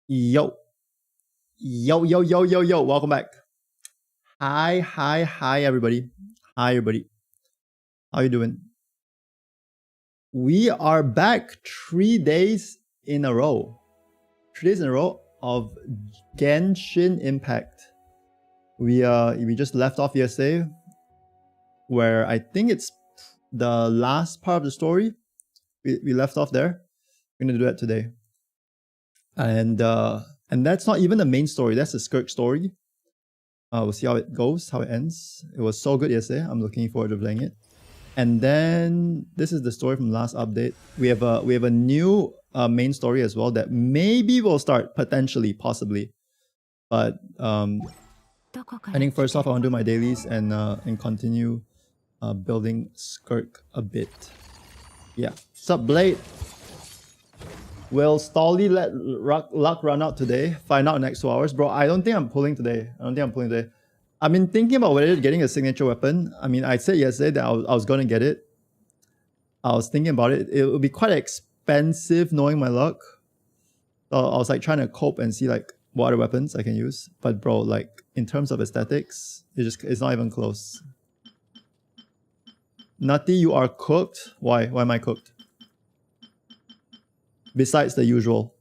Yo, yo. Welcome back. Hi, everybody. Hi, everybody. How you doing? We are back 3 days in a row. 3 days in a row of Genshin Impact. We just left off yesterday, where I think it's the last part of the story. We left off there. We're gonna do that today. And that's not even the main story. That's the Skirk story. We'll see how it goes, how it ends. It was so good yesterday. I'm looking forward to playing it. And then this is the story from the last update. We have a new main story as well that maybe will start potentially, possibly. But I think first off, I want to do my dailies and continue building Skirk a bit. Yeah. Sup, Blade? Will Stolly let luck run out today? Find out in the next 2 hours. Bro, I don't think I'm pulling today. I've been thinking about whether getting a signature weapon. I mean, I said yesterday that I was going to get it. I was thinking about it. It would be quite expensive knowing my luck. So I was like trying to cope and see like what other weapons I can use. But bro, like in terms of aesthetics, it's not even close. Nutty, you are cooked. Why? Why am I cooked? Besides the usual.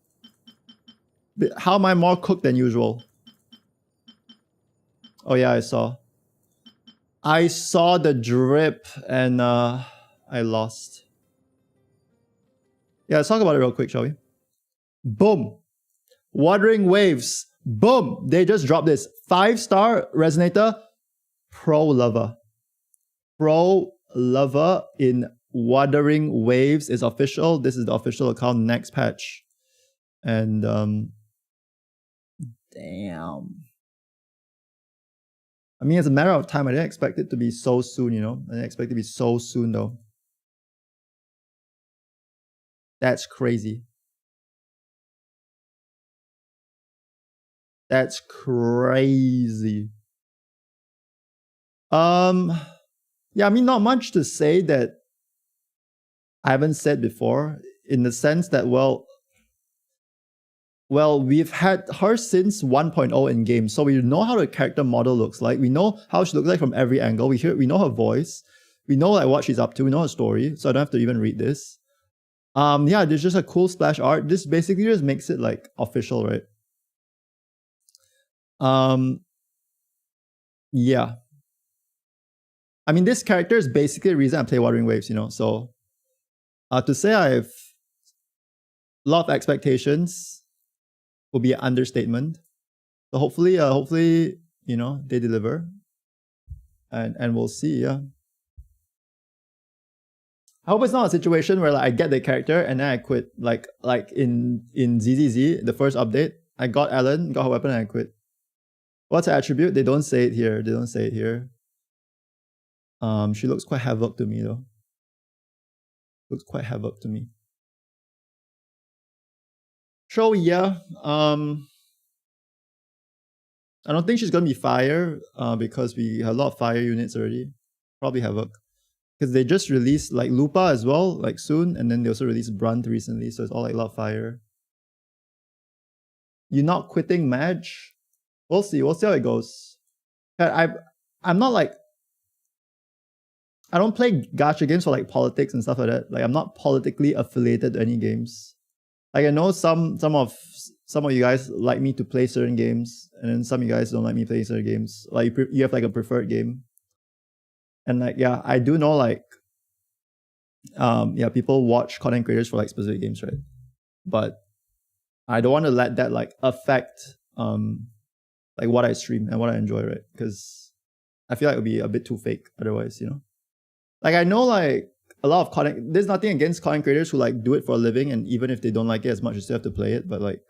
How am I more cooked than usual? Oh yeah, I saw the drip and I lost. Yeah, let's talk about it real quick, shall we? Boom. Wuthering Waves. Boom. They just dropped this 5-star resonator. Pro lover in Wuthering Waves is official. This is the official account next patch. And damn. I mean, it's a matter of time. I didn't expect it to be so soon, you know? I didn't expect it to be so soon though. That's crazy. That's crazy. Yeah, I mean, not much to say that I haven't said before, in the sense that, well, we've had her since 1.0 in game, so we know how the character model looks like. We know how she looks like from every angle. We know her voice. We know like what she's up to. We know her story, so I don't have to even read this. Yeah, there's just a cool splash art. This basically just makes it like official, right? Yeah. I mean, this character is basically the reason I play Wuthering Waves, you know. So, to say I have a lot of expectations will be an understatement. So hopefully, you know, they deliver, and we'll see. Yeah. I hope it's not a situation where like I get the character and then I quit. Like in ZZZ, the first update, I got Ellen, got her weapon, and I quit. What's her attribute? They don't say it here. She looks quite havoc to me though. Looks quite havoc to me. So yeah, I don't think she's gonna be fire, because we have a lot of fire units already. Probably havoc, because they just released like Lupa as well, like soon, and then they also released Brunt recently, so it's all like a lot of fire. You're not quitting match? We'll see how it goes. I'm not like, I don't play gacha games for like politics and stuff like that. Like I'm not politically affiliated to any games. Like I know some of you guys like me to play certain games, and then some of you guys don't like me playing certain games. Like you have like a preferred game. And like, yeah, I do know like, yeah, people watch content creators for like specific games, right? But I don't want to let that like affect like what I stream and what I enjoy, right? Because I feel like it would be a bit too fake otherwise, you know? Like I know like a lot of content, there's nothing against content creators who like do it for a living, and even if they don't like it as much, you still have to play it, but like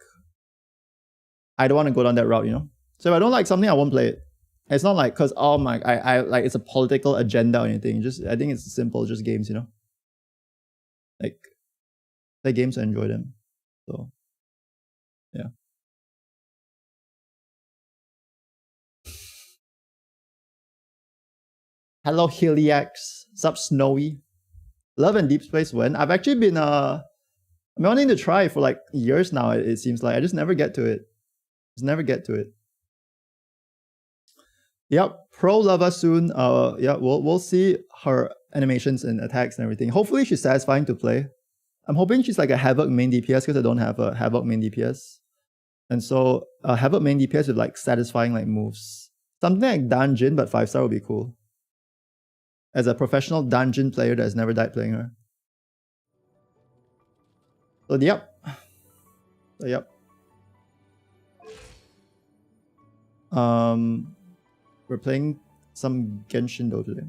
I don't want to go down that route, you know? So if I don't like something, I won't play it. It's not like because I like it's a political agenda or anything. Just I think it's simple, just games, you know? Like play games and enjoy them. So yeah. Hello Heliax. Sup Snowy. Love and Deep Space when? I've actually been I'm wanting to try for like years now, it seems like. I just never get to it. Just never get to it. Yep, pro Lava soon. Yeah, we'll see her animations and attacks and everything. Hopefully she's satisfying to play. I'm hoping she's like a Havoc main DPS because I don't have a Havoc main DPS. And so Havoc main DPS with like satisfying like moves. Something like Dungeon but 5-star would be cool. As a professional Dungeon player that has never died playing her. So yep. We're playing some Genshin though today.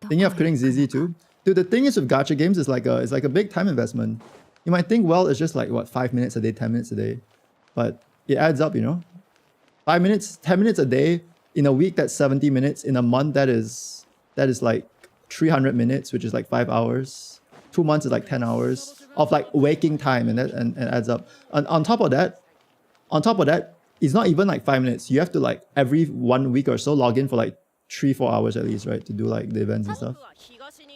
Thinking of quitting ZZ too. Dude, the thing is with gacha games, it's like a big time investment. You might think, well, it's just like what, 5 minutes a day, 10 minutes a day, but it adds up, you know. 5 minutes, 10 minutes a day in a week. That's 70 minutes. In a month, that is like 300 minutes, which is like 5 hours. 2 months is like 10 hours of like waking time, and that and adds up. And on top of that, it's not even like 5 minutes. You have to like every 1 week or so log in for like 3-4 hours at least, right, to do like the events and stuff.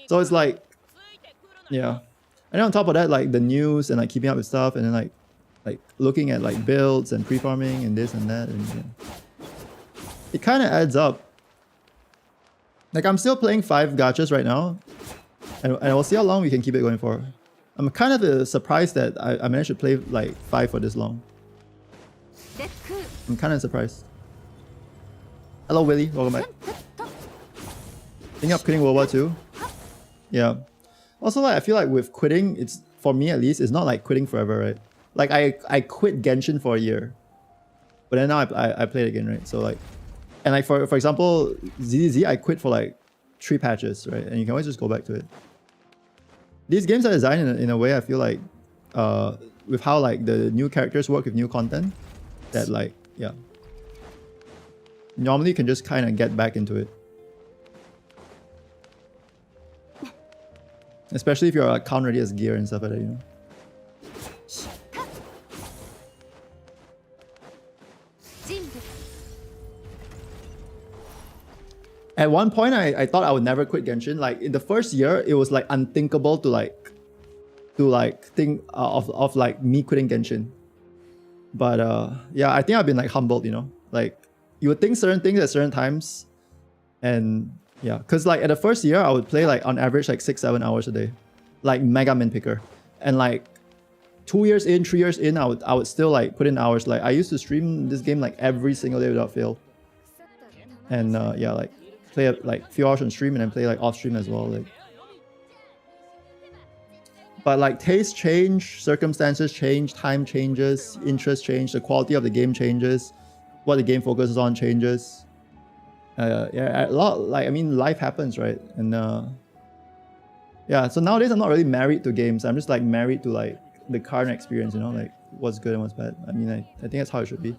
So it's like, yeah. And then on top of that, like the news and like keeping up with stuff, and then like looking at like builds and pre-farming and this and that, and yeah. It kind of adds up. Like I'm still playing 5 gachas right now, and we'll see how long we can keep it going for. I'm kind of surprised that I managed to play like 5 for this long. I'm kind of surprised. Hello Willie, welcome back. Thinking of quitting World War II? Yeah. Also, like I feel like with quitting, it's, for me at least, it's not like quitting forever, right? Like I quit Genshin for a year, but then now I play it again, right? So like, and like for example, ZZZ, I quit for like 3 patches, right? And you can always just go back to it. These games are designed in a way, I feel like, with how like the new characters work with new content, that like, yeah. Normally you can just kind of get back into it. Especially if you're account ready as gear and stuff like that, you know. At one point, I thought I would never quit Genshin. Like in the first year, it was like unthinkable to think of like me quitting Genshin. But yeah, I think I've been like humbled, you know. Like you would think certain things at certain times, and yeah, because like at the first year, I would play like on average like 6-7 hours a day, like mega min picker, and like 2 years in, 3 years in, I would still like put in hours. Like I used to stream this game like every single day without fail, and yeah, like play like a few hours on stream and then play like off stream as well. Like, but like tastes change, circumstances change, time changes, interest change, the quality of the game changes, what the game focuses on changes. Yeah, a lot, like I mean, life happens, right? And yeah, so nowadays I'm not really married to games. I'm just like married to like the current experience, you know, like what's good and what's bad. I mean, I think that's how it should be.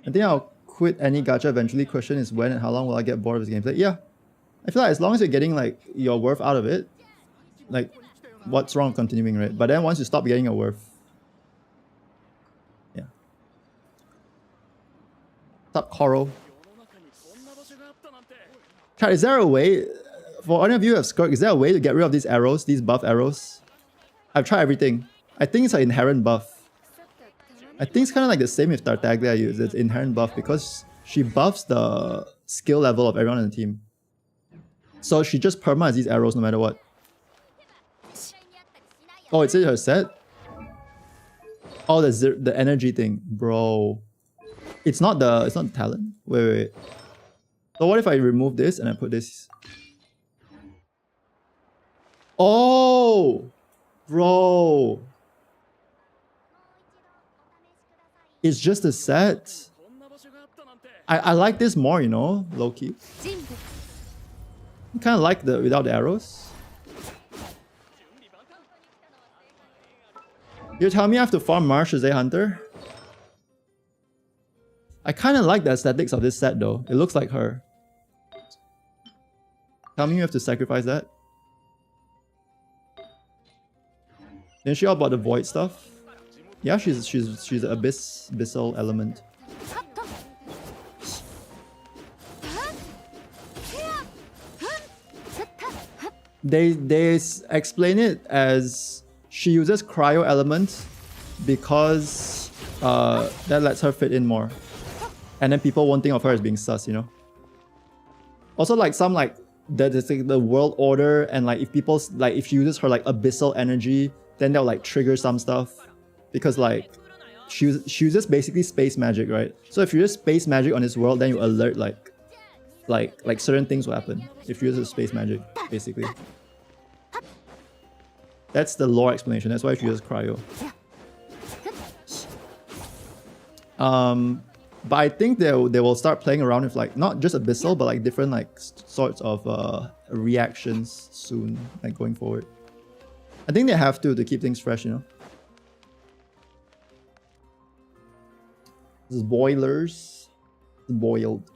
I think I'll quit any gacha eventually. Question is when and how long will I get bored of this gameplay? Yeah, I feel like as long as you're getting like your worth out of it, like what's wrong with continuing, right? But then once you stop getting your worth, yeah. Stop Coral. Chat, is there a way, for any of you who have Skirk, is there a way to get rid of these arrows, these buff arrows? I've tried everything. I think it's an inherent buff. I think it's kind of like the same with Tartaglia I use. It's inherent buff because she buffs the skill level of everyone in the team. So she just permas these arrows no matter what. Oh, it's in her set? Oh, the energy thing. Bro. It's not the talent. Wait. So what if I remove this and I put this? Oh! Bro. It's just a set. I like this more, you know, low-key. I kind of like the without the arrows. You tell me I have to farm Marsh as a hunter? I kind of like the aesthetics of this set though. It looks like her. Tell me you have to sacrifice that. Didn't she all about the void stuff? Yeah, she's an abyssal element. They explain it as she uses cryo element because that lets her fit in more, and then people won't think of her as being sus, you know. Also, like some like the world order, and like if people like if she uses her like abyssal energy, then they'll like trigger some stuff, because like she uses basically space magic, right? So if you use space magic on this world, then you alert like certain things will happen if you use space magic, basically. That's the lore explanation. That's why she uses cryo. But I think they will start playing around with like not just abyssal, but like different like sorts of reactions soon, like going forward. I think they have to keep things fresh, you know. This is boilers, boiled.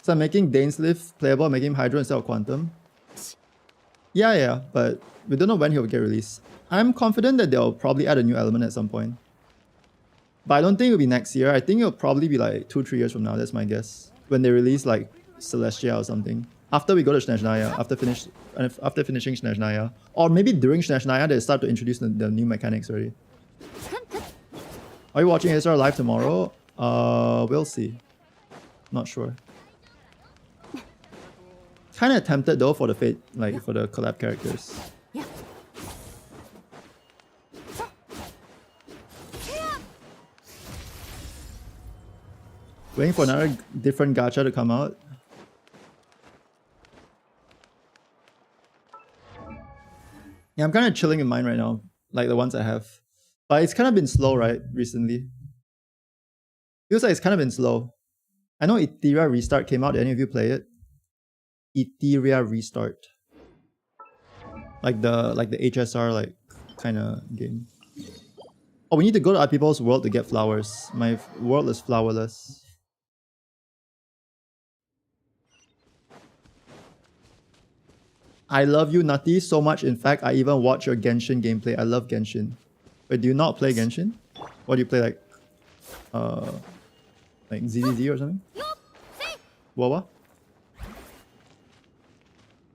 So I'm making Dainsleif playable, making him Hydro instead of Quantum. Yeah, but we don't know when he'll get released. I'm confident that they'll probably add a new element at some point. But I don't think it'll be next year. I think it'll probably be like 2-3 years from now, that's my guess. When they release like Celestia or something. After we go to Snezhnaya, after finishing Snezhnaya. Or maybe during Snezhnaya they start to introduce the new mechanics already. Are you watching ASR live tomorrow? We'll see. Not sure. Kinda tempted though for the for the collab characters. Waiting for another different gacha to come out. Yeah, I'm kind of chilling in mine right now, like the ones I have. But it's kind of been slow, right, recently. Feels like it's kind of been slow. I know Etheria Restart came out. Did any of you play it? Etheria Restart. Like the HSR like kind of game. Oh, we need to go to other people's world to get flowers. My world is flowerless. I love you, Nutty, so much. In fact, I even watch your Genshin gameplay. I love Genshin. Wait, do you not play Genshin? What do you play, like ZZZ or something? Wawa?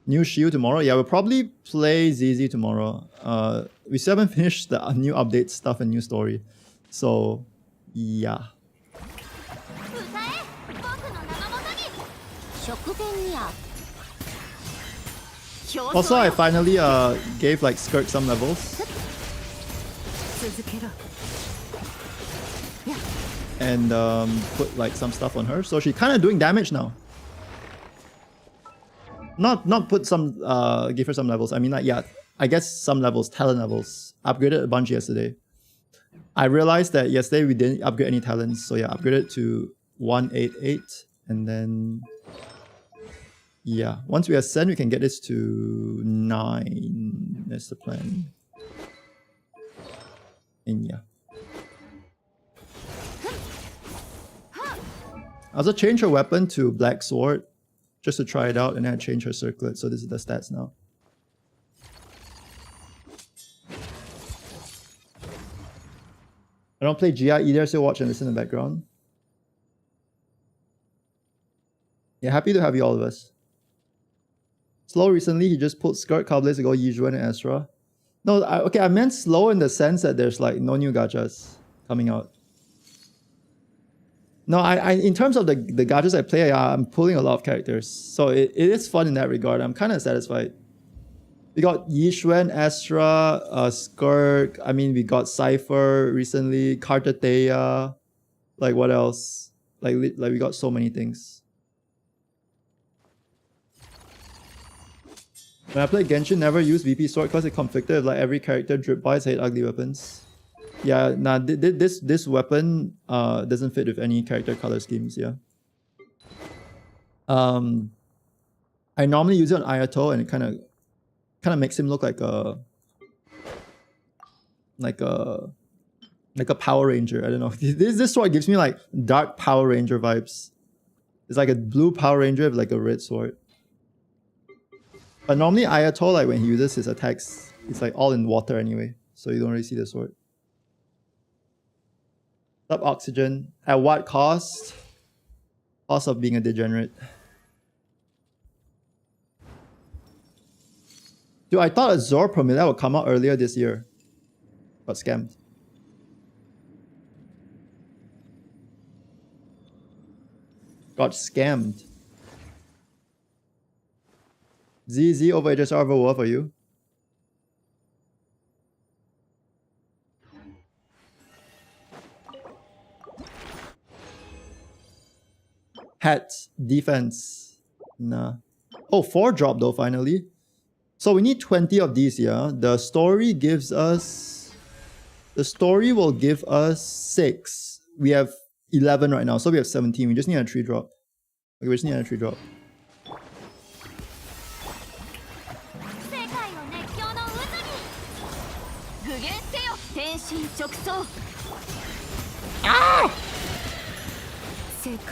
New Shield tomorrow? Yeah, we'll probably play ZZ tomorrow. We still haven't finished the new update stuff and new story. So, yeah. Also, I finally gave like Skirk some levels. And put like some stuff on her. So she's kind of doing damage now. Not put some, give her some levels. I mean, like, yeah, I guess some levels, talent levels. Upgraded a bunch yesterday. I realized that yesterday we didn't upgrade any talents. So yeah, upgraded to 188. And then, yeah, once we ascend, we can get this to 9. That's the plan. And yeah. I also changed her weapon to Black Sword just to try it out, and then I changed her circlet. So this is the stats now. I don't play GI either, so watch and listen in the background. Yeah, happy to have you all of us. Slow recently, he just pulled Skirk, Cowblaze to go Yijuan and Astra. No, okay, I meant slow in the sense that there's like no new gachas coming out. No, I in terms of the gachas I play, I'm pulling a lot of characters. So it is fun in that regard. I'm kind of satisfied. We got Yishuan, Astra, Skirk. I mean, we got Cypher recently, Kartateya. Like, what else? Like we got so many things. When I play Genshin, never use VP Sword because it conflicted with like every character drip buys hate ugly weapons. Yeah, nah, this weapon doesn't fit with any character color schemes, yeah. I normally use it on Ayato and it kind of makes him look like a Power Ranger. I don't know. This sword gives me like dark Power Ranger vibes. It's like a blue Power Ranger with like a red sword. But normally Ayato, like when he uses his attacks, it's like all in water anyway, so you don't really see the sword. Up oxygen. At what cost? Cost of being a degenerate. Dude, I thought Azor Promelia would come out earlier this year. Got scammed. Got scammed. ZZ over HSR over War for you. Hats, defense. Nah. Oh, 4 drop though, finally. So we need 20 of these, yeah? The story gives us... The story will give us 6. We have 11 right now, so we have 17. We just need a 3 drop. Okay, we just need a 3 drop. Ah!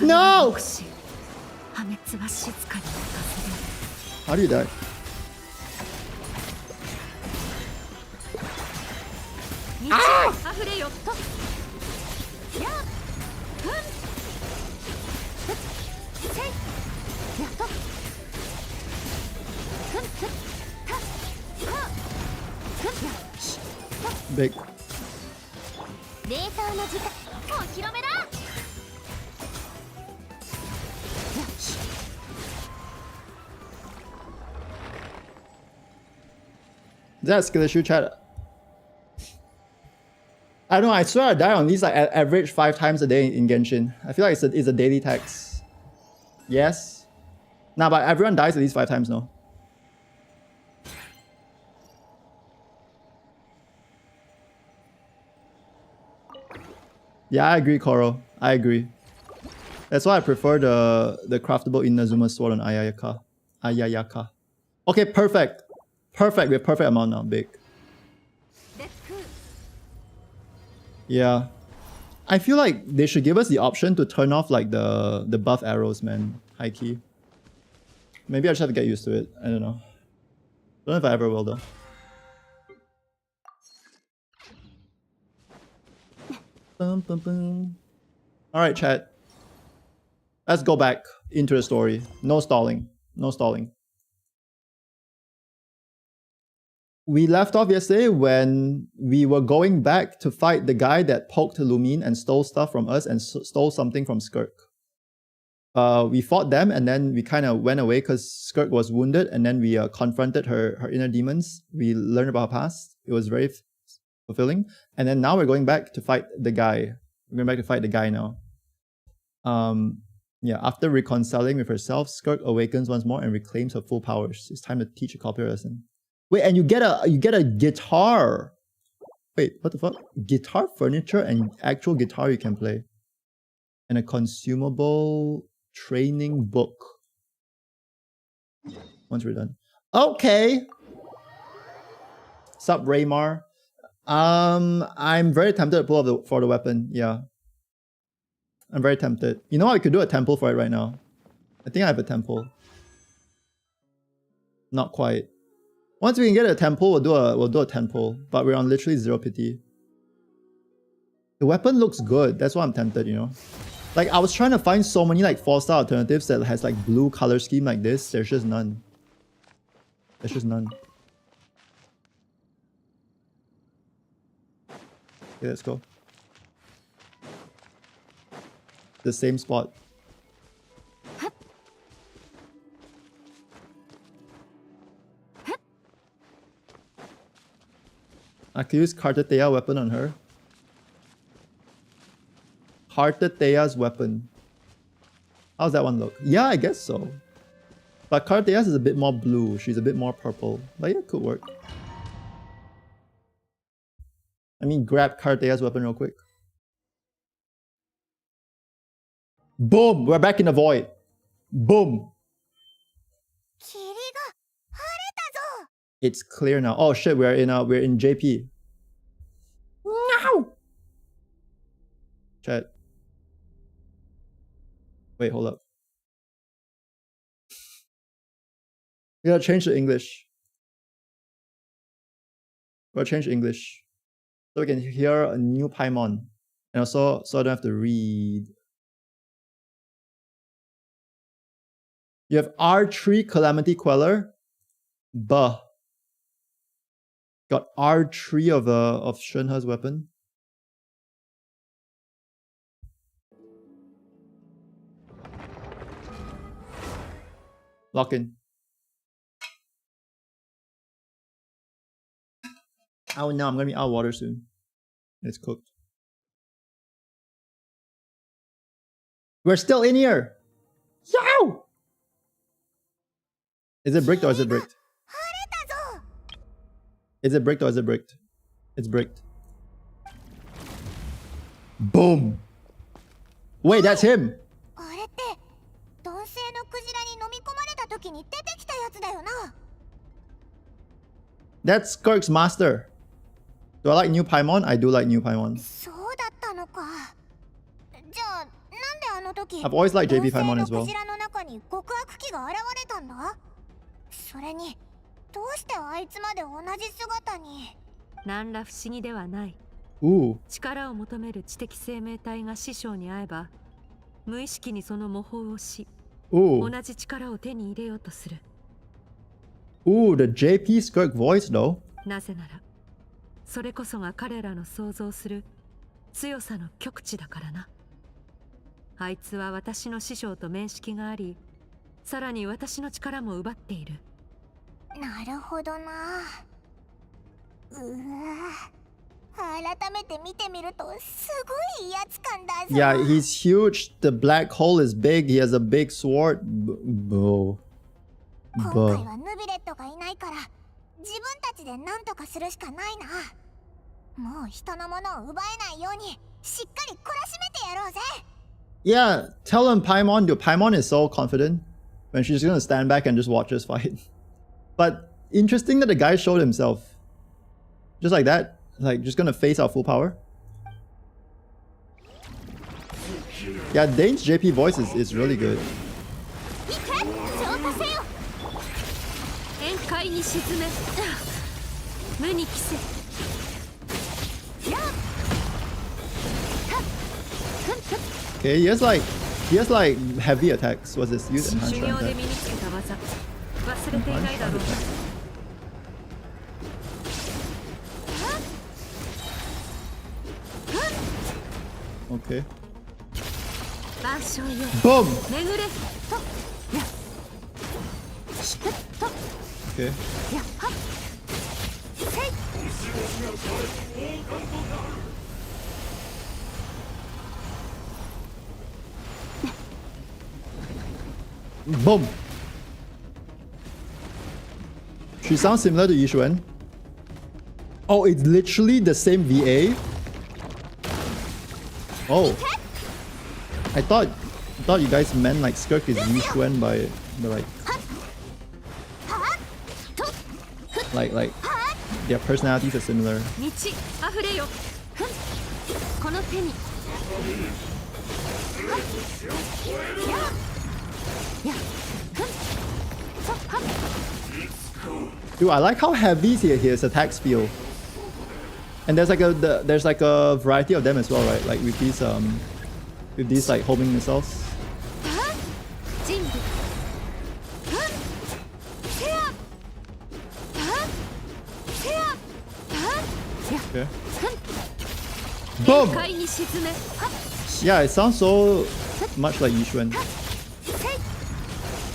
No! How do you die? Ah! Big. Is that a skill issue, chat? I don't know, I swear I die on these like average 5 times a day in Genshin. I feel like it's a daily tax. Yes? Nah, but everyone dies at least 5 times now. Yeah, I agree, Koro. I agree. That's why I prefer the craftable Inazuma sword on Ayayaka. Okay, perfect. Perfect. We have perfect amount now. Big. Yeah. I feel like they should give us the option to turn off like the buff arrows, man. High key. Maybe I just have to get used to it. I don't know. Don't know if I ever will though. Alright, chat. Let's go back into the story. No stalling. No stalling. We left off yesterday when we were going back to fight the guy that poked Lumine and stole stuff from us and stole something from Skirk. We fought them and then we kind of went away because Skirk was wounded, and then we confronted her inner demons. We learned about her past. It was very fulfilling. And then now we're going back to fight the guy. We're going back to fight the guy now. Yeah, after reconciling with herself, Skirk awakens once more and reclaims her full powers. It's time to teach a copy lesson. Wait, and you get a guitar. Wait, what the fuck? Guitar furniture and actual guitar you can play. And a consumable training book. Once we're done. Okay. Sup, Raymar? I'm very tempted to pull up for the weapon. Yeah. I'm very tempted. You know what? I could do a temple for it right now. I think I have a temple. Not quite. Once we can get a temple, we'll do a temple. But we're on literally 0 pity. The weapon looks good. That's why I'm tempted, you know. Like, I was trying to find so many like 4-star alternatives that has like blue color scheme like this. There's just none. There's just none. Okay, let's go. The same spot. I could use Kartatea weapon on her. Kartatea's weapon. How's that one look? Yeah, I guess so. But Kartatea's is a bit more blue. She's a bit more purple. But yeah, it could work. I mean, grab Kartatea's weapon real quick. Boom! We're back in the void. Boom! It's clear now. Oh shit, we're in JP. No! Chat. Wait, hold up. We gotta change to English. We gotta change to English. So we can hear a new Paimon. And also, so I don't have to read. You have R3 Calamity Queller. Buh. Got R3 of Shunhe's weapon. Lock in. Oh no, I'm gonna be out of water soon. It's cooked. We're still in here. Yow! Is it bricked or is it bricked? Is it bricked or is it bricked? It's bricked. Boom. Wait, that's him. That's Skirk's master. Do I like new Paimon? I do like new Paimon. I've always liked JP Paimon as well. Ooh. 力を求める知的生命体が師匠に会えば、無意識にその模倣をし、同じ力を手に入れようとする。Ooh, the JP Skirk voice though. なぜなら、それこそが彼らの想像する強さの極致だからな。あいつは私の師匠と面識があり、さらに私の力も奪っている。なるほどな。Yeah, he's huge. The black hole is big. He has a big sword. Boo. Yeah, tell him Paimon. Dude, Paimon is so confident when she's gonna stand back and just watch us fight. But interesting that the guy showed himself. Just like that. Like, just gonna face our full power. Yeah, Dane's JP voice is really good. Okay, he has like heavy attacks. What's this? Use enhanced attack. Okay. Boom! Okay. Boom! She sounds similar to Yixuan. Oh, it's literally the same VA? Oh. I thought you guys meant like Skirk is Yixuan by like their personalities are similar. Dude, I like how heavy his attacks feel. And there's like a variety of them as well, right? Like with these like homing missiles. Okay. Boom! Yeah, it sounds so much like Yixuan.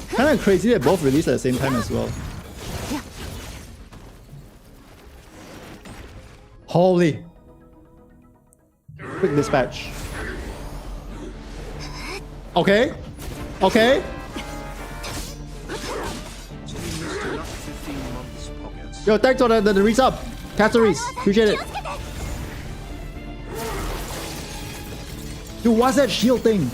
Kinda crazy they both released at the same time as well. Holy! Quick dispatch. Okay. Okay. Yo, thanks for the resub. Catteries. Appreciate it. Dude, what's that shield thing?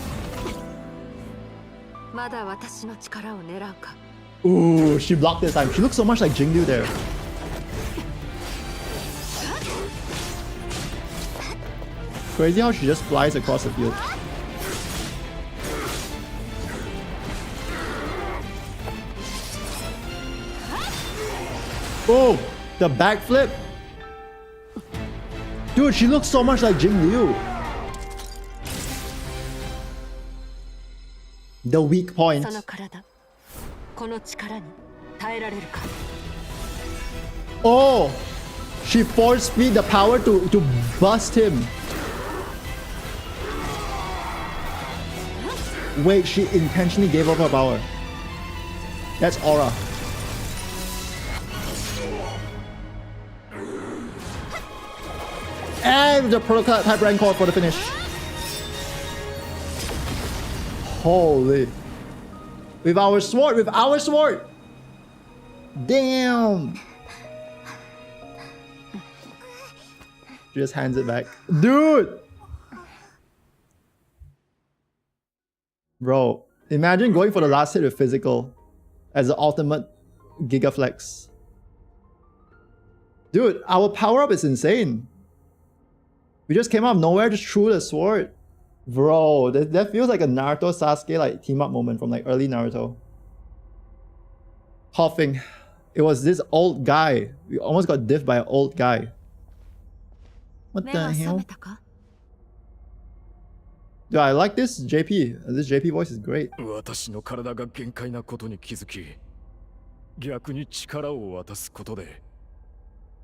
Ooh, she blocked this time. She looks so much like Jingdu there. Crazy how she just flies across the field. Oh, the backflip. Dude, she looks so much like Jingdu. The weak point. Oh, She force feed the power to bust him. Wait, she intentionally gave up her power. That's aura. And the prototype type rank call for the finish. Holy. With our sword, with our sword. Damn. She just hands it back. Dude. Bro, imagine going for the last hit with physical as the ultimate gigaflex. Dude, our power up is insane. We just came out of nowhere, just threw the sword. Bro, that feels like a Naruto Sasuke like team up moment from like early Naruto. Coughing. It was this old guy. We almost got diffed by an old guy. What the hell? Dude, I like this JP. This JP voice is great. 私の体が限界なことに気づき、逆に力を渡すことで、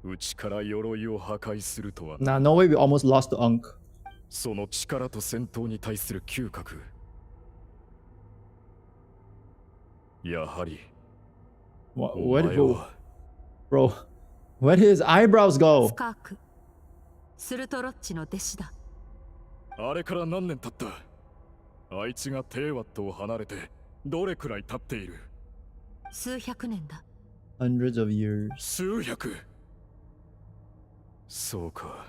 内から鎧を破壊するとは。Nah, no way we almost lost to Unk. その力と戦闘に対する嗅覚。やはり。Where did go? Bro, where did his eyebrows go? Skirk. スルトロッチの弟子だ。あれから何年経った？あいつがテーワットを離れてどれくらい経っている？数百年だ。Hundreds of years. 数百。そうか。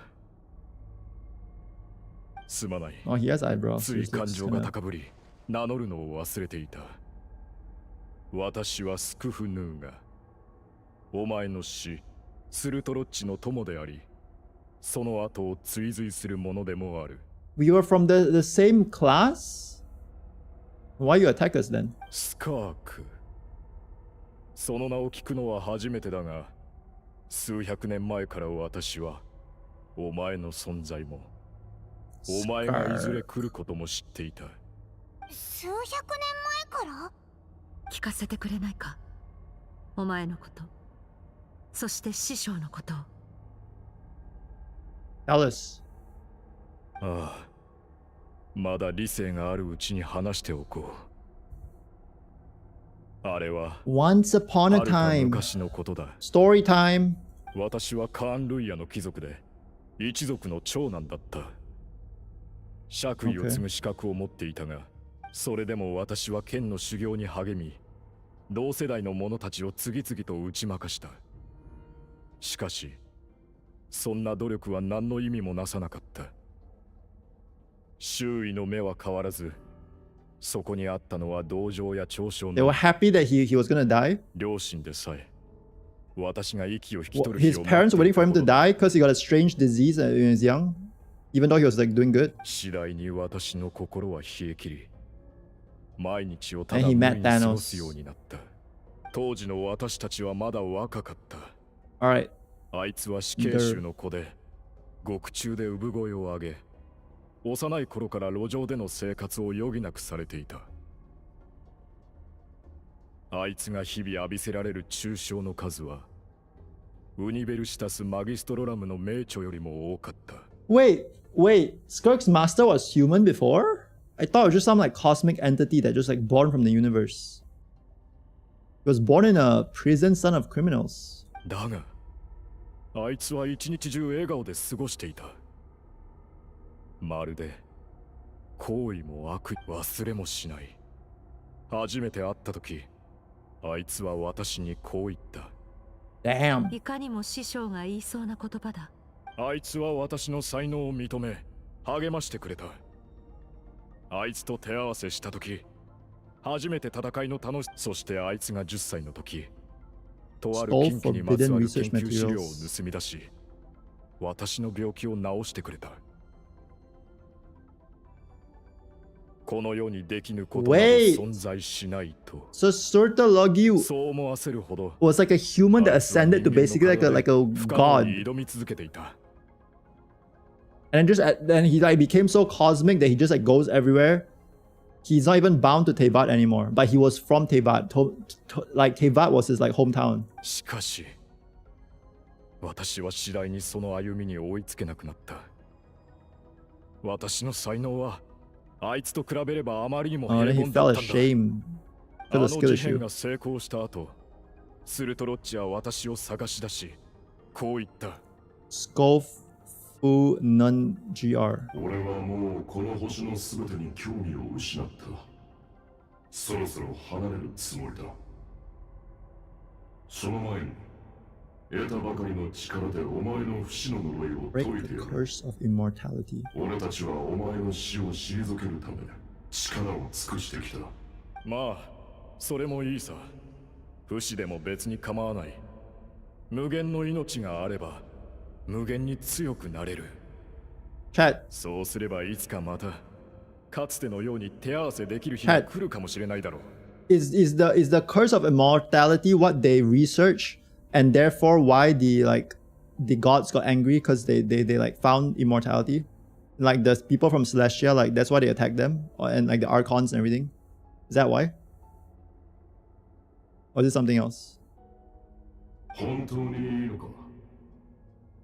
すまない。Oh, he has eyebrows. つい感情が高ぶり、名乗るのを忘れていた。私はスクフヌーが、お前の死、スルトロッチの友であり、その後を追随するものでもある。We were from the same class? Why you attack us then? スカーク。その名を聞くのは初めてだが、数百年前から私は、お前の存在も、お前がいずれ来ることも知っていた。数百年前から？聞かせてくれないか？お前のこと、そして師匠のことを。Tell us. ああ、まだ理性があるうちに話しておこう。あれは Once upon a time. 昔のことだ。Story time. 私はカーン・ルイヤの貴族で、一族の長男だった。爵位を継ぐ資格を持っていたが、それでも私は剣の修行に励み、同世代の者たちを次々と打ち負かした。しかし、そんな努力は何の意味もなさなかった。周囲の目は変わらず、そこにあったのは同情や嘲笑 They were の happy that he was gonna die. 両親でさえ、私が息を引き取る His 日を parents 待 were って waiting い for た him to 頃、 die because he got a strange disease when he was young. Even though he was like doing good. 次第に私の心は冷え切り、毎日をた And だ he 無 met 理に過ご Thanos. すようになった。当時の私たちはまだ若かった。Alright. あいつは死刑囚の子で、獄中で産声を上げ、幼い頃から路上での生活を余儀なくされていた。あいつが日々浴びせられる中傷の数は、ウニベルシタス・マギストロラムの名著よりも多かった。Wait. Skirk's master was human before? I thought it was just some like cosmic entity that just like born from the universe. He was born in a prison, son of criminals. だが、あいつは一日中笑顔で過ごしていた。まるで、行為も悪意忘れもしない。初めて会った時、あいつは私にこう言った。Damn. いかにも師匠が言いそうな言葉だ。あいつは私の才能を認め、励ましてくれた。あいつと手合わせした時、初めて戦いの楽し、そしてあいつが10歳の時、とある禁忌にまつわる研究資料を盗み出し、私の病気を治してくれた。この世にできぬことなど存在しないと。So Surta Logyu そう思わせるほど、 was like a human that ascended to basically like a 不可 god. 能に挑み続けていた。And then he like became so cosmic that he just like goes everywhere. He's not even bound to Tevat anymore, but he was from Tevat. Like Tevat was his like hometown. しかし、私は次第にその歩みに追いつけなくなった。私の才能はあいつと比べればあまりにも Oh, 平 then he 凡だ felt ったんだ。 ashamed あ for の the skill 事変 issue. が成功した後、スルトロッチは私を探し出し、こう言った。 Scofu non gr. 俺はもうこの星のすべてに興味を失った。そろそろ離れるつもりだ。その前に得たばかりの力でお前の不死の呪いを解 Break いて the やる。 curse of immortality. 俺たちはお前の死を退けるため力を尽くしてきた。まあそれもいいさ。不死でも別に構わない。無限の命があれば無限に強くなれる。 Chat, そうすればいつかまたかつてのように手合わせできる日が来るかもしれないだろう。 is the curse of immortality what they research, and therefore why the gods got angry because they like found immortality? Like the people from Celestia, like that's why they attacked them, and like the archons and everything. Is that why? Or is it something else? 本当にいいのか。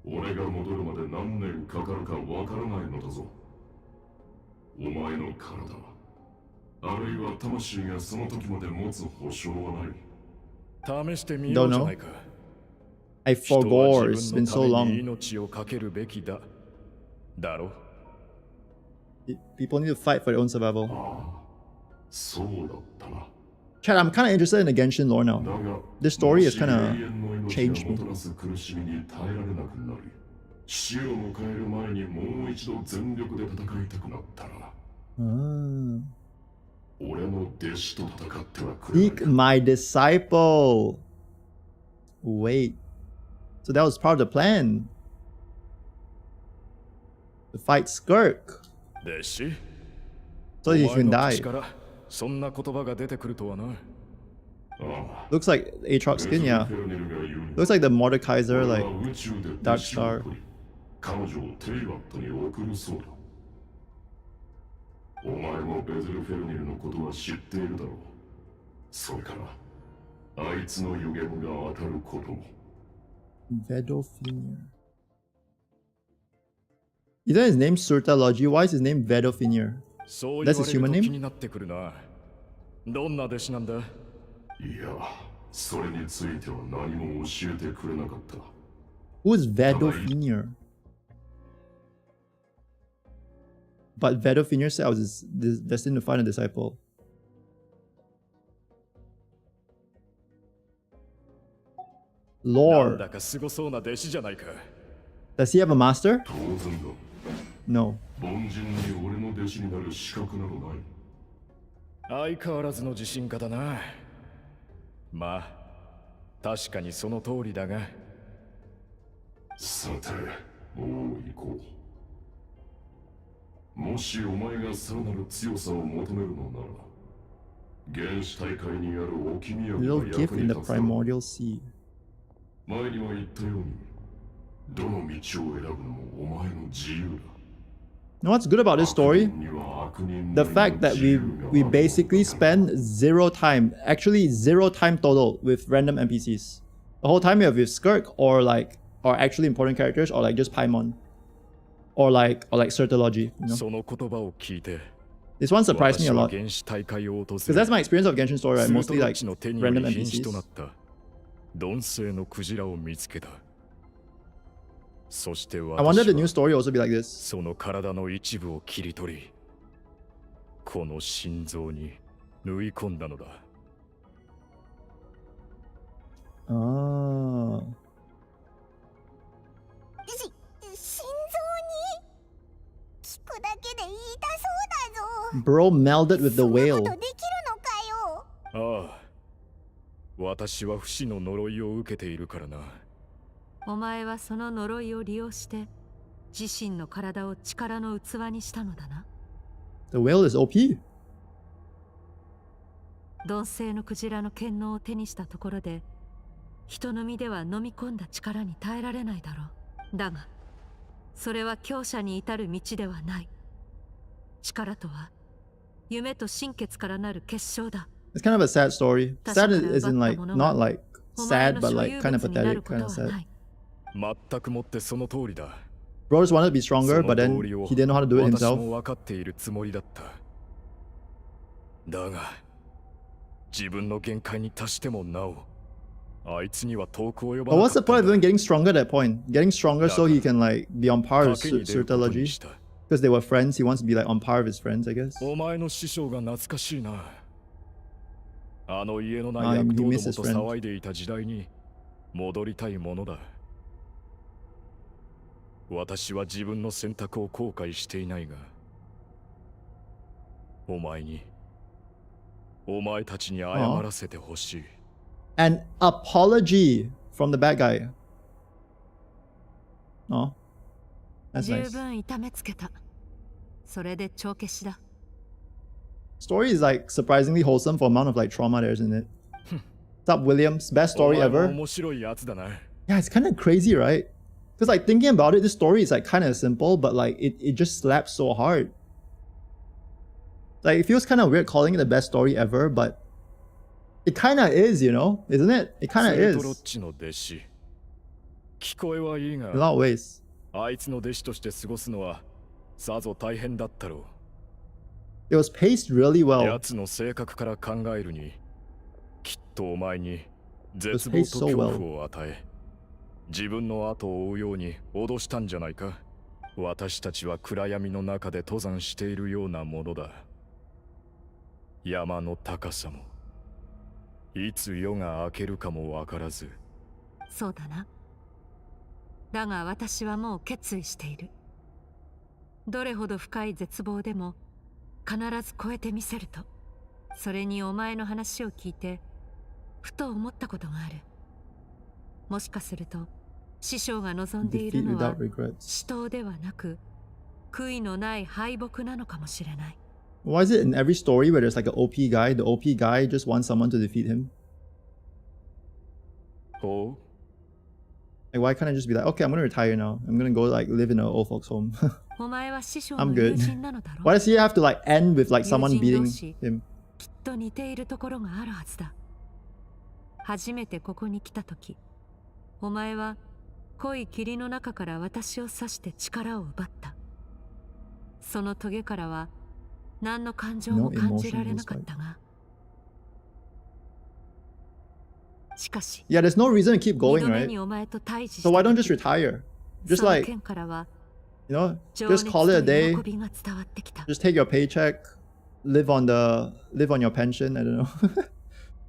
俺が戻るまで何年かかるかわからないのだぞ。お前の体、あるいは魂がその時まで持つ保証はない。試してみようじゃないか。 I 人は forgot. 自 It's 分 been の so ために long. 命をかけるべきだ。だろ。 People need to fight for their own survival. そうだったな。 Chat, I'm kind of interested in the Genshin lore now. だが This story has もし kind 永 of 遠の命 changed が me. もたらす苦しみに耐えられなくなり、死を迎える前にもう一度全力で戦いたくなったら、 Ah. 俺の弟子と戦ってはくれない Seek か。 my disciple. Wait. So that was part of the plan. To fight Skirk. 弟子 So he お前 can の die. 口からそんな言葉が出てくるとはな。ああ Looks like Aatrox skin, yeah. フェルネルが言うに Looks like the Mordekaiser, 俺 like は宇宙で Dark 弟子を Star. 取り彼女をテイバットに送るそうだ。お前もベゼルフェルニルのことは知っているだろう。それからあいつの予言が当たることも。 Vedofinier. Isn't his name Surtalogy? Why is his name Vedofinier? そう言 That's わ his れる human と name? 気になってくるな。どんな弟子なんだ。いや、それについては何も教えてくれなかった。 Who's Vedofinier? But Vedofinier said I was destined to find a disciple.なん Lore. だかすごそうな弟子じゃないか。 Does he have a master? 当然だ。 No. 凡人に俺の弟子になる資格などない。相変わらずの自信家だな。まあ、確かにその通りだが。さて、もう行こう。もしお前がさらなる強さを求めるのなら、原始大会にある置き土産 Little が gift 役に in the 立つだろう。 primordial sea. 前には言ったように、どの道を選ぶのもお前の自由だ。 You know what's good about this story? The fact that we basically spend zero time, actually zero time total with random NPCs. The whole time we have with Skirk or actually important characters or like just Paimon. Or like Certology, you know? その言葉を聞いて、 This one surprised me 私 a は lot. 原始大会を訪 Because れ that's my experience of Genshin Story, right? スル Mostly トロッ like チの手により random 瀕死となっ NPCs. た鈍性のクジラを見つけた。そして I wonder 私 the new は story also be like this. その体の一部を切り取り、この心臓に縫い込んだのだ。 Ah. 心臓に聞くだけで言いたそうだぞ。 Bro melded with the そんな whale. ことできるのかよ。ああ、私は不死の呪いを受けているからな。お前はその呪いを利用して自身の体を力の器にしたのだな。 The whale is OP. 鈍性のクジラの剣能を手にしたところで人の身では飲み込んだ力に耐えられないだろう。だがそれは強者に至る道ではない。力とは夢と心血からなる結晶だ。 It's kind of a sad story. Sad is in like not like sad, but like kind of pathetic, kind of sad. 全くもってその通りだ。 Bro just wanted to be stronger, but then he didn't know how to do it 私 himself. も分かっているつもりだった。だが自分の限界に達してもなおあいつには遠く及ば But な what's か the った point ん of だ。 even getting stronger at that point? Getting stronger so he can like be on par with 賭けに出ることに Surtology? した。 Because they were friends, he wants to be like on par with his friends, I guess. お前の師匠が懐かしいな。あの家のな Ah, い he 悪党ども missed と his friend. 騒いでいた時代に戻りたいものだ。私は自分の選択を後悔していないが、お前たちに謝らせてほしい。 An apology from the bad guy. Oh, that's 十 nice. 分痛めつけた。それで帳消しだ。 Story is like surprisingly wholesome for amount of like trauma there, isn't it? What's up, Williams? Best お story 前も ever. 面白いやつだな。 Yeah, it's kind of crazy, right? Because like thinking about it, this story is like kind of simple, but like it just slaps so hard. Like it feels kind of weird calling it the best story ever, but it kind of is, you know, isn't it? It kind of セルトロッ is チの弟子。聞こえはいい in a が、 lot of ways. あいつの弟子として過ごすのはさぞ大変だったろ It was paced really う。 well. 奴の性格から考えるに、きっとお前に絶 It 望 was paced と so 恐 well. 怖を与え、自分の後を追うように脅したんじゃないか。私たちは暗闇の中で登山しているようなものだ。山の高さも、いつ夜が明けるかもわからず。そうだな。だが私はもう決意している。どれほど深い絶望でも必ず超えてみせると。それにお前の話を聞いてふと思ったことがある。もしかすると師匠が望んでいる Defeat のは without regrets. 死闘ではなく悔いのない敗北なのかもしれない。 Why is it in every story where there's like an OP guy, the OP guy just wants someone to defeat him? ほう。 Like why can't I just be like, okay, I'm gonna retire now. I'm gonna go like live in an old folks home. お前は師匠 I'm の good. 友人なのだろ Why does he have to like end with like someone beating 友人同士。 him? きっと似ているところがあるはずだ。初めてここに来た時、お前は濃い霧の中から私を刺して力を奪った。その棘からは何の感情も感じられなかったが、しかし、 Yeah, there's no reason to keep 二 going, 度目 right? にお前と対峙し So why た don't just 時、 retire? そ Just の like, 剣からは you know, 情 just 熱 call it a と day. 喜びが伝わってきた。 Just take your paycheck, live on your pension. I don't know.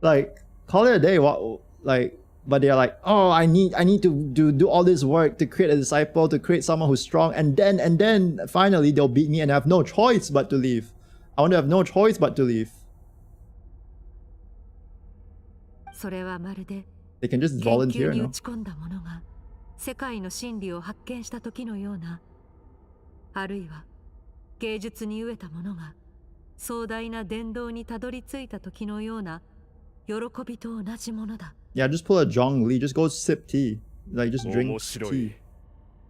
Like call it a day. What like? But they're like, oh, I need to do all this work to create a disciple, to create someone who's strong, and then finally they'll beat me and I have no choice but to leave. I want to have no choice but to leave. それはまるで They can just 研 volunteer, 究に no? 打ち込んだ者が世界の真理を発見した時のような、あるいは芸術に飢えた者が壮大な伝道にたどり着いた時のような喜びと同じものだ。 Yeah, just pull a Zhong Li. Just go sip tea. Like just 面 drink 白 tea. い。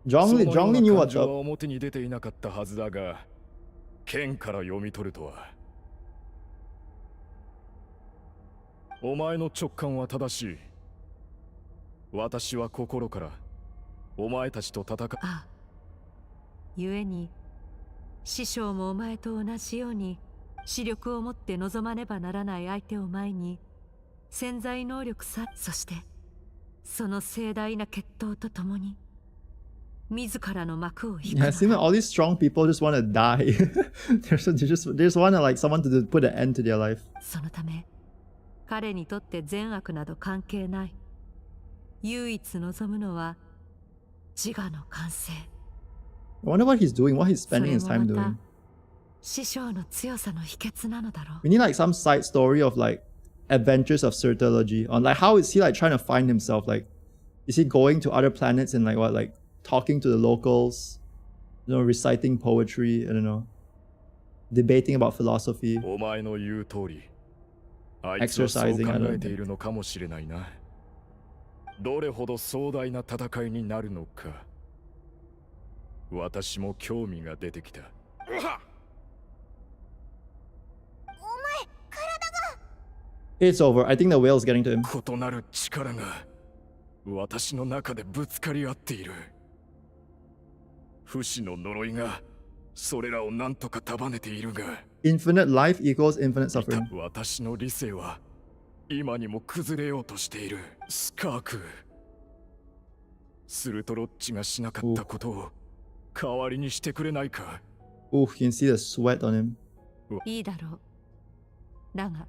Zhong Li そのよう knew な感 what's 情は up. 表に出ていなかったはずだが、剣から読み取るとは。お前の直感は正しい。私は心からお前たちと戦う。ああ、故に師匠もお前と同じように視力を持って臨まねばならない相手を前に潜在能力さ、そしてその盛大な決闘とともに自らの幕を引く Yeah, it seems like all these strong people just want to die. they just want to like someone to put an end to their life. そのため彼にとって善悪など関係ない。唯一望むのは自我の完成。 I wonder what he's doing, what he's そ spending れ his も time また doing. 師匠の強さの秘訣なのだろう。 We need like some side story of like adventures of Surtology on like how is he like trying to find himself? Like, is he going to other planets and like what, like talking to the locals, you know, reciting poetry, I don't know, debating about philosophy. お前の言う通り、あいつはそう考 Exercising, I don't えているのかもしれないな。どれほど壮大な戦いになるのか、私も興味が出てきた。It's over. I think the whale's getting to him. 異なる力が私の中でぶつかり合っている。不死の呪いがそれらを何とか束ねているが、 Infinite life equals infinite suffering. 私の理性は今にも崩れようとしている。スカーク、スルトロッチがしなかったことを代わりにしてくれないか。 Oof, you can see the sweat on him. いいだろう。だが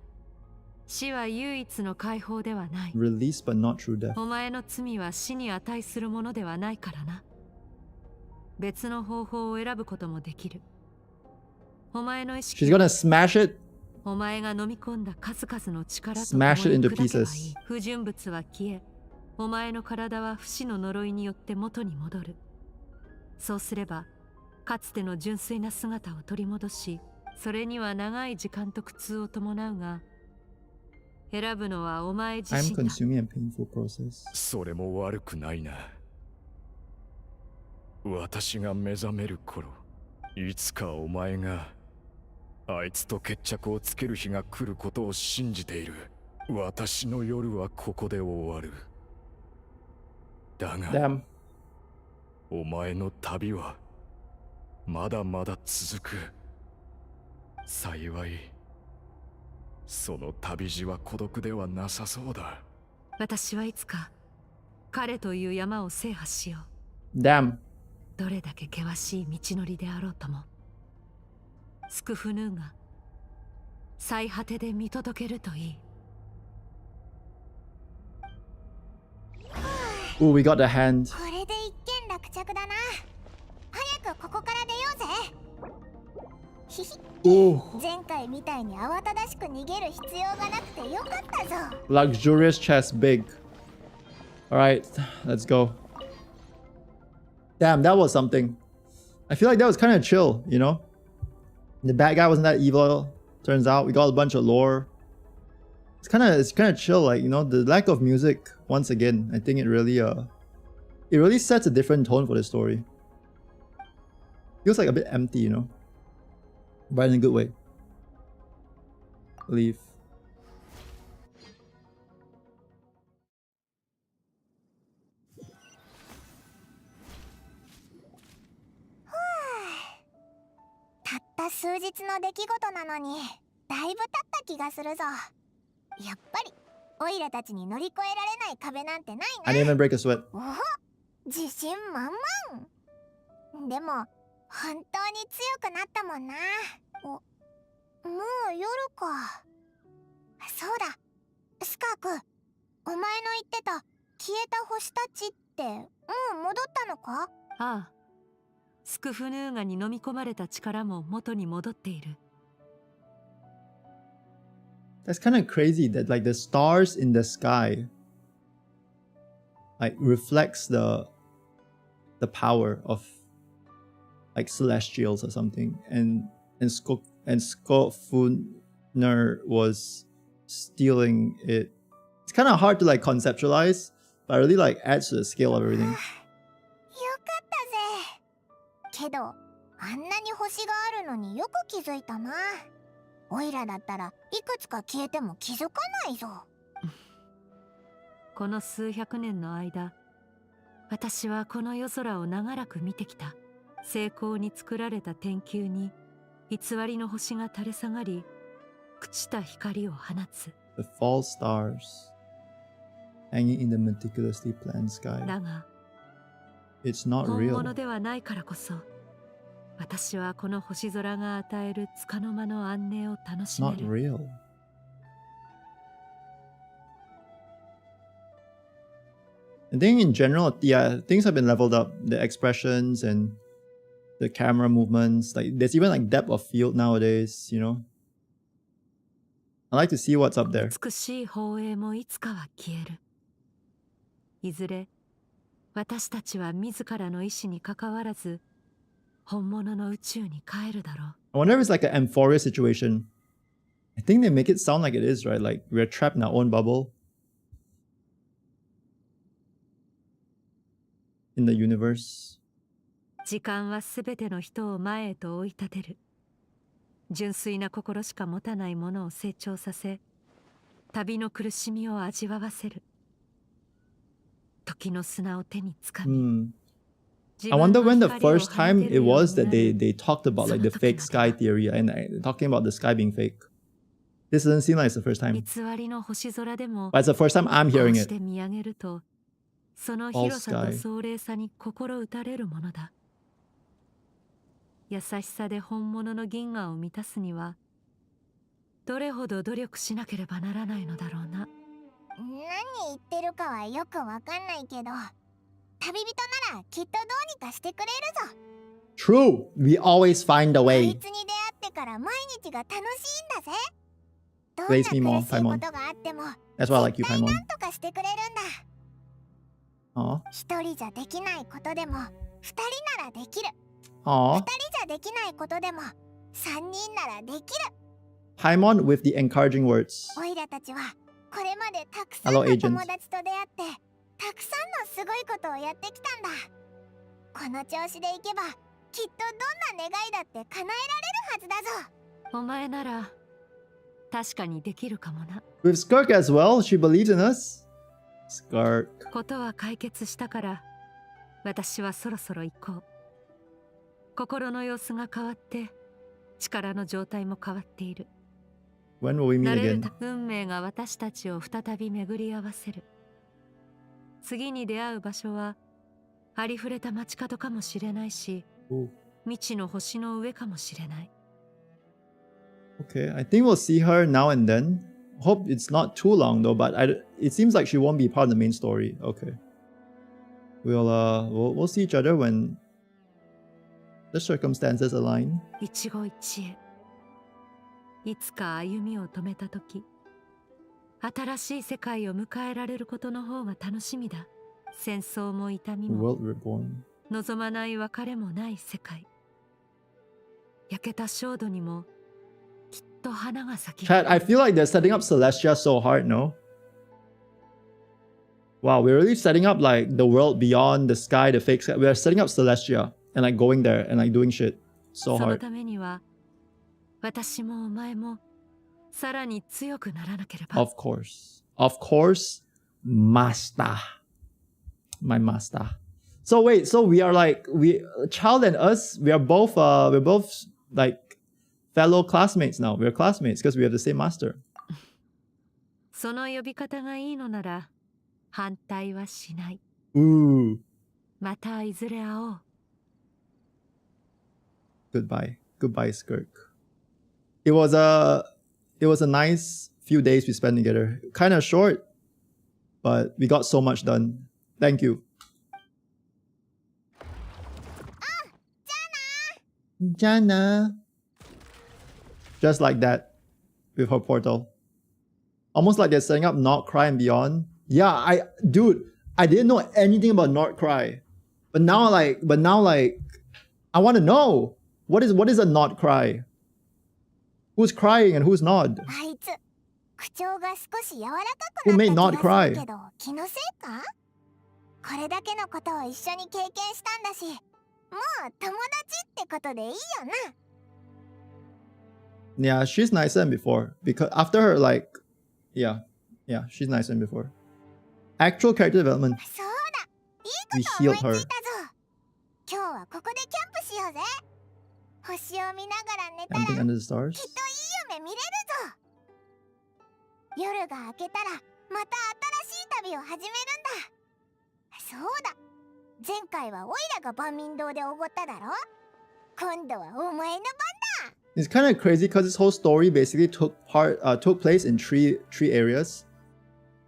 死は唯一の解放ではない。 Release but not true death. お前の罪は死に値するものではないからな。別の方法を選ぶこともできる。お前の意識 She's gonna smash it. お前が飲み込んだ数々の力と Smash it into 共に砕けばい pieces. い。不純物は消え、お前の体は不死の呪いによって元に戻る。そうすればかつての純粋な姿を取り戻し、それには長い時間と苦痛を伴うが、選ぶのはお前自 I'm 身だ。 consuming and painful process. それも悪くないな。私が目覚める頃、いつかお前があいつと決着をつける日が来ることを信じている。私の夜はここで終わる。だが Damn. お前の旅はまだまだ続く。幸いその旅路は孤独ではなさそうだ。私はいつか彼という山を制覇しよう。 Damn. どれだけ険しい道のりであろうとも、スクフヌーが最果てで見届けるといい。 Ooh, we got the hand. これで一件落着だな。早くここから出ようぜ。ひひ。 Ooh. 前回みたいに慌ただしく逃げる必要がなくてよかったぞ。 Luxurious chest, big. Alright, let's go. Damn, that was something. I feel like that was kind of chill, you know? The bad guy wasn't that evil, turns out. We got a bunch of lore. It's kind of chill, like, you know, the lack of music, once again, I think it really sets a different tone for the story. Feels like a bit empty, you know? But in a good way. Leave. たった数日の出来事なのにだいぶ経った気がするぞ。やっぱりオイラたちに乗り越えられない壁なんてない I な。 didn't even break a sweat. おほ、自信満々。でも本当に強くなったもんな。もう夜か。そうだ、スカーク、お前の言ってた消えた星たちってもう戻ったのか？ああ、スクフヌーガに飲み込まれた力も元に戻っている。 That's kind of crazy that like the stars in the sky like reflects the power of like celestials or something, and Skofner was stealing it. It's kind of hard to like conceptualize, but it really like adds to the scale of everything. よかったぜ。けどあんなに星があるのによく気づいたな。オイラだったらいくつか消えても気づかないぞ。この数百年の間、私はこの夜空を長らく見てきた。精巧に作られた天球に偽りの星が垂れ下がり、朽ちた光を放つ。 The false stars hanging in the meticulously planned sky. だが It's not 本 real. 物ではないからこそ、私はこの星空が与える束の間の安寧を楽 It's しめ not る。 real. I think in general, yeah, things have been leveled up. The expressions and the camera movements, like there's even like depth of field nowadays, you know. I like to see what's up there. 美しい放映もいつかは消える。いずれ私たちは自らの意志にかかわらず本物の宇宙に帰るだろう。 I wonder if it's like an Amphoria situation. I think they make it sound like it is, right? Like we're trapped in our own bubble in the universe. 時間はすべての人を前へと追い立てる。純粋な心しか持たないものを成長させ、旅の苦しみを味わわせる。時の砂を手につかみ、 I wonder when the first time it was that they talked about like the fake sky theory and talking about the sky being fake. This doesn't seem like it's the first time. 偽りの星空でも But it's the first time I'm こ hearing うし it. て見上げると、その広さと壮麗さに心打たれるものだ。優しさで本物の銀河を満たすには、どれほど努力しなければならないのだろうな。何言ってるかはよくわかんないけど、旅人ならきっとどうにかしてくれるぞ。 True. We always find a こ way. いつに出会ってから毎日が楽しいんだぜ。どん Praise な me more, 苦しいことがあっても That's why I like you, 絶対 Paimon. なんとかしてくれるんだ。 Aw. 一人じゃできないことでも二人ならできる。 Aw. 二人じゃできないことでも三人ならできる。 Paimon with the encouraging words. オイラたちはこれまでたくさん Hello, の agent. 友達と出会ってたくさんのすごいことをやってきたんだ。この調子でいけばきっとどんな願いだって叶えられるはずだぞ。お前なら確かにできるかもな。 With Skirk as well, she believes in us. Skirk. ことは解決したから、私はそろそろ行こう。心の様子が変わって、力の状態も変わっている。 When will we meet 慣れる again? 運命が私たちを再び巡り合わせる。次に出会う場所は、ありふれた街角かもしれないし、 Ooh. 未知の星の上かもしれない。 Okay, I think we'll see her now and then. Hope it's not too long though, but it seems like she won't be part of the main story. Okay. We'll see each other when the circumstances align. 一期一会。いつか歩みを止めたとき、新しい世界を迎えられることの方が楽しみだ。戦争も痛みも World reborn. 望まない別れもない世界。焼けた焦土にもきっと花が咲き Chat, I feel like they're setting up Celestia so hard, no? Wow, we're really setting up like the world beyond the sky, the fake sky. We're setting up Celestia and like going there and like doing shit そ so の hard. ためには私もお前もさらに強くならなければ。 Of course, master. My master. So wait, so we are like Child and us, we're both like fellow classmates now. We're classmates because we have the same master. その呼び方がいいのなら反対はしない。 Ooh. またいずれ会おう。 Goodbye, Skirk. It was a nice few days we spent together. Kind of short, but we got so much done. Thank you. Jana. Just like that, with her portal. Almost like they're setting up Not Cry and Beyond. Yeah, I didn't know anything about Not Cry, but now I want to know what is a Not Cry. Who's crying and who's not? あいつ口調が少し柔らかく Who な made った not 気がする cry? けど気のせいか。これだけのことを一緒に経験したんだし、もう友達ってことでいいよな。 Yeah, she's nicer than before because after her yeah, she's nicer than before. Actual character development. そうだ、いいこと思いついたぞ。今日はここでキャンプしようぜ。星を見ながら寝たら Camping under the きっ stars. といい夢見れるぞ。夜が明けたらまた新しい旅を始めるんだ。そうだ、前回はオイラが万民堂でおごっただろ。今度はお前の番だ。 It's kind of crazy because this whole story basically took place in three areas.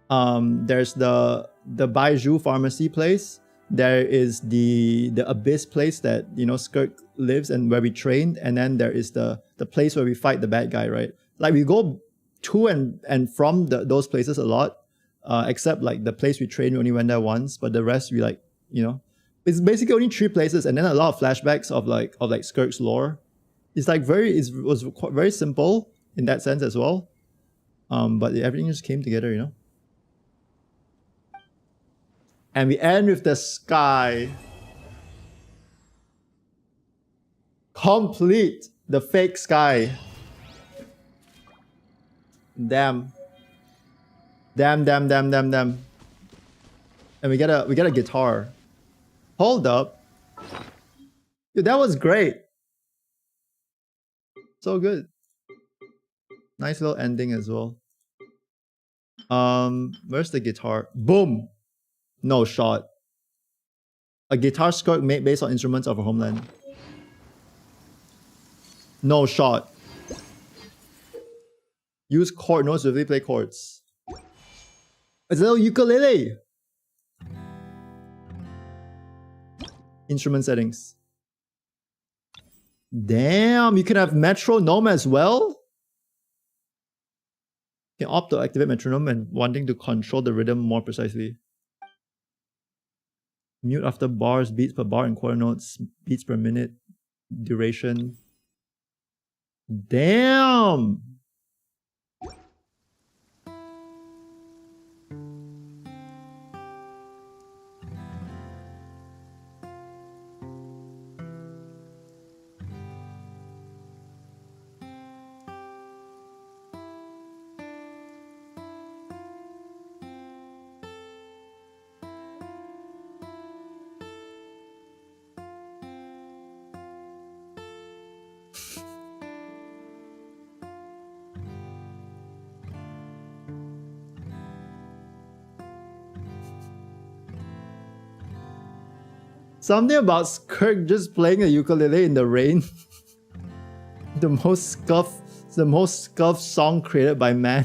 There's the Baiju pharmacy place. There is the abyss place that Skirk lives and where we trained, and then there is the place where we fight the bad guy, right? Like we go to and from those places a lot, except like the place we trained, we only went there once, but the rest we it's basically only 3 places, and then a lot of flashbacks of Skirk's lore. It's like it was very simple in that sense as well, but everything just came together, And we end with the sky. Complete the fake sky. Damn. Damn. And we get a guitar. Hold up. Dude, that was great. So good. Nice little ending as well. Where's the guitar? Boom! No shot. A guitar Skirk made based on instruments of a homeland. No shot. Use chord notes to really play chords. It's a little ukulele. Instrument settings. Damn, you can have metronome as well? You can opt to activate metronome and wanting to control the rhythm more precisely. Mute after bars, beats per bar and quarter notes, beats per minute, duration. Damn! Something about Skirk just playing a ukulele in the rain. the most scuffed song created by man.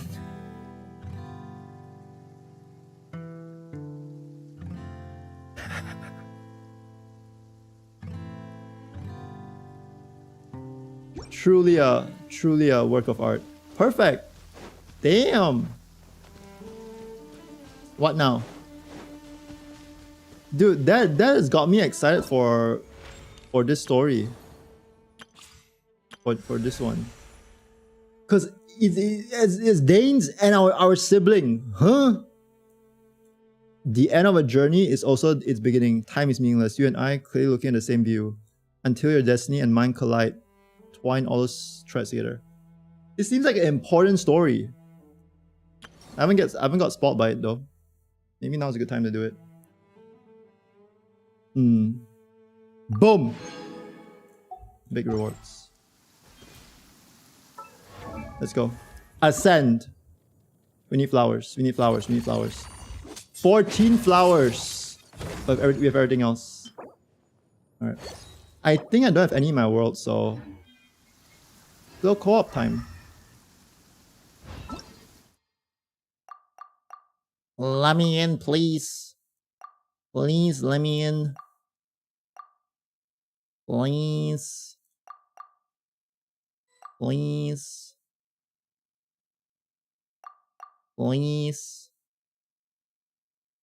truly a work of art. Perfect. Damn. What now? Dude, that has got me excited for this story. For this one. Cause it's Dane's and our sibling. Huh? The end of a journey is also its beginning. Time is meaningless. You and I clearly looking at the same view. Until your destiny and mine collide. Twine all those threads together. It seems like an important story. I haven't got spoiled by it though. Maybe now's a good time to do it. Boom! Big rewards. Let's go. Ascend. We need flowers. We need flowers. We need flowers. 14 flowers. But we have everything else. Alright. I think I don't have any in my world, so... Little co-op time. Let me in, please. Please, let me in. Please. Please. Please.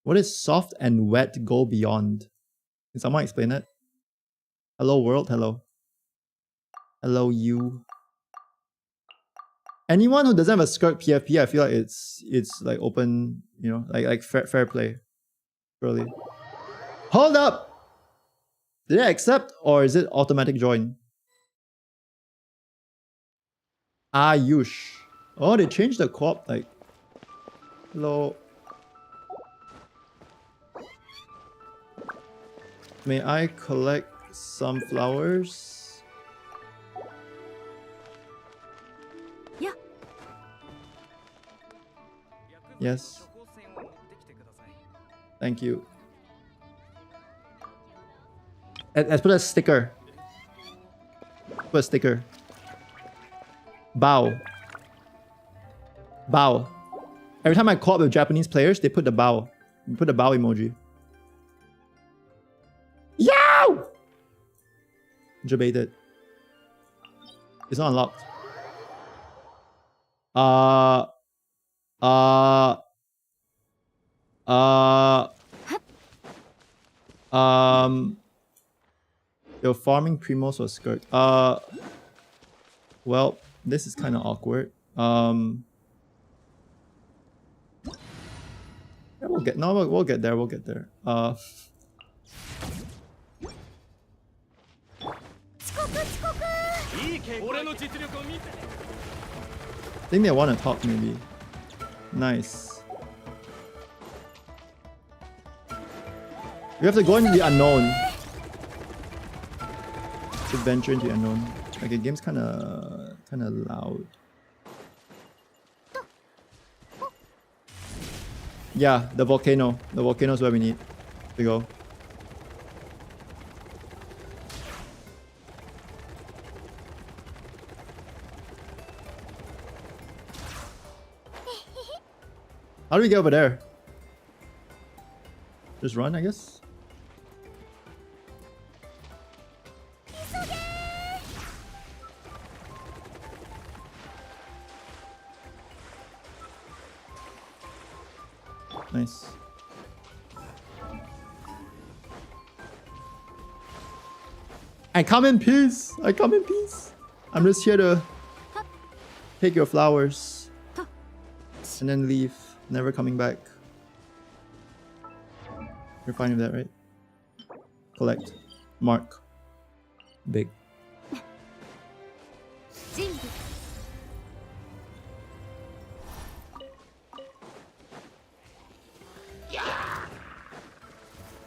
What is soft and wet go beyond? Can someone explain it? Hello world, hello. Hello you. Anyone who doesn't have a Skirk PFP, I feel like it's like open, you know, like fair play. Really. Hold up! Did I accept or is it automatic join? Ayush. Oh, they changed the co-op, like... Hello. May I collect some flowers? Yeah. Yes. Thank you. Let's put a sticker. Put a sticker. Bow. Bow. Every time I co-op with Japanese players, they put the bow. Put the bow emoji. Yow! Debated. It's not unlocked. You're farming Primos or Skirk. Well, this is kind of awkward. Yeah, we'll get there. We'll get there. I think they want to talk maybe. Nice. We have to go into the unknown. To venture into the unknown. Okay, game's kinda loud. Yeah, the volcano. The volcano is where we need to go. How do we get over there? Just run, I guess? Nice. I come in peace. I come in peace. I'm just here to take your flowers and then leave, never coming back. You're fine with that, right? Collect. Mark. Big.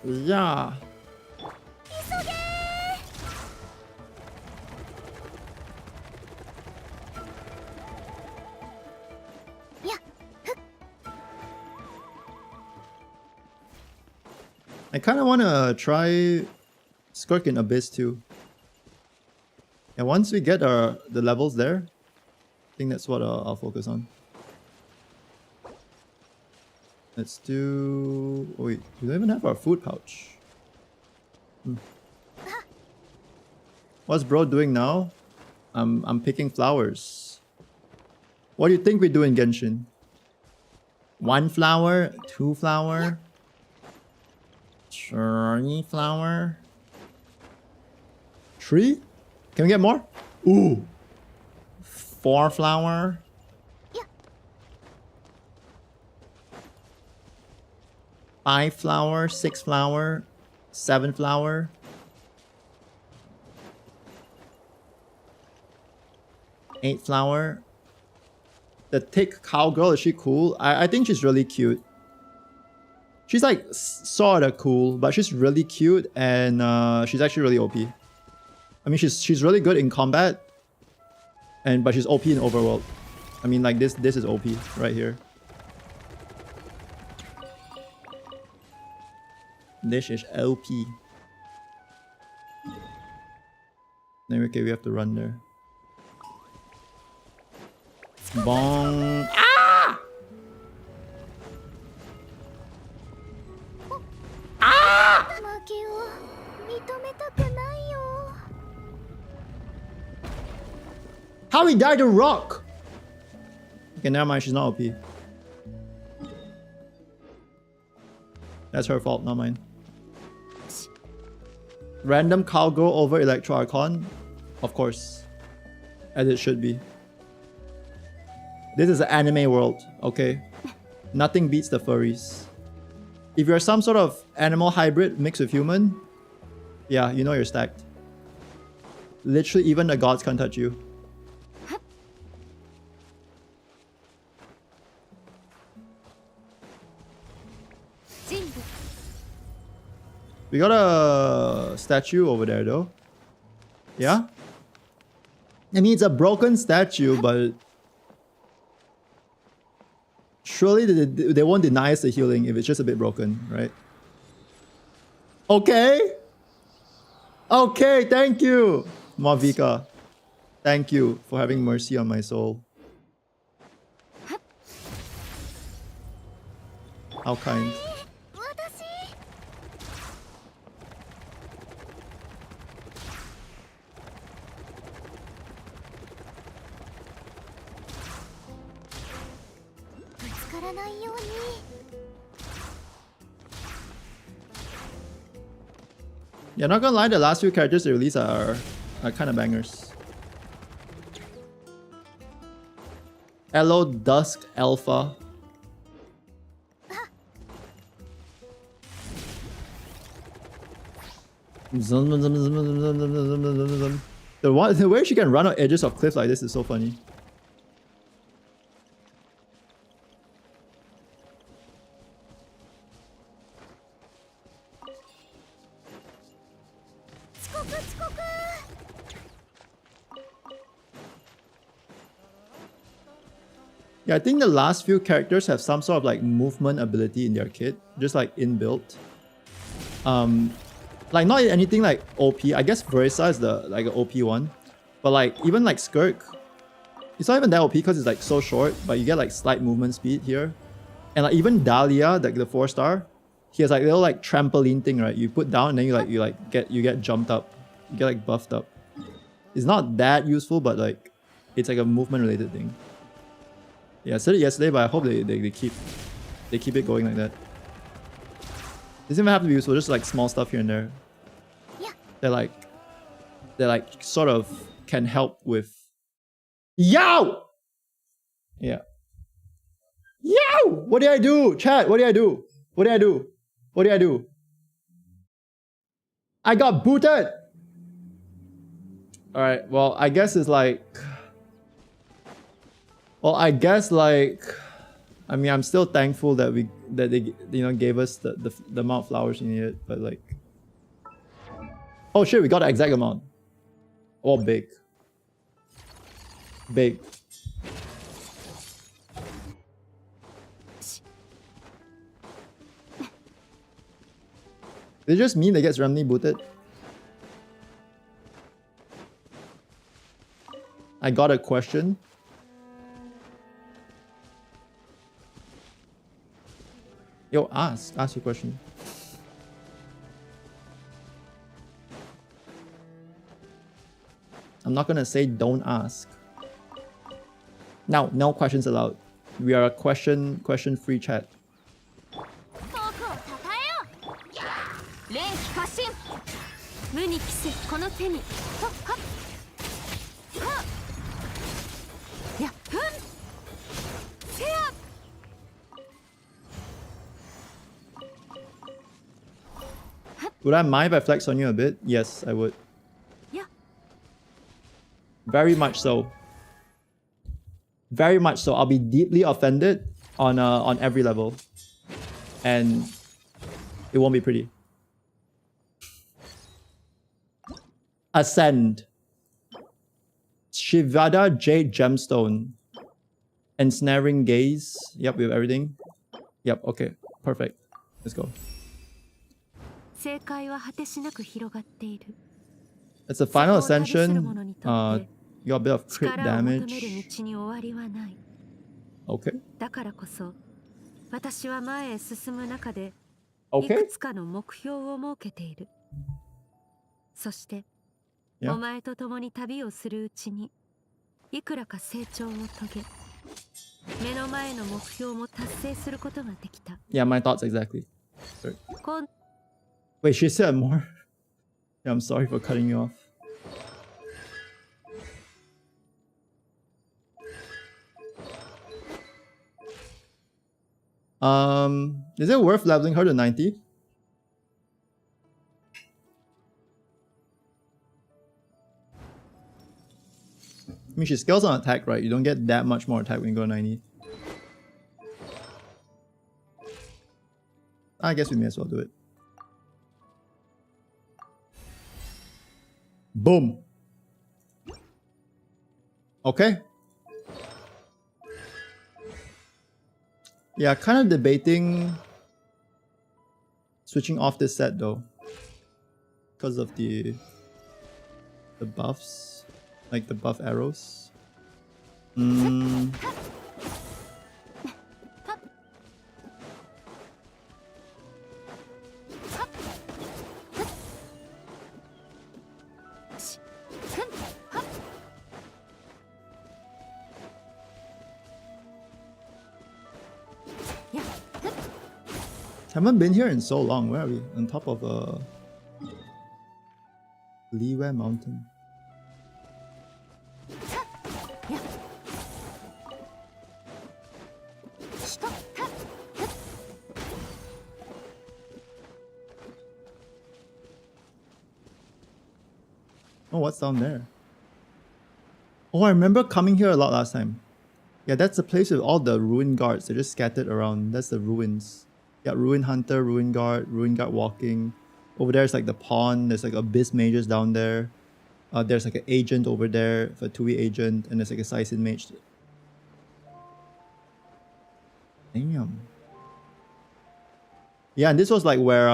Yeah. I kind of want to try Skirk in Abyss too. And once we get the levels there, I think that's what I'll focus on. Let's do... Oh wait, we don't even have our food pouch. What's bro doing now? I'm picking flowers. What do you think we do in Genshin? 1 flower? 2 flower? 3 flower? 3? Can we get more? Ooh! 4 flower? 5 flower, 6 flower, 7 flower. 8 flower. The thick cowgirl, is she cool? I think she's really cute. She's like sorta cool, but she's really cute and she's actually really OP. I mean, she's really good in combat, but she's OP in overworld. I mean, like this is OP right here. This is OP. Then okay, we have to run there. Bong. Ah! Ah! How he died to rock? Okay, never mind, she's not OP. That's her fault, not mine. Random cowgirl over Electro Archon? Of course. As it should be. This is an anime world, okay? Nothing beats the furries. If you're some sort of animal hybrid mixed with human, yeah, you know you're stacked. Literally, even the gods can't touch you. We got a statue over there though. Yeah? I mean, it's a broken statue, but surely they won't deny us the healing if it's just a bit broken, right? Okay. Okay, thank you, Mavika. Thank you for having mercy on my soul. How kind. Yeah, not gonna lie, the last few characters they release are kind of bangers. Hello, Dusk Alpha. The way she can run on edges of cliffs like this is so funny. Yeah, I think the last few characters have some sort of like movement ability in their kit, just like inbuilt. Like not anything like OP. I guess Verisa is the like an OP one, but like even like Skirk, it's not even that OP because it's like so short, but you get like slight movement speed here. And like even Dahlia, like the 4-star, he has like little like trampoline thing, right? You put down and then you get jumped up, you get like buffed up. It's not that useful, but like it's like a movement related thing. Yeah, I said it yesterday, but I hope they keep it going like that. It doesn't even have to be useful, just like small stuff here and there. Yeah. They like sort of can help with. Yow! Yeah. Yow! What did I do? Chat, what did I do? What did I do? What did I do? I got booted! Alright, well, I guess it's like... Well, I guess like... I mean, I'm still thankful that they gave us the amount of flowers we needed, but like... Oh shit, we got the exact amount. Oh, big. Big. Did it just mean that gets randomly booted? I got a question. Yo, ask your question. I'm not gonna say don't ask. Now, no questions allowed. We are a question free chat. Would I mind if I flex on you a bit? Yes, I would. Yeah. Very much so. Very much so. I'll be deeply offended on every level. And it won't be pretty. Ascend. Shivada Jade Gemstone. Ensnaring Gaze. Yep, we have everything. Yep, okay. Perfect. Let's go. It's the final ascension. You got a bit of crit damage. Okay. Okay. Yeah. Yeah, my thoughts exactly. Sorry. Wait, she said more? Yeah, I'm sorry for cutting you off. Is it worth leveling her to 90? I mean, she scales on attack, right? You don't get that much more attack when you go 90. I guess we may as well do it. Boom. Okay. Yeah, kind of debating switching off this set though, because of the buffs, like the buff arrows. Haven't been here in so long. Where are we? On top of a Liwe mountain. Oh, what's down there? Oh, I remember coming here a lot last time. Yeah, that's the place with all the ruin guards. They're just scattered around. That's the ruins. Yeah, Ruin Hunter, Ruin Guard walking. Over there is like the pawn. There's like Abyss Mages down there. There's like an agent over there, a 2e agent, and there's like a Saisin Mage. Damn. Yeah, and this was like where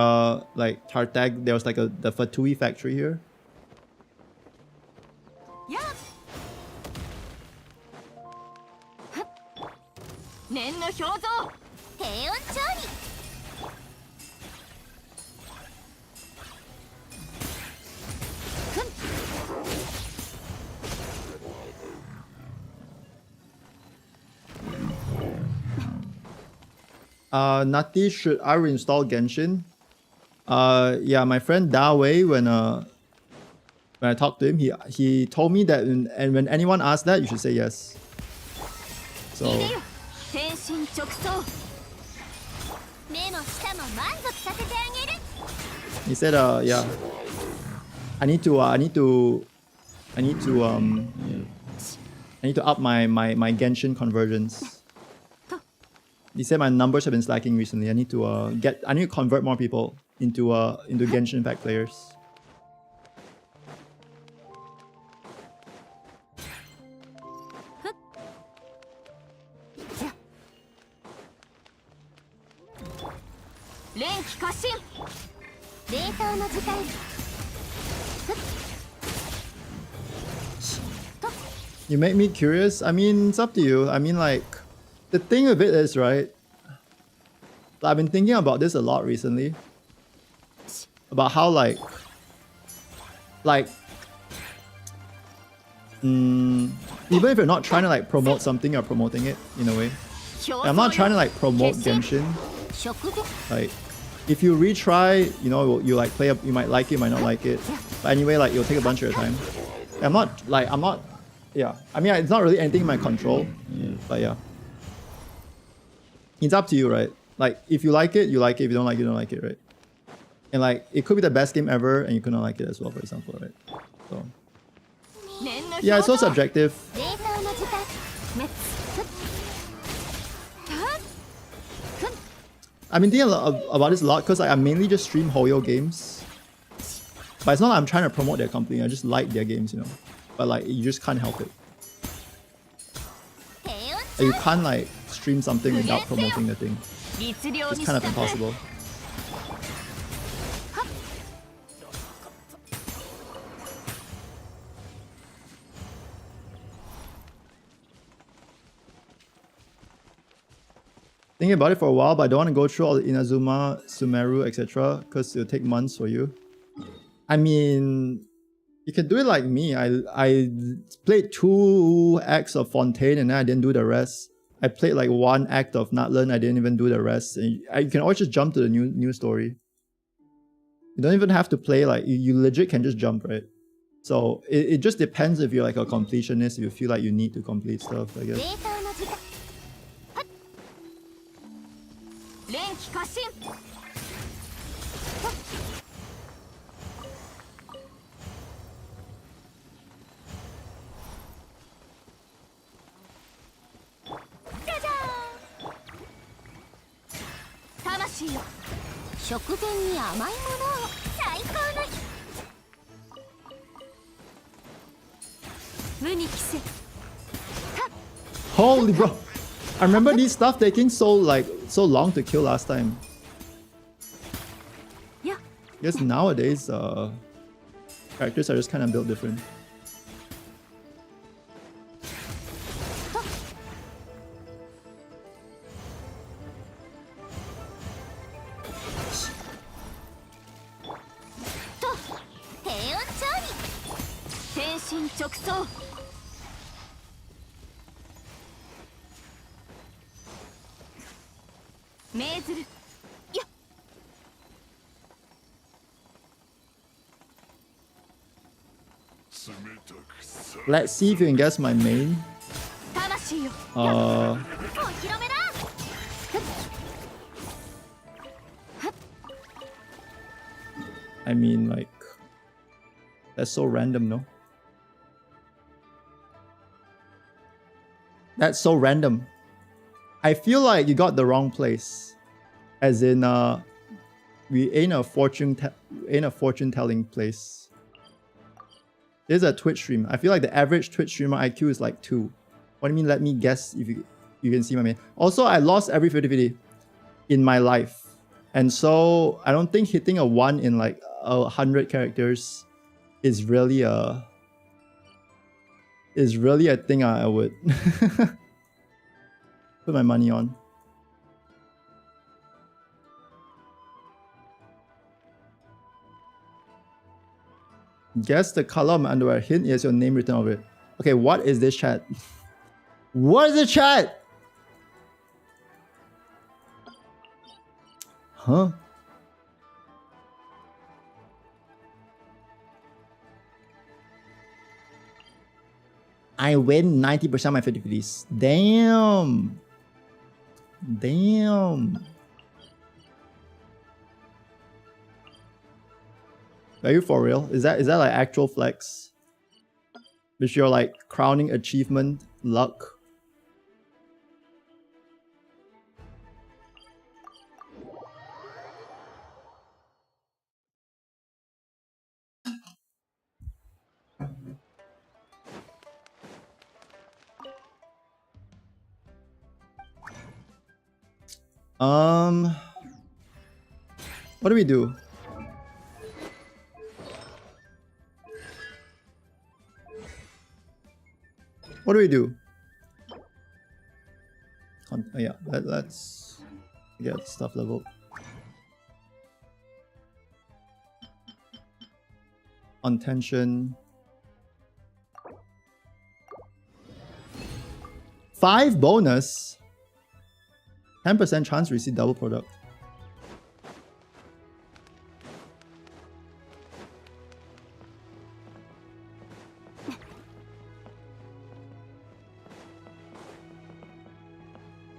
like Tartag, there was like the Fatui factory here. Yeah. 念の表像。低温調理。 Nati, should I reinstall Genshin? Yeah, my friend Dawei, when I talked to him, he told me that when anyone asks that, you should say yes. So 天心直送。目も舌も満足させてあげる。 he said, yeah, I need to up my Genshin conversions. He said my numbers have been slacking recently. I need to convert more people into Genshin Impact players. You make me curious. I mean, it's up to you. I mean, like, the thing of it is, right? I've been thinking about this a lot recently. About how, like, even if you're not trying to like promote something, you're promoting it in a way. I'm not trying to like promote Genshin. Like, if you retry, you know, you like play up, you might like it, might not like it. But anyway, like, it'll take a bunch of your time. I'm not. Yeah, I mean, it's not really anything in my control, but yeah. It's up to you, right? Like, if you like it, you like it. If you don't like it, you don't like it, right? And like, it could be the best game ever, and you could not like it as well, for example, right? So, yeah, it's so subjective. I've been thinking about this a lot because I mainly just stream Hoyo games. But it's not like I'm trying to promote their company, I just like their games, you know? But like, you just can't help it. Like, you can't like stream something without promoting the thing. It's kind of impossible. Thinking about it for a while, but I don't want to go through all the Inazuma, Sumeru, etc. because it'll take months for you. I mean, you can do it like me. I played 2 acts of Fontaine and then I didn't do the rest. I played like 1 act of Natlan, I didn't even do the rest. And you can always just jump to the new story. You don't even have to play, like, you legit can just jump, right? So it just depends if you're like a completionist, if you feel like you need to complete stuff, I guess. Holy bro! I remember these stuff taking so long to kill last time. Yeah. Guess nowadays characters are just kind of built different. Let's see if you can guess my main. I mean, like, that's so random, no? That's so random. I feel like you got the wrong place. As in, we ain't a fortune telling place. There's a Twitch stream. I feel like the average Twitch streamer IQ is like 2. What do you mean? Let me guess if you you can see my main. Also, I lost every 50-50 in my life. And so I don't think hitting a 1 in like 100 characters is really a thing I would put my money on. Guess the color of my underwear. Hint is your name written over it. Okay, what is this chat? What is the chat? Huh? I win 90% of my 50-50s. Damn. Damn. Are you for real? Is that like actual flex? Which you're like crowning achievement luck? What do we do? What do we do? Oh, yeah, let's get stuff leveled. On tension. 5 bonus. 10% chance to receive double product.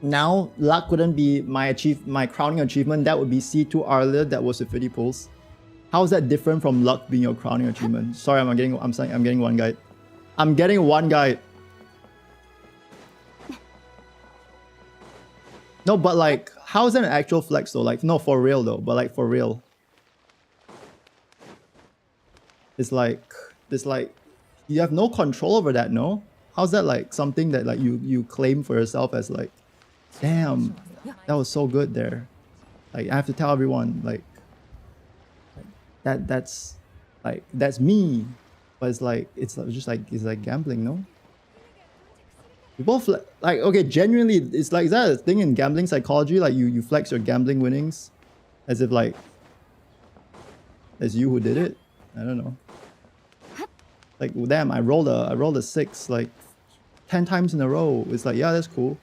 Now, luck wouldn't be my crowning achievement. That would be C2 earlier. That was with 50 pulls. How is that different from luck being your crowning achievement? Sorry, I'm getting one guide. I'm getting one guide. No, but like, how is that an actual flex though? Like, no, for real though. But like, for real. It's like you have no control over that, no? How's that like something that like you claim for yourself as like, damn, that was so good there. Like I have to tell everyone like that's me. But it's like it's like gambling, no? People like, okay, genuinely, it's like, is that a thing in gambling psychology? Like you flex your gambling winnings as if like as you who did it? I don't know. Like, damn, I rolled a 6 like 10 times in a row. It's like, yeah, that's cool.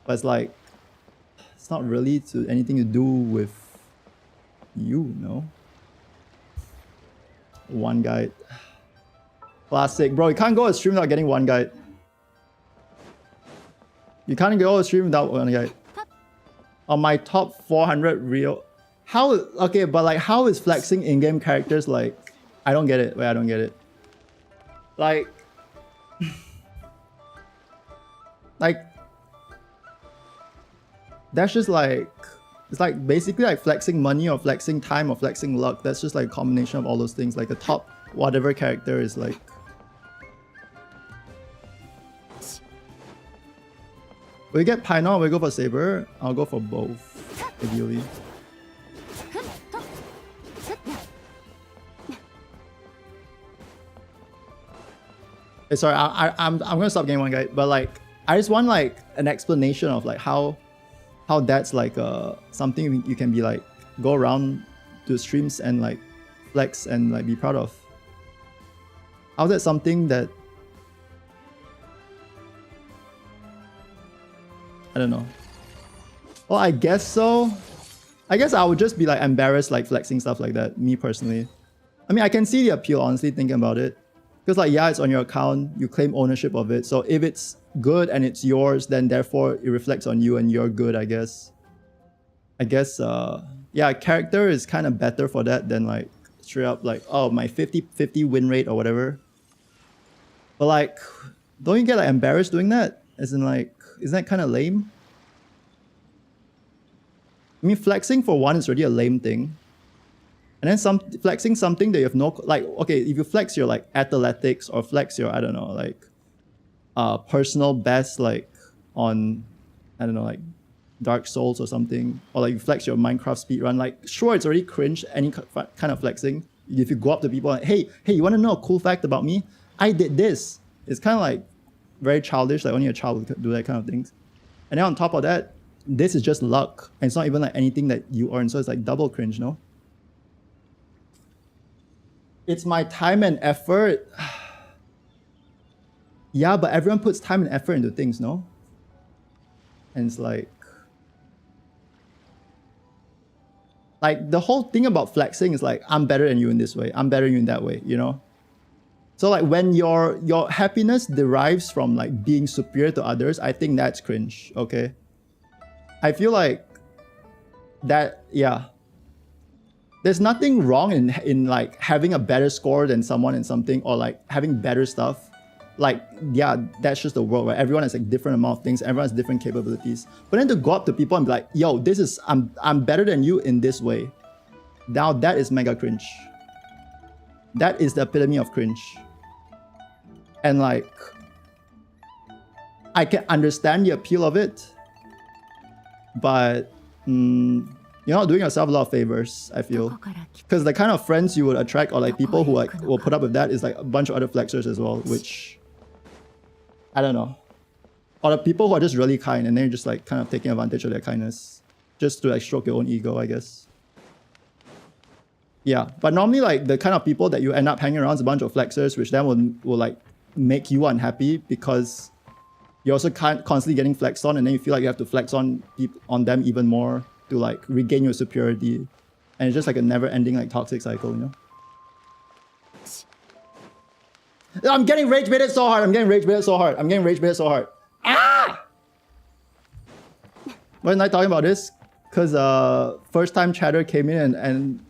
But it's like, it's not really anything to do with you, no? One guide. Classic. Bro, you can't go a stream without getting one guide. You can't go a stream without one guide. On my top 400 real... How... Okay, but like, how is flexing in-game characters like... I don't get it. Wait, I don't get it. Like... like... That's just like... It's like basically like flexing money or flexing time or flexing luck. That's just like a combination of all those things. Like the top whatever character is like... We get Pino, we go for Saber. I'll go for both, ideally. Hey, sorry, I'm gonna stop getting one guy, but like I just want like an explanation of like how that's like something you can be like go around to streams and like flex and like be proud of. How's that something that I don't know. Well, I guess so. I guess I would just be like embarrassed like flexing stuff like that, me personally. I mean, I can see the appeal, honestly, thinking about it. Because like, yeah, it's on your account, you claim ownership of it. So if it's good and it's yours, then therefore it reflects on you and you're good, I guess. Yeah, character is kind of better for that than like straight up like, oh, my 50-50 win rate or whatever. But like, don't you get like embarrassed doing that? As in like, isn't that kind of lame? I mean, flexing for one is already a lame thing. And then flexing something that you have no, like, okay, if you flex your like athletics or flex your, I don't know, like personal best like on I don't know, like Dark Souls or something, or like you flex your Minecraft speedrun, like sure, it's already cringe, any kind of flexing. If you go up to people like, hey, you want to know a cool fact about me? I did this. It's kind of like very childish, like only a child would do that kind of things. And then on top of that, this is just luck. And it's not even like anything that you earn, so it's like double cringe, no? It's my time and effort. Yeah, but everyone puts time and effort into things, no? And it's like the whole thing about flexing is like, I'm better than you in this way, I'm better than you in that way, you know? So like when your happiness derives from like being superior to others, I think that's cringe, okay? I feel like that, yeah. There's nothing wrong in like having a better score than someone in something, or like having better stuff. Like, yeah, that's just the world, right? Everyone has like different amount of things, everyone has different capabilities. But then to go up to people and be like, yo, this is, I'm better than you in this way. Now that is mega cringe. That is the epitome of cringe. And like, I can understand the appeal of it, but you're not doing yourself a lot of favors, I feel. Because the kind of friends you would attract, or like people who like will put up with that, is like a bunch of other flexers as well, which I don't know. Or the people who are just really kind and then you're just like kind of taking advantage of their kindness just to like stroke your own ego, I guess. Yeah, but normally like the kind of people that you end up hanging around is a bunch of flexers, which then will like make you unhappy because you're also constantly getting flexed on, and then you feel like you have to flex on them even more to like regain your superiority. And it's just like a never-ending like toxic cycle, you know? I'm getting rage baited so hard. I'm getting rage baited so hard. I'm getting rage baited so hard. Ah! Why am I talking about this? Because first time chatter came in and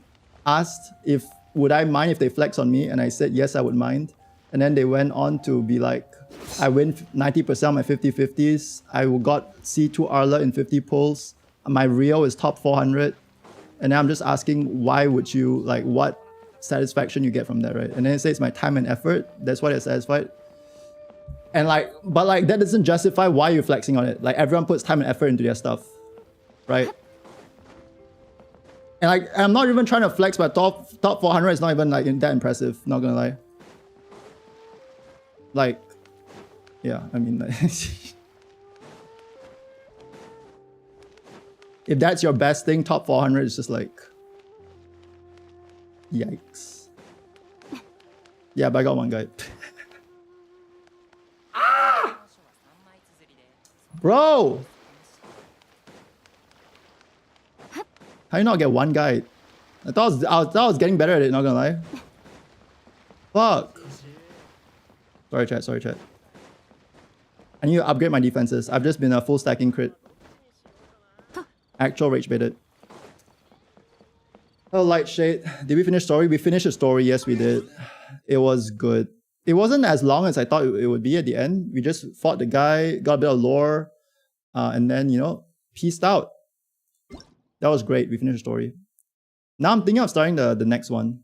asked if would I mind if they flex on me, and I said yes, I would mind. And then they went on to be like, I win 90% of my 50-50s. I got C2 Arla in 50 pulls. My Rio is top 400. And then I'm just asking, why would you, like, what satisfaction you get from that, right? And then it says my time and effort. That's why they're satisfied. And like, but like, that doesn't justify why you're flexing on it. Like, everyone puts time and effort into their stuff, right? And like, I'm not even trying to flex, but top 400 is not even like that impressive, not gonna lie. Like, yeah, I mean, like, if that's your best thing, top 400 is just like, yikes. Yeah, but I got one guy. Ah! Bro! How you not get one guy? I thought I was getting better at it, not gonna lie. Fuck. Sorry chat. I need to upgrade my defenses. I've just been a full stacking crit. Actual rage baited. Oh, light shade. Did we finish story? We finished the story. Yes, we did. It was good. It wasn't as long as I thought it would be at the end. We just fought the guy, got a bit of lore, and then, you know, peaced out. That was great. We finished the story. Now I'm thinking of starting the next one.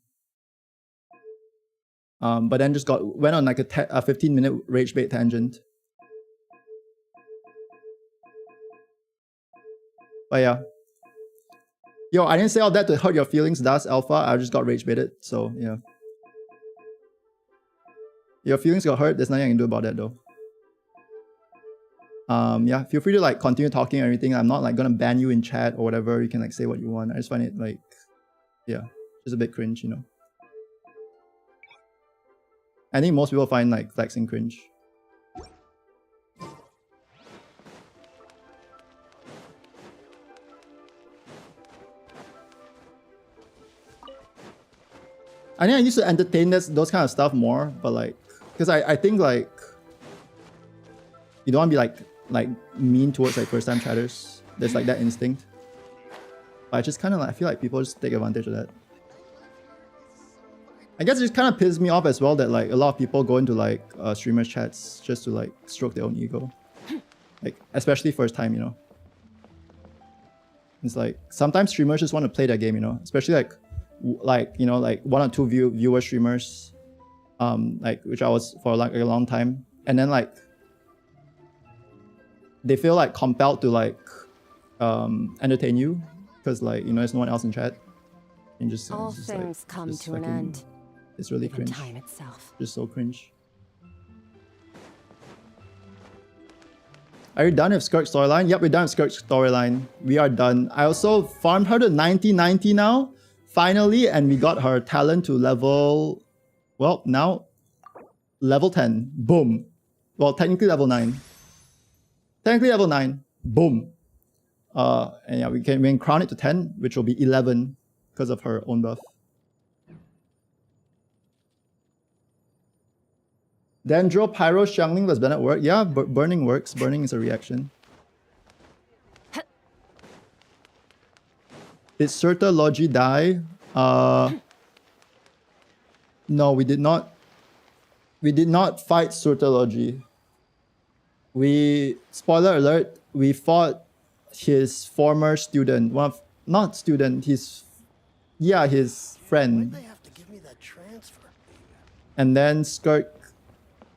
But then just went on like a 15-minute rage bait tangent. But yeah. Yo, I didn't say all that to hurt your feelings, Das Alpha. I just got rage baited, so yeah. Your feelings got hurt, there's nothing I can do about that though. Yeah, feel free to like continue talking and everything. I'm not like gonna ban you in chat or whatever. You can like say what you want. I just find it like, yeah, just a bit cringe, you know. I think most people find like flexing cringe. I think I used to entertain those kind of stuff more, but like, because I think like, you don't want to be like mean towards like first time chatters. There's like that instinct. But I just kind of like, I feel like people just take advantage of that. I guess it just kind of pisses me off as well that like a lot of people go into like streamers chats just to like stroke their own ego. Like, especially first time, you know. It's like, sometimes streamers just want to play that game, you know, especially like you know, like 1 or 2 viewer streamers, like which I was for like a long time, and then like they feel like compelled to like entertain you because like there's no one else in chat. And just All just, things like, come just to an fucking- end. It's really Even cringe. time itself. Just so cringe. Are you done with Skirk storyline? Yep, we're done with Skirk storyline. We are done. I also farmed her to 90 now, finally, and we got her talent to level, well, now level 10. Boom. Well, technically level 9. Technically level 9. Boom. And yeah, we can crown it to 10, which will be 11 because of her own buff. Dendro, Pyro, Xiangling, does Bennett work? Yeah, burning works. Burning is a reaction. Did Surta Logi die? No, we did not. We did not fight Surta Logi. Spoiler alert, we fought his former student. Not student, his friend. They have to give me that transfer. And then Skirk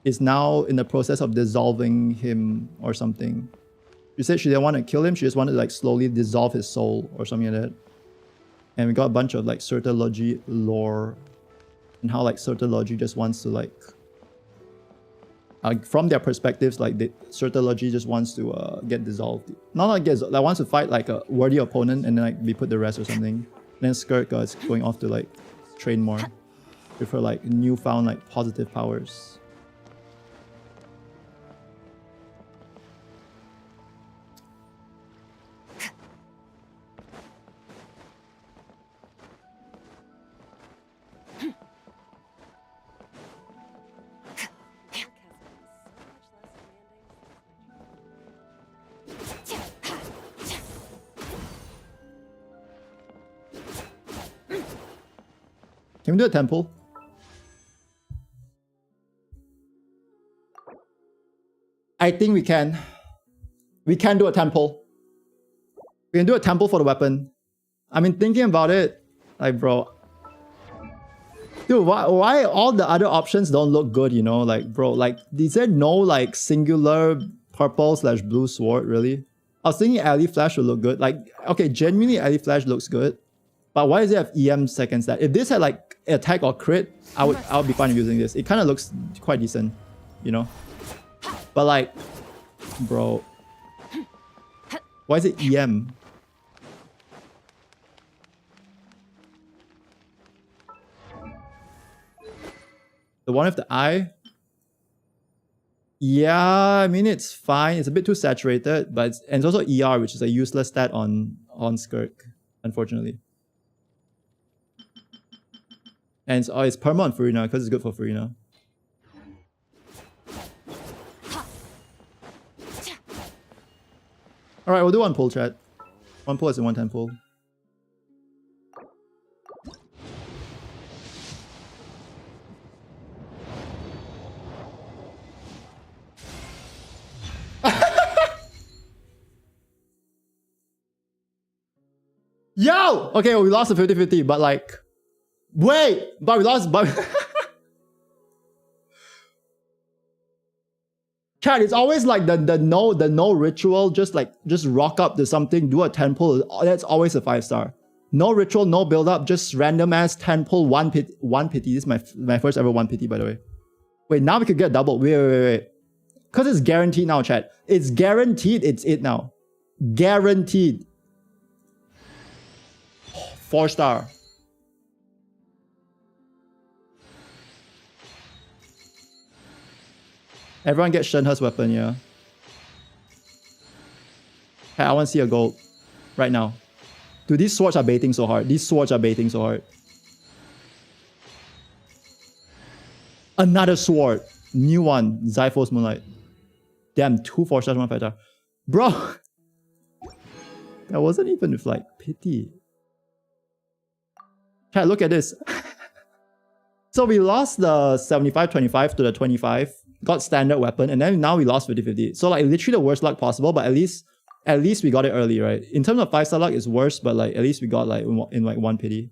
is now in the process of dissolving him or something. She said she didn't want to kill him, she just wanted to like slowly dissolve his soul or something like that. And we got a bunch of like Surta Logi lore and how like Surta Logi just wants to like from their perspectives, like Surta Logi just wants to get dissolved. Not like like wants to fight like a worthy opponent and then like we put the rest or something. And then Skirk is going off to like train more with her like newfound like positive powers. Can we do a temple? I think we can. We can do a temple. We can do a temple for the weapon. I mean, thinking about it, like, bro. Dude, why all the other options don't look good, you know? Like, bro, like, is there no, like, singular purple/blue sword, really? I was thinking Alley Flash would look good. Like, okay, genuinely Alley Flash looks good. But why does it have EM second stat? If this had like attack or crit, I would be fine with using this. It kind of looks quite decent, you know? But like, bro, why is it EM? The one with the eye? Yeah, I mean, it's fine. It's a bit too saturated, but and it's also ER, which is a useless stat on Skirk, unfortunately. And it's perma on Furina because it's good for Furina. Alright, we'll do one pull, chat. One pull is a 110 pull. Yo! Okay, we lost a 50-50, but like... Wait! But we lost... But chat, it's always like the no ritual, just rock up to something, do a 10 pull. That's always a 5-star. No ritual, no build up, just random ass 10 pull, 1 pity. This is my first ever 1 pity, by the way. Wait, now we could get double. Wait. Because it's guaranteed now, chat. It's guaranteed it's it now. Guaranteed. 4-star. Everyone get Shenhe's weapon, yeah. Hey, I want to see a gold. Right now. Dude, these swords are baiting so hard. Another sword. New one. Zyphos Moonlight. Damn, 2 4-stars, 1 5-star. Bro! That wasn't even with like pity. Chat, look at this. So we lost the 75-25 to the 25. Got standard weapon, and then now we lost 50-50. So like literally the worst luck possible, but at least we got it early, right? In terms of 5-star luck, it's worse, but like at least we got like in like 1 pity.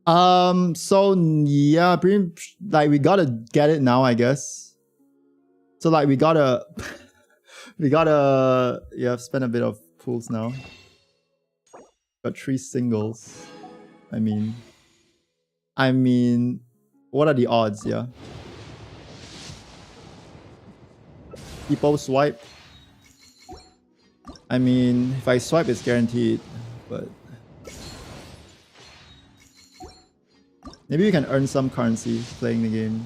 So yeah, pretty like we gotta get it now, I guess. So like we gotta We gotta spend a bit of pools now. Got 3 singles. I mean, what are the odds? Yeah. People swipe. I mean, if I swipe, it's guaranteed, but maybe we can earn some currency playing the game.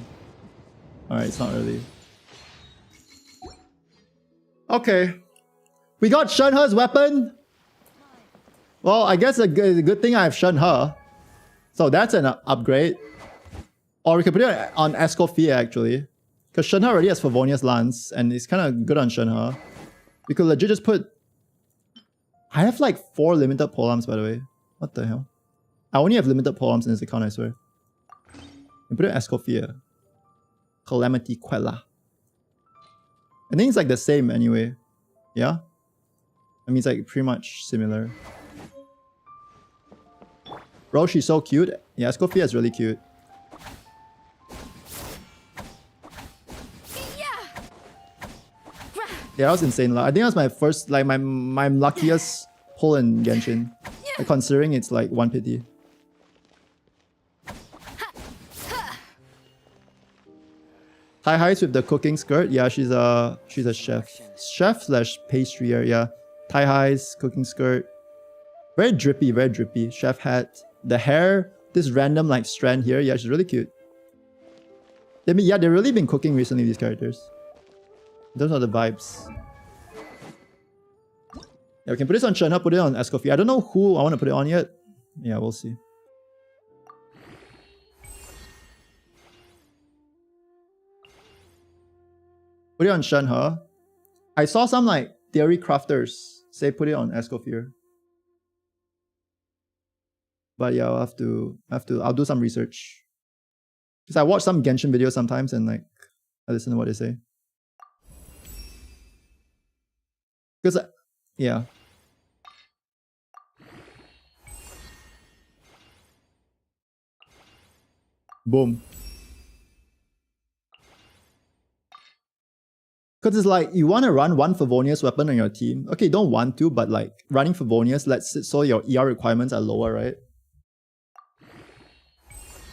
Alright, it's not really. Okay. We got Shenhe's weapon. Well, I guess a good thing I have Shenhe. So that's an upgrade. Or we could put it on Escoffier actually. Because Shenhe already has Favonius Lance and it's kind of good on Shenhe. We could legit just put... I have like 4 limited polearms by the way. What the hell? I only have limited polearms in this account, I swear. We put it on Escoffier. Calamity Quella. I think it's like the same anyway. Yeah? I mean, it's like pretty much similar. Bro, she's so cute. Yeah, Escoffier is really cute. Yeah, that was insane. I think that was my first, like my luckiest pull in Genshin. Like, considering it's like 1 pity. Thigh highs with the cooking skirt. Yeah, she's a chef. Chef slash pastrier, yeah. Thigh highs, cooking skirt. Very drippy, very drippy. Chef hat. The hair, this random like strand here. Yeah, she's really cute. They've really been cooking recently, these characters. Those are the vibes. Yeah, we can put this on Shenhe, put it on Escoffier. I don't know who I want to put it on yet. Yeah, we'll see. Put it on Shenhe. I saw some like theory crafters say put it on Escoffier. But yeah, I'll do some research. Because I watch some Genshin videos sometimes and like I listen to what they say. Because yeah. Boom. Because it's like, you want to run 1 Favonius weapon on your team. Okay, you don't want to, but like, running Favonius lets it so your ER requirements are lower, right?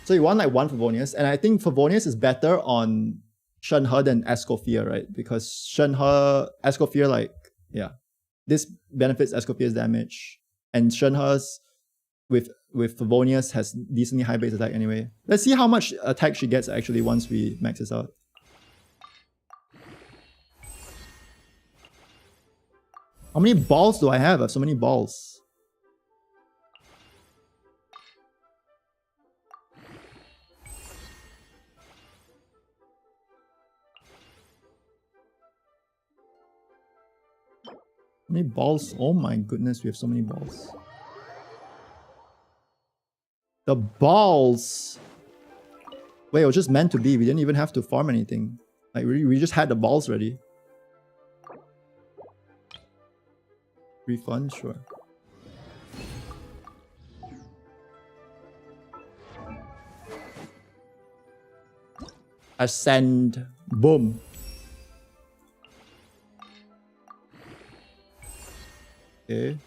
So you want like 1 Favonius, and I think Favonius is better on Shenhe than Escoffier, right? Because Escoffier, like, yeah. This benefits Escoffier's damage. And Shenhe's with Favonius has decently high base attack anyway. Let's see how much attack she gets actually once we max this out. How many balls do I have? I have so many balls. How many balls? Oh my goodness, we have so many balls. The balls! Wait, it was just meant to be. We didn't even have to farm anything. Like, we just had the balls ready. Refund? Sure. Ascend. Boom. Okay.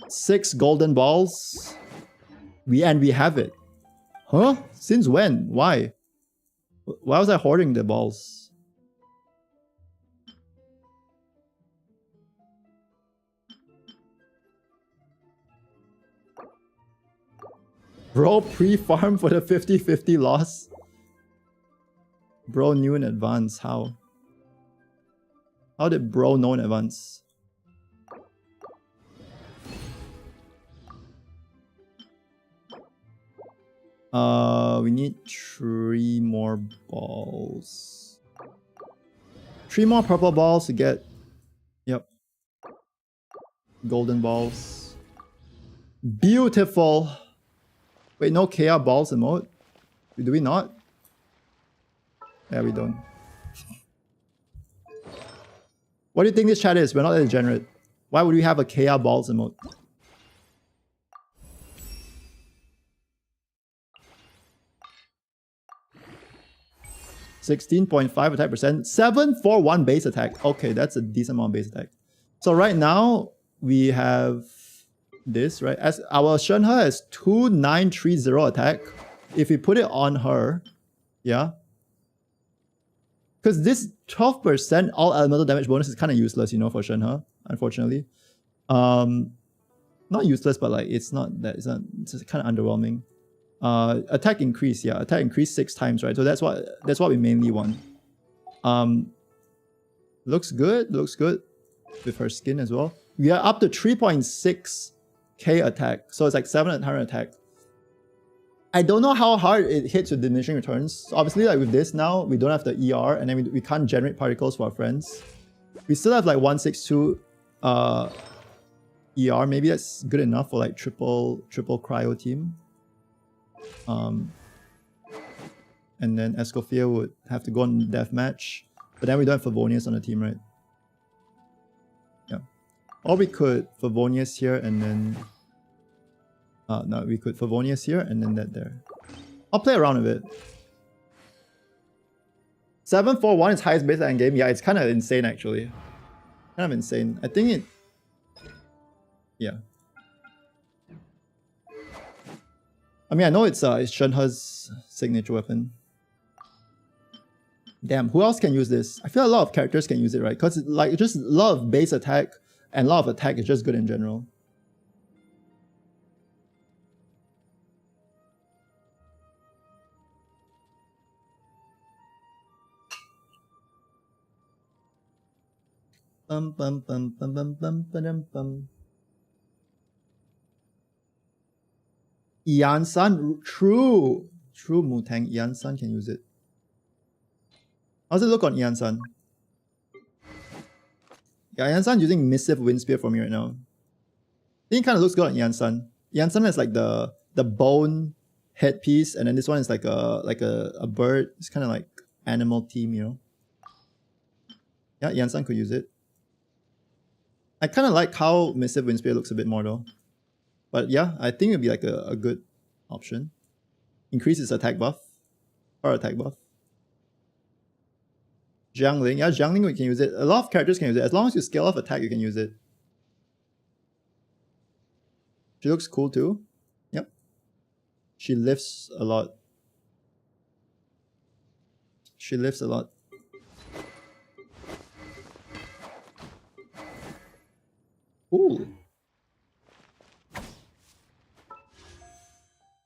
6 golden balls. We have it. Huh? Since when? Why? Why was I hoarding the balls? Bro pre-farm for the 50-50 loss? Bro knew in advance. How? How did bro know in advance? We need 3 more balls. 3 more purple balls to get... Yep. Golden balls. Beautiful! Wait, no KR balls emote? Do we not? Yeah, we don't. What do you think this chat is? We're not that degenerate. Why would we have a KR balls emote? 16.5 attack percent. 741 base attack. Okay, that's a decent amount of base attack. So right now we have this, right? As our Shenhe has 2930 attack. If we put it on her, yeah. Because this 12% all elemental damage bonus is kind of useless, you know, for Shenhe, unfortunately. Not useless, but like it's not that, it's just kind of underwhelming. Attack increase, yeah, attack increase 6 times, right? So that's what we mainly want. Looks good with her skin as well. We are up to 3.6k attack, so it's like 700 attack. I don't know how hard it hits with diminishing returns. So obviously, like with this now, we don't have the ER, and then we can't generate particles for our friends. We still have like 162 ER. Maybe that's good enough for like triple cryo team. And then Escoffier would have to go on deathmatch, but then we don't have Favonius on the team, right? Yeah. Or we could Favonius here and then no, we could Favonius here and then that there. I'll play around with it. 741 is highest base end game. Yeah, it's kind of insane actually. Kind of insane. I think it. Yeah. I mean, I know it's Shenhe's signature weapon. Damn, who else can use this? I feel a lot of characters can use it, right? Because like just a lot of base attack and a lot of attack is just good in general. Bum bum bum bum bum bum bum bum. Yan-san, true Mutang. Yan-san can use it. How's it look on Yan-san? Yeah, Yan-san using Missive Wind Spear for me right now. I think it kind of looks good on Yan-san. Yan-san has like the bone headpiece, and then this one is like a bird. It's kind of like animal theme, you know. Yeah, Yan-san could use it. I kind of like how Missive Wind Spear looks a bit more though. But yeah, I think it'd be like a good option. Increase its attack buff. Or attack buff. Jiangling. Yeah, Jiangling we can use it. A lot of characters can use it. As long as you scale off attack, you can use it. She looks cool too. Yep. She lifts a lot. She lifts a lot. Ooh.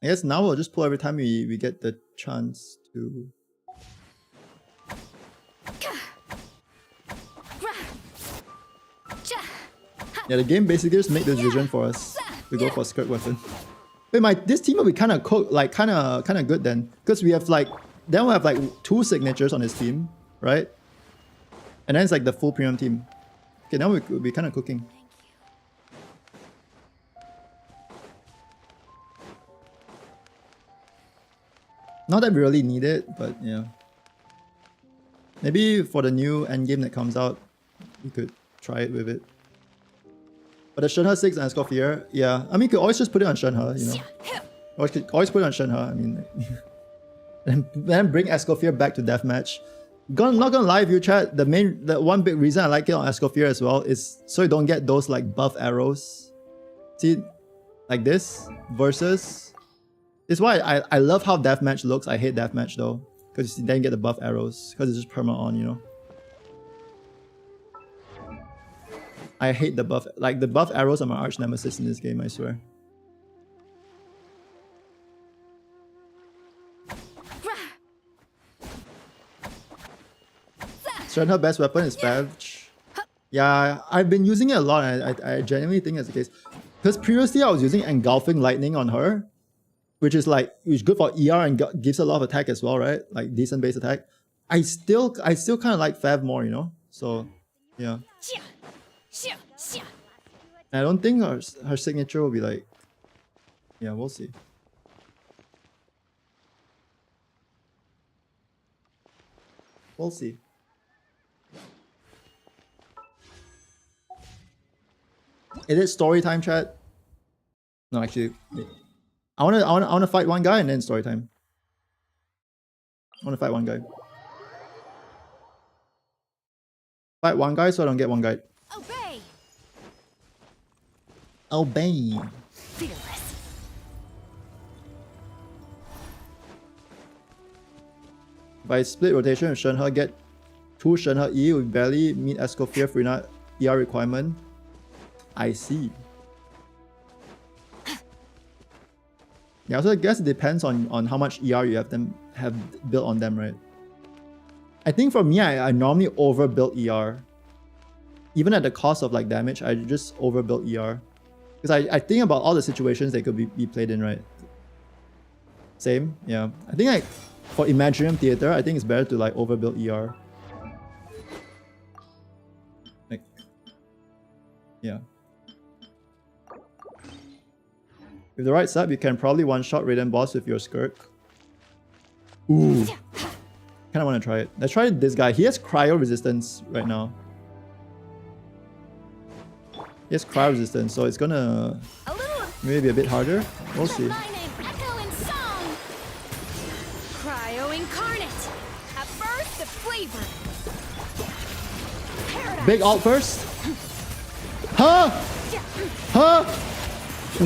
I guess now we'll just pull every time we get the chance to. Yeah, the game basically just made this vision for us. We go for Skirk weapon. Wait, this team will be kind of good then, because we have like we'll have like 2 signatures on this team, right? And then it's like the full premium team. Okay, now we'll be kind of cooking. Not that we really need it, but yeah. Maybe for the new endgame that comes out, we could try it with it. But the Shenhe 6 and Escoffier, yeah. I mean, you could always just put it on Shenhe, you know. Always put it on Shenhe, I mean. And then bring Escoffier back to deathmatch. Not gonna lie with you, chat, the one big reason I like it on Escoffier as well is so you don't get those like buff arrows. See, like this, versus... This is why I love how deathmatch looks. I hate deathmatch though, because you then get the buff arrows, because it's just perma on, you know. I hate the buff, like the buff arrows are my arch nemesis in this game, I swear. Her best weapon is Favge. Yeah, I've been using it a lot, and I genuinely think that's the case. Because previously I was using Engulfing Lightning on her, which is good for ER and gives a lot of attack as well, right? Like decent base attack. I still kind of like Fav more, you know? So, yeah. And I don't think her signature will be like... Yeah, we'll see. We'll see. Is it story time, chat? No, actually... I wanna fight one guy and then story time. I wanna fight one guy. Fight one guy so I don't get one guy. Obey! Obey. Fearless. If I split rotation with Shenhe, get 2 Shenhe E with barely meet Escoffier Frina ER requirement. I see. Yeah, so I guess it depends on how much ER you have built on them, right? I think for me, I normally overbuild ER. Even at the cost of like damage, I just overbuild ER. Because I think about all the situations they could be played in, right? Same, yeah. I think like for Imaginarium Theater, I think it's better to like overbuild ER. Like, yeah. With the right sub, you can probably one-shot Raiden boss with your Skirk. Ooh. Kinda wanna try it. Let's try this guy. He has cryo resistance right now. He has cryo resistance, so it's gonna maybe be a bit harder. We'll see. My name echo in song. Cryo incarnate. A burst of flavor. Paradise. Big alt first. Huh? Huh?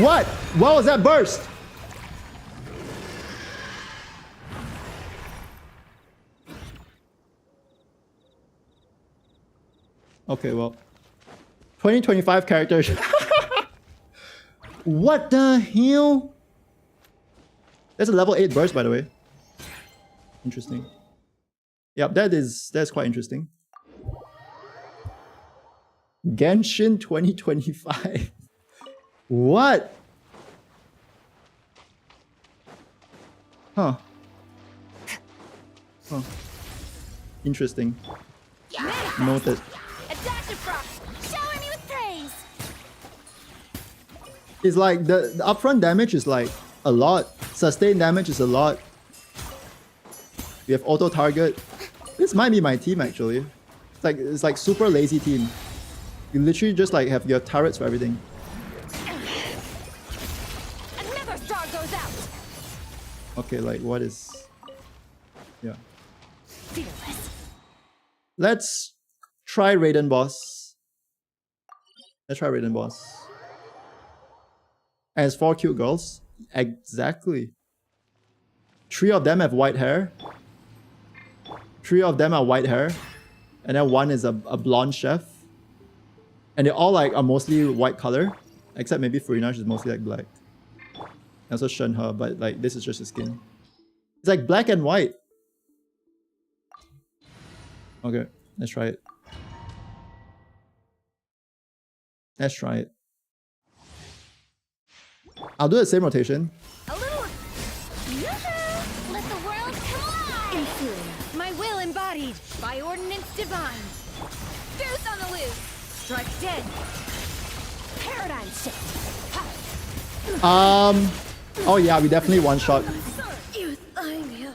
What? What was that burst? Okay, well. 2025 characters. What the hell? That's a level 8 burst, by the way. Interesting. Yep, that's quite interesting. Genshin 2025. What? Huh. Huh. Interesting. Noted. Shower me with praise. It's like the upfront damage is like a lot. Sustained damage is a lot. We have auto target. This might be my team actually. It's like super lazy team. You literally just like have your turrets for everything. Another star goes out. Okay, like what is... Yeah. Fearless. Let's try Raiden boss. Let's try Raiden boss. And it's 4 cute girls. Exactly. 3 of them have white hair. 3 of them are white hair. And then 1 is a blonde chef. And they all like are mostly white color. Except maybe Furina, she's mostly like black. And also Shenhe, but like this is just his skin. It's like black and white. Okay, let's try it. Let's try it. I'll do the same rotation. A little. Yoo-hoo! Let the world come alive. Inferior. My will embodied by ordinance divine. Deuce on the loose. Strike dead. Paradigm shift. Ha. Oh yeah, we definitely one shot. Euthymia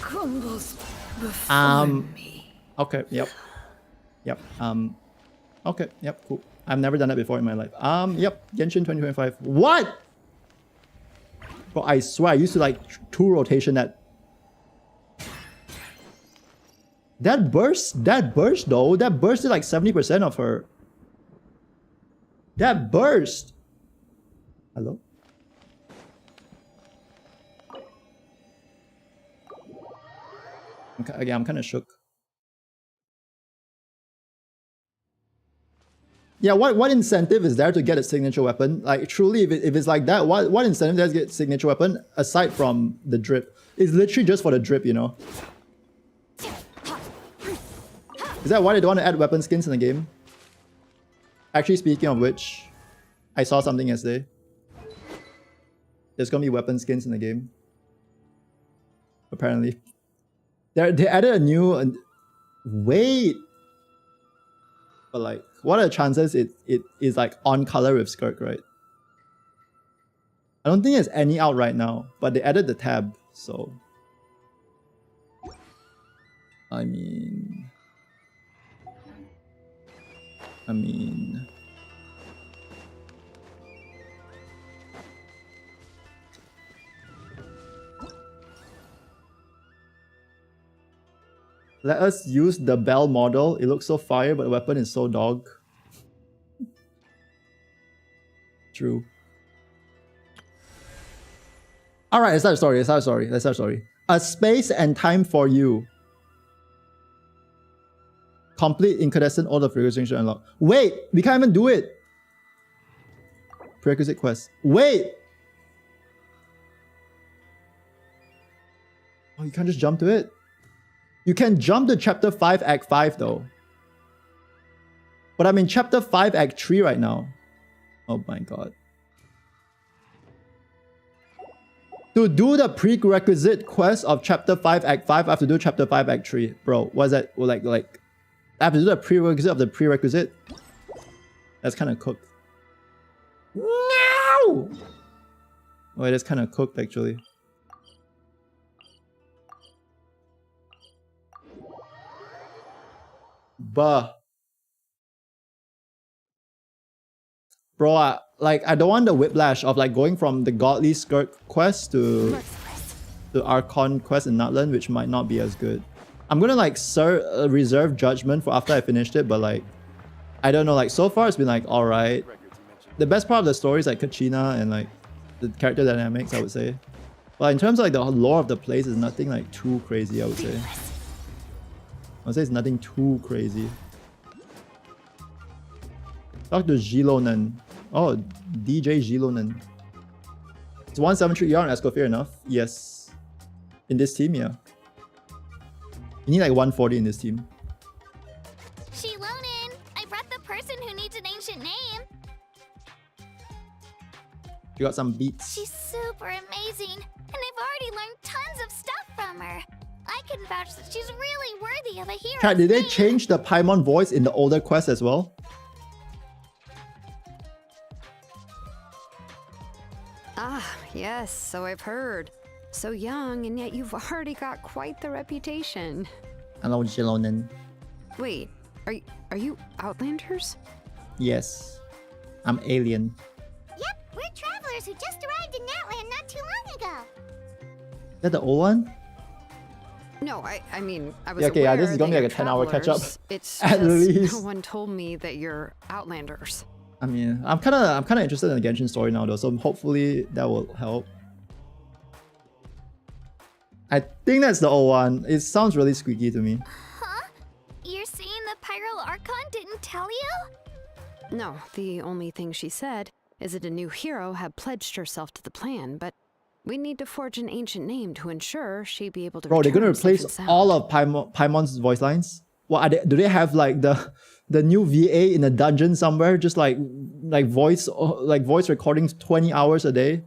crumbles before me. Okay, yep. Yep. Okay, yep, cool. I've never done that before in my life. Yep, Genshin 2025. What? Bro, I swear I used to like 2 rotation that. That burst though, that burst is like 70% of her. That burst. Hello? Okay, again, I'm kind of shook. Yeah, what incentive is there to get a signature weapon? Like, truly, if it's like that, what incentive does get signature weapon aside from the drip? It's literally just for the drip, you know? Is that why they don't want to add weapon skins in the game? Actually, speaking of which, I saw something yesterday. There's gonna be weapon skins in the game. Apparently. They added a new... wait! But like, what are the chances it is like on color with Skirk, right? I don't think there's any out right now, but they added the tab, so... I mean... Let us use the bell model. It looks so fire, but the weapon is so dog. True. Alright, let's start the story. A space and time for you. Complete incandescent order of prerequisite unlock. Wait, we can't even do it. Prerequisite quest. Wait! Oh, you can't just jump to it? You can jump to chapter 5, act 5 though. But I'm in chapter 5, act 3 right now. Oh my god. To do the prerequisite quest of chapter 5, act 5, I have to do chapter 5, act 3. Bro, what's that? Like, I have to do the prerequisite of the prerequisite? That's kind of cooked. No! Wait, that's kind of cooked actually. Buh. Bro, I don't want the whiplash of like going from the godly Skirk quest to Archon quest in Nutland, which might not be as good. I'm gonna like reserve judgment for after I finished it, but like, I don't know, like so far it's been like alright. The best part of the story is like Kachina and like the character dynamics, I would say. But in terms of like the lore of the place, is nothing like too crazy, I would say. I would say it's nothing too crazy. Talk to Gilonen. Oh, DJ Gilonen. It's 173 ER on Esco, fair enough. Yes. In this team, yeah. You need like 140 in this team. Shilonen, I brought the person who needs an ancient name. You got some beats. She's super amazing, and I've already learned tons of stuff from her. I can vouch that she's really worthy of a hero. Kat, did they change the Paimon voice in the older quest as well? Ah, yes, so I've heard. So young, and yet you've already got quite the reputation. Hello, Gilonen. Wait, are you Outlanders? Yes. I'm alien. Yep, we're travelers who just arrived in Natland not too long ago. Is that the old one? No, I mean, I was Yeah, okay, yeah, this aware is gonna that be like you're a 10-hour catch-up. travelers. It's At just least. no one told me that you're Outlanders. I mean, I'm kinda interested in the Genshin story now though, so hopefully that will help. I think that's the old one. It sounds really squeaky to me. Huh? You're saying the Pyral Archon didn't tell you? No, the only thing she said is that a new hero had pledged herself to the plan, but we need to forge an ancient name to ensure she'd be able to Bro, they're gonna return safe and replace sound. all of Paimon's voice lines? What are they, do they have like the new VA in a dungeon somewhere, just like voice recordings 20 hours a day?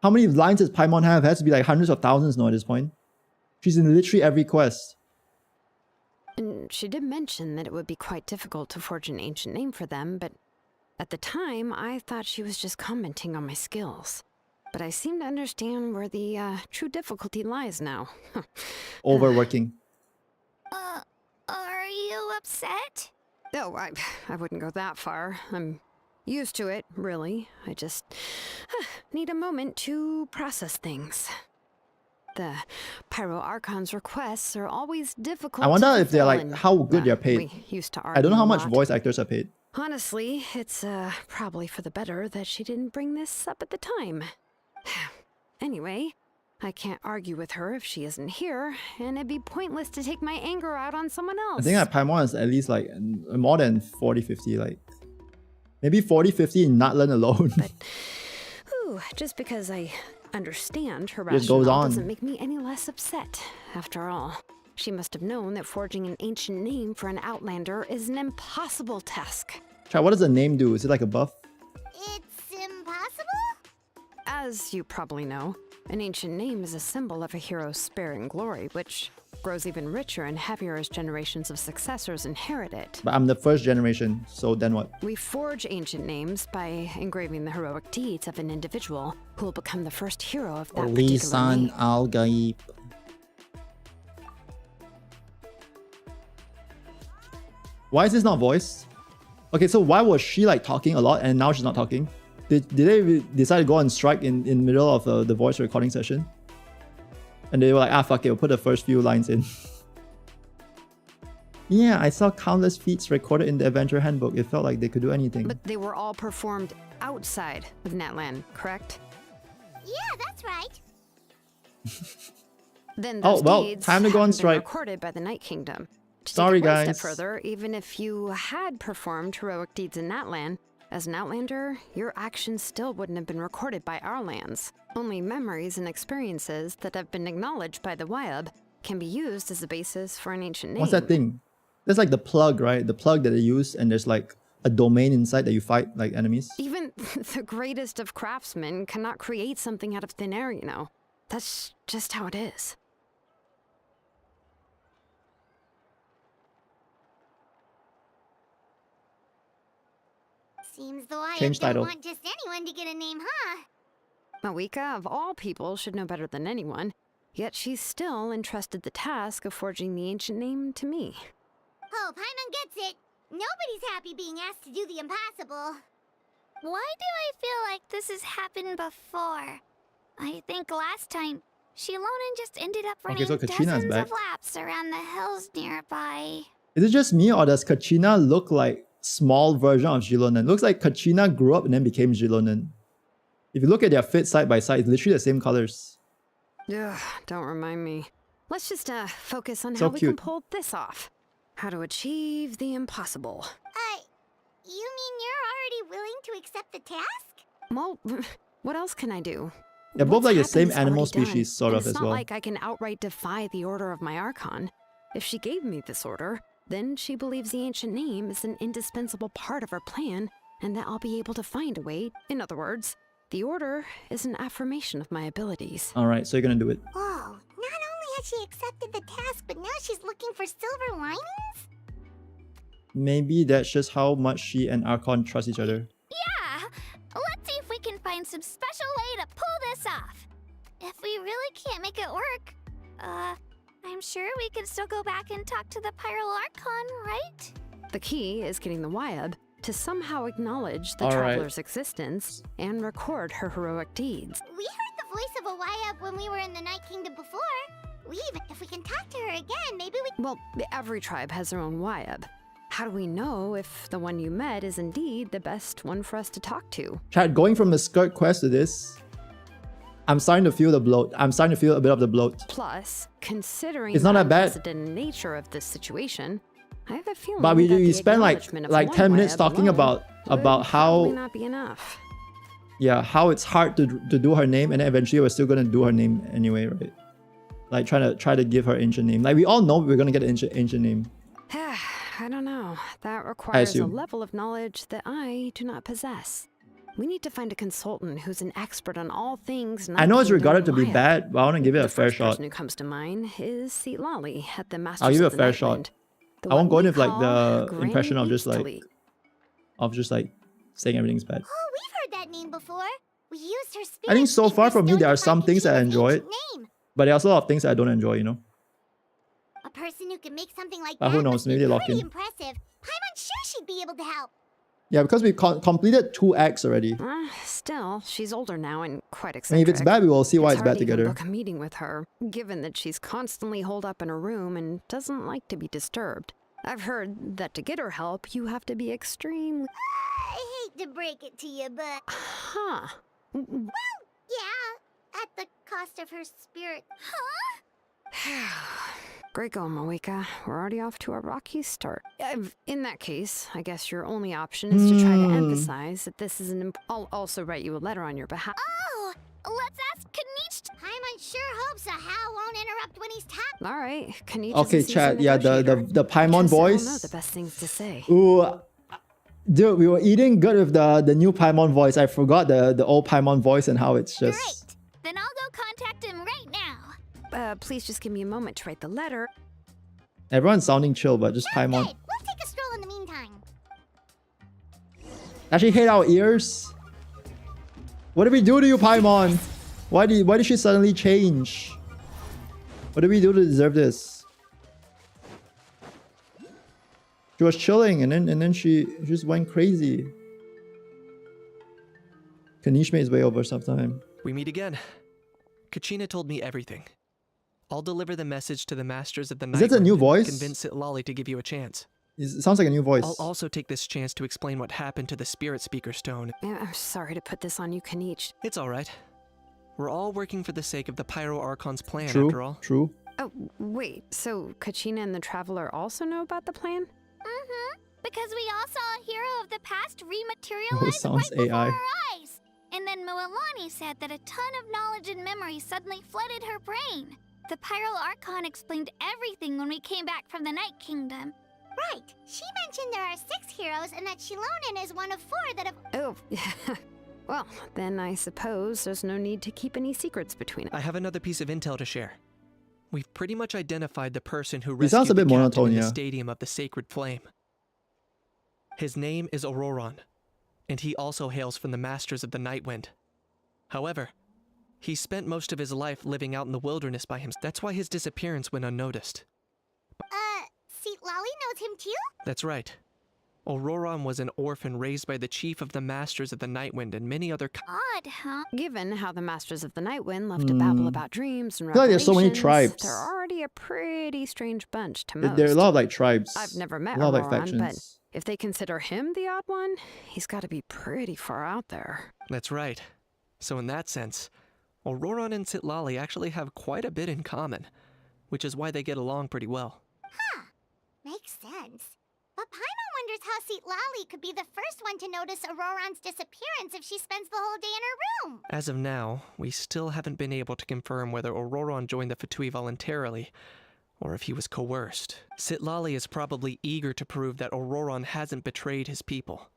How many lines does Paimon have? It has to be like hundreds of thousands now at this point. She's in literally every quest. And she did mention that it would be quite difficult to forge an ancient name for them, but at the time, I thought she was just commenting on my skills. But I seem to understand where the true difficulty lies now. Overworking. Are you upset? No, I wouldn't go that far. I'm used to it, really. I just need a moment to process things. The Pyro Archon's requests are always difficult. I wonder to if they're like fulfill, how good and, they're paid. We used to I don't know argue how a much lot. voice actors are paid. Honestly, it's probably for the better that she didn't bring this up at the time. Anyway, I can't argue with her if she isn't here, and it'd be pointless to take my anger out on someone else. I think that Paimon is at least like more than 40-50, like maybe 40-50 in Nutland alone. But, just because I understand her Just goes rationale on. doesn't make me any less upset. After all, she must have known that forging an ancient name for an Outlander is an impossible task. Try, what does the name do? Is it like a buff? It's impossible? As you probably know, an ancient name is a symbol of a hero's sparing glory, which grows even richer and heavier as generations of successors inherit it. But I'm the first generation, so then what? We forge ancient names by engraving the heroic deeds of an individual who will become the first hero of that particular Lisan name. Al-Gaib. Why is this not voiced? Okay, so why was she like talking a lot and now she's not talking? Did they decide to go on strike in the middle of the voice recording session? And they were like, ah, fuck it, we'll put the first few lines in. Yeah, I saw countless feats recorded in the adventure handbook. It felt like they could do anything. But they were all performed outside of Natlan, correct? Yeah, that's right. Then Oh, those well, deeds time to go on haven't been strike. recorded by the Night Kingdom. To Sorry, take it one guys. step further, even if you had performed heroic deeds in Natlan, as an Outlander, your actions still wouldn't have been recorded by our lands. Only memories and experiences that have been acknowledged by the Wyab can be used as a basis for an ancient name. What's that thing? There's like the plug, right? The plug that they use, and there's like a domain inside that you fight like enemies. Even the greatest of craftsmen cannot create something out of thin air, you know. That's just how it is. Seems though I Change don't title. want just anyone to get a name, huh? Mawika, of all people, should know better than anyone. Yet she's still entrusted the task of forging the ancient name to me. Oh, Paimon gets it. Nobody's happy being asked to do the impossible. Why do I feel like this has happened before? I think last time, Shilonen just ended up running so Kachina's dozens back. of laps around the hills nearby. Is it just me, or does Kachina look like small version of Jilonen? Looks like Kachina grew up and then became Jilonen. If you look at their fit side by side, it's literally the same colors. Ugh, don't remind me. Let's just focus on So how we can cute. pull this off. How to achieve the impossible. You mean you're already willing to accept the task? Well, what else can I do? They're both What's like the same happened's animal already done, species, sort and of, it's as not well. like I can outright defy the order of my Archon. If she gave me this order, then she believes the ancient name is an indispensable part of her plan, and that I'll be able to find a way. In other words, the order is an affirmation of my abilities. Alright, so you're gonna do it. Whoa, not only has she accepted the task, but now she's looking for silver linings? Maybe that's just how much she and Archon trust each other. Yeah! Let's see if we can find some special way to pull this off. If we really can't make it work, I'm sure we could still go back and talk to the Pyral Archon, right? The key is getting the Wyab to somehow acknowledge the All right. traveler's existence and record her heroic deeds. We heard the voice of a Wyab when we were in the Night Kingdom before. If we can talk to her again, maybe we... Well, every tribe has their own Wyab. How do we know if the one you met is indeed the best one for us to talk to? Chad, going from the Skirk quest to this, I'm starting to feel the bloat. I'm starting to feel a bit of the bloat. Plus, considering It's not the that bad. unprecedented nature of this situation, I have a feeling But we that the spent like acknowledgement of 10 one minutes Wyab talking alone about would how probably not be enough. yeah, how it's hard to do her name, and then eventually we're still gonna do her name anyway, right? Like try to give her ancient name. Like we all know we're gonna get an ancient name. I don't know. That requires a assume. level of knowledge that I do not possess. We need to find a consultant who's an expert on all things. I know it's Night Kingdom regarded to be Wyab. bad, but I want to give it a The fair first shot. person who comes to mind is Seat Lolly at the Masters I'll give it of a the fair Nightwind, shot. the I won't one go in we with like call the Granny impression of just Easterly. saying everything's bad. Oh, we've heard that name before. We used her spirit. I think so to keep far her from me, stone there are to some find the things that I keys of enjoyed. ancient name. But there's also a lot of things that I don't enjoy, you know? A person who can make something like But that who knows, must be maybe they lock pretty in. impressive. Paimon's sure she'd be able to help. Yeah, because we completed 2 acts already. Still, she's older now and quite I mean, eccentric. if it's bad, we will see why it's hard bad to even together. book a meeting with her, given that she's constantly holed up in her room and doesn't like to be disturbed. I've heard that to get her help, you have to be extremely... I hate to break it to you, but Huh. yeah, at the cost of her spirit. Huh? Great going, Mawika. We're already off to a rocky start. In that case, I guess your only option is to try to emphasize that this is an... I'll also write you a letter on your behalf. Oh, let's ask Kanich. Paimon sure hopes a Hal won't interrupt when he's talking. All right, Kanich Okay, is a seasoned chat. Yeah, the negotiator. Paimon Guess they'll know voice. the best things to say. Ooh, dude, we were eating good with the new Paimon voice. I forgot the old Paimon voice and how it's just... Great. Then I'll go contact him right now. Please just give me a moment to write the letter. Everyone's sounding chill, but just Paimon. Good. We'll take a stroll in the meantime. Actually hate our ears. What did we do to you, Paimon? Why did she suddenly change? What did we do to deserve this? She was chilling and then she just went crazy. Kanish made his way over sometime. We meet again. Kachina told me everything. I'll deliver the message to the Masters of the Is Night that a new and voice? convince Sitlali to give you a chance. It sounds like a new voice. I'll also take this chance to explain what happened to the Spirit Speaker Stone. I'm sorry to put this on you, Kanich. It's alright. We're all working for the sake of the Pyro Archon's plan, True, after all. true. Oh, wait, so Kachina and the Traveler also know about the plan? Mm-hmm. Because we all saw a hero of the past Oh, rematerialize sounds right before AI. our eyes. And then Moalani said that a ton of knowledge and memory suddenly flooded her brain. The Pyro Archon explained everything when we came back from the Night Kingdom. Right. She mentioned there are 6 heroes and that Shilonen is one of 4 that have... Oh, well, then I suppose there's no need to keep any secrets between us. I have another piece of intel to share. We've pretty much identified the person who He sounds rescued a bit the captain monotone, in the yeah. Stadium of the Sacred Flame. His name is Auroron, and he also hails from the Masters of the Nightwind. However, he spent most of his life living out in the wilderness by himself. That's why his disappearance went unnoticed. Seat Lolly knows him too? That's right. Auroron was an orphan raised by the chief of the Masters of the Nightwind and many other Odd, huh? Given how the Masters of the Nightwind love to babble about dreams and I feel like there's so many revelations, tribes. they're already a pretty strange bunch to most. There are a lot of like tribes. I've never met a lot of like Auroron, but factions. if they consider him the odd one, he's got to be pretty far out there. That's right. So in that sense, Auroron and Sitlali actually have quite a bit in common, which is why they get along pretty well. Huh. Makes sense. But Paimon wonders how Seat Lolly could be the first one to notice Auroron's disappearance if she spends the whole day in her room. As of now, we still haven't been able to confirm whether Auroron joined the Fatui voluntarily, or if he was coerced. Sitlali is probably eager to prove that Auroron hasn't betrayed his people.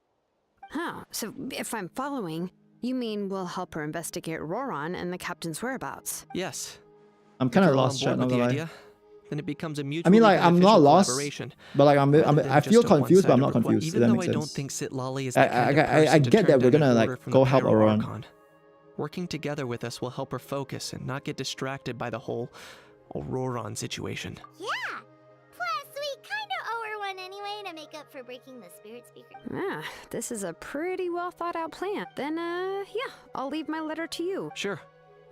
Huh, so if I'm following, you mean we'll help her investigate Auroron and the captain's whereabouts? Yes. I'm kind If of you're on lost, board chat, not with the gonna lie. idea, then it becomes a mutually I mean, like, I'm not beneficial lost, collaboration, but like, rather than I just feel a confused, but I'm not one-sided confused. If Even that though makes I don't sense. think Sitlali is the kind of I person to get that turn we're down gonna an like order from go the help Pyro Auroron. Archon. Working together with us will help her focus and not get distracted by the whole Auroron situation. Yeah. Plus, we kind of owe her one anyway to make up for breaking the Spirit Speaker. Ah, this is a pretty well thought out plan. Then, yeah, I'll leave my letter to you. Sure.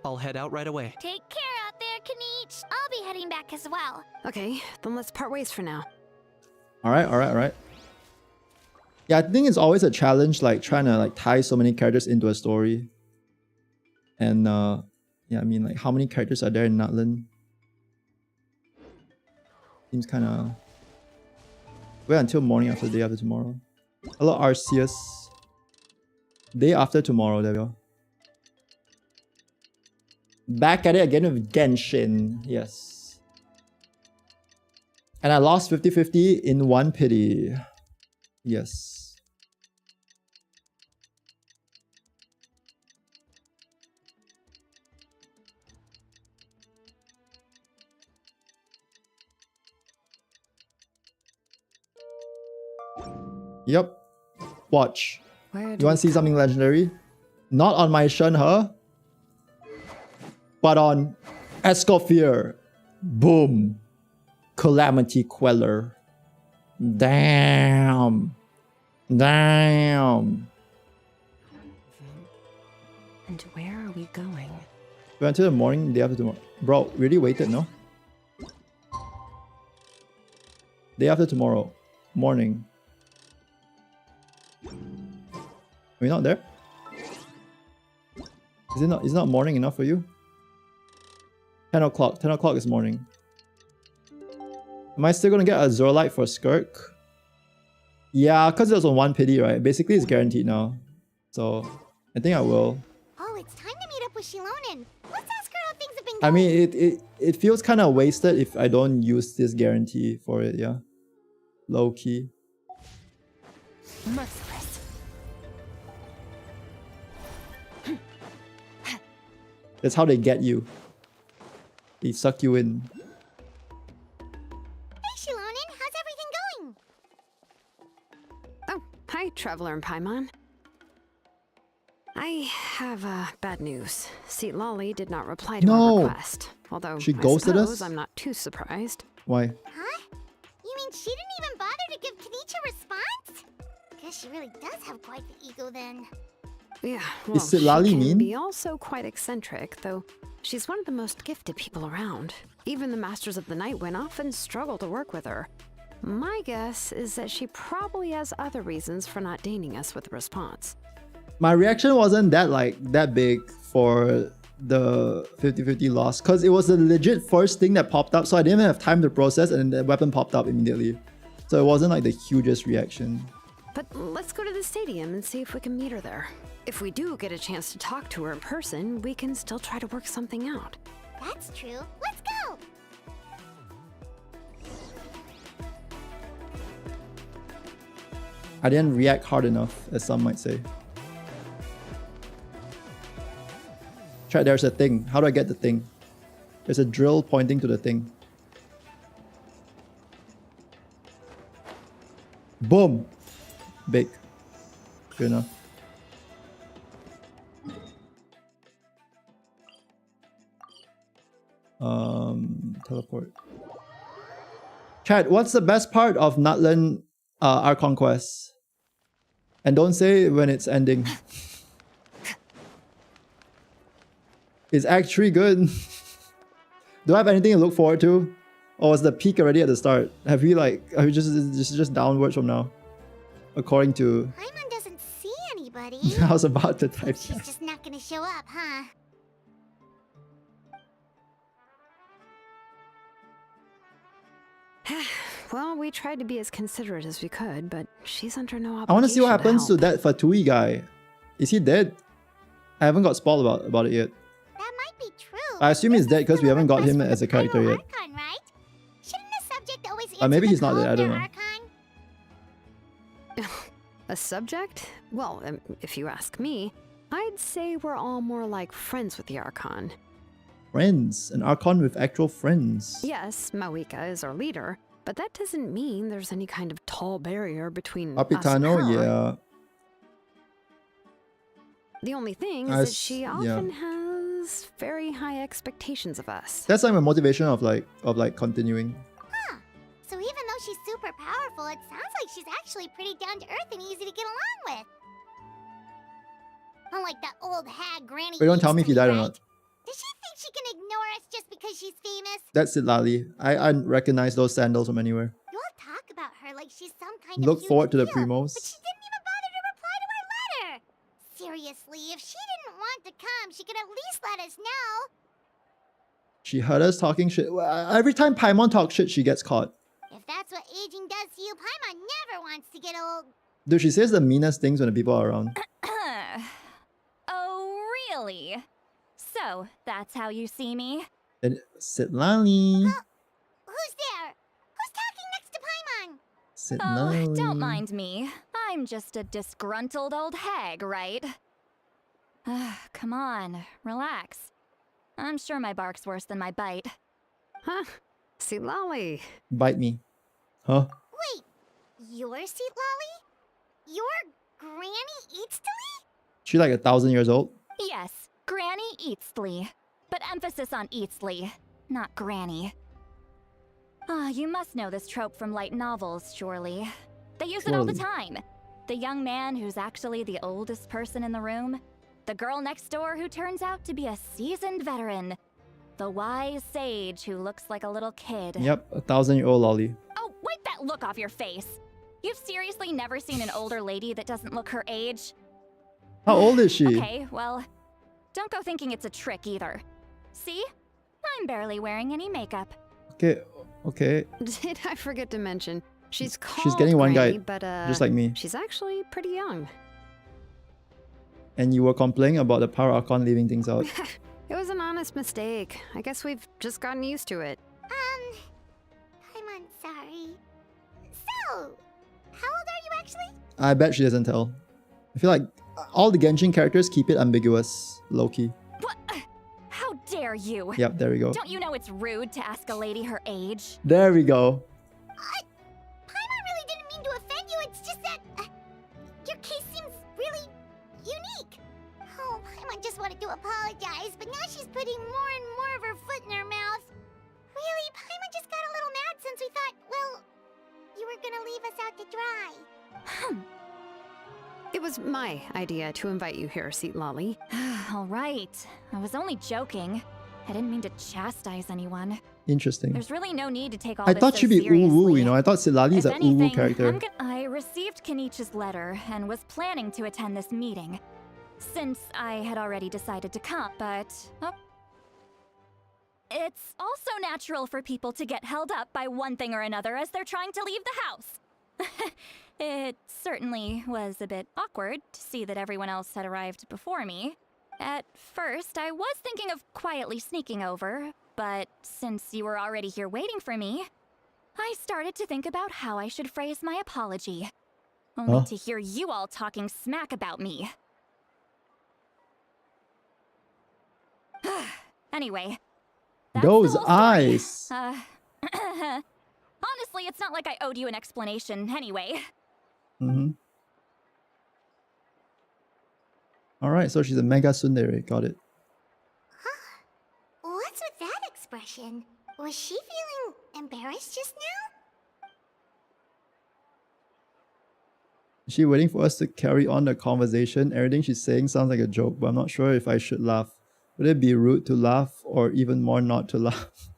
I'll head out right away. Take care out there, Kanich. I'll be heading back as well. Okay, then let's part ways for now. All right. Yeah, I think it's always a challenge, like trying to like tie so many characters into a story. And yeah, I mean, like, how many characters are there in Nutland? Seems kind of. Wait until morning after day after tomorrow. Hello, Arceus. Day after tomorrow. There we go. Back at it again with Genshin. Yes. And I lost 50-50 in one pity. Yes. Yep. Watch. Where You want to see something legendary? Not on my Shenhe, but on Escoffier. Boom. Calamity Queller. Damn. Damn. And where are we going? Wait until the morning, day after tomorrow. Bro, really waited, no? Day after tomorrow. Morning. Are we not there? Is it not morning enough for you? 10 o'clock. 10 o'clock is morning. Am I still gonna get a Zorlite for Skirk? Yeah, because it was on one pity, right? Basically, it's guaranteed now. So, I think I will. Oh, it's time to meet up with Shilonen. Let's ask her how things have been I going. mean, it feels kind of wasted if I don't use this guarantee for it, yeah? Low key. Merciless. That's how they get you. They suck you in. Hey, Shilonen, how's everything going? Oh, hi, Traveler and Paimon. I have bad news. Seatlali did not reply to No. our request. Although She I ghosted us? suppose I'm not too surprised. Why? Huh? You mean she didn't even bother to give Kanich a response? Guess she really does have quite the ego then. Yeah, well, Seatlali she can mean? be also quite eccentric, though She's one of the most gifted people around. Even the Masters of the Nightwind often struggle to work with her. My guess is that she probably has other reasons for not deigning us with a response. My reaction wasn't that big for the 50-50 loss, because it was the legit first thing that popped up, so I didn't even have time to process, and then the weapon popped up immediately. So it wasn't like the hugest reaction. But let's go to the stadium and see if we can meet her there. If we do get a chance to talk to her in person, we can still try to work something out. That's true. Let's go! I didn't react hard enough, as some might say. Chat, there's a thing. How do I get the thing? There's a drill pointing to the thing. Boom! Big. Good enough. Teleport. Chat, what's the best part of Nutland our conquest? And don't say when it's ending. Is Act 3 good? Do I have anything to look forward to? Or was the peak already at the start? Are we just downwards from now? According to... Paimon doesn't see anybody. I was about to type She's that. just not gonna show up, huh? Well, we tried to be as considerate as we could, but she's under no obligation I want to see what happens to help. that Fatui guy. Is he dead? I haven't got spoiled about it yet. That might be true. I assume he's This dead is because we still haven't got request him from as the a character Pyro yet. Archon, right? Shouldn't the subject always answer Maybe the he's not call dead, I of don't their know. Archon? A subject? Well, if you ask me, I'd say we're all more like friends with the Archon. Friends. An Archon with actual friends. Yes, Mawika is our leader, but that doesn't mean there's any kind of tall barrier between us and Apitano, her. yeah. The only thing is I that s- she yeah. often has very high expectations of us. That's like my motivation of continuing. Huh. So even though she's super powerful, it sounds like she's actually pretty down to earth and easy to get along with. Unlike that old hag Granny. Wait, don't tell me if you died or right? not. Does she think she can ignore us just because she's famous? That's it, Lali. I recognize those sandals from anywhere. You all talk about her like she's some kind Look of huge forward to the deal, primos. But she didn't even bother to reply to our letter. Seriously, if she didn't want to come, she could at least let us know. She heard us talking shit. Every time Paimon talks shit, she gets caught. If that's what aging does to you, Paimon never wants to get old. Dude, she says the meanest things when the people are around. Oh, really? So, that's how you see me? And sit Lali. Who's there? Who's talking next to Paimon? Sit Oh, Lali. don't mind me. I'm just a disgruntled old hag, right? Come on, relax. I'm sure my bark's worse than my bite. Huh? See, Lolly. Bite me. Huh? Wait, your seat, Lolly? Your Granny Eatstily? She like 1,000 years old? Yes, Granny Eatsley. But emphasis on Eatsley, not Granny. You must know this trope from light novels, surely. They use it all the time. The young man who's actually the oldest person in the room. The girl next door who turns out to be a seasoned veteran. The wise sage who looks like a little kid. Yep, 1,000-year-old Lolly. Oh, wipe that look off your face. You've seriously never seen an older lady that doesn't look her age? How old is she? Okay, well, don't go thinking it's a trick either. See? I'm barely wearing any makeup. Okay, okay. Did I forget to mention? She's called She's getting one Granny, guy, but just like me. she's actually pretty young. And you were complaining about the Power Archon leaving things out. It was an honest mistake. I guess we've just gotten used to it. Paimon, sorry. So, how old are you actually? I bet she doesn't tell. I feel like all the Genshin characters keep it ambiguous, low-key. What? How dare you? Yep, there we go. Don't you know it's rude to ask a lady her age? There we go. Paimon really didn't mean to offend you, it's just that... your case seems really unique. Oh, Paimon just wanted to apologize, but now she's putting more and more of her foot in her mouth. Really, Paimon just got a little mad since we thought, well, you were gonna leave us out to dry. It was my idea to invite you here, Seat Lolly. All right. I was only joking. I didn't mean to chastise anyone. Interesting. There's really no need to take all I this thought so she'd be seriously. uwu, you know. I thought Silali is If a uwu anything, character. I received Kenichi's letter and was planning to attend this meeting, since I had already decided to come, but... Oh. It's also natural for people to get held up by one thing or another as they're trying to leave the house. It certainly was a bit awkward to see that everyone else had arrived before me. At first, I was thinking of quietly sneaking over, but since you were already here waiting for me, I started to think about how I should phrase my apology. Only to hear you all talking smack about me. Anyway, that's Those the whole story. eyes. Honestly, it's not like I owed you an explanation anyway. Mm-hmm. Alright, so she's a mega tsundere. Got it. What's with that expression? Was she feeling embarrassed just now? Is she waiting for us to carry on the conversation? Everything she's saying sounds like a joke, but I'm not sure if I should laugh. Would it be rude to laugh, or even more not to laugh?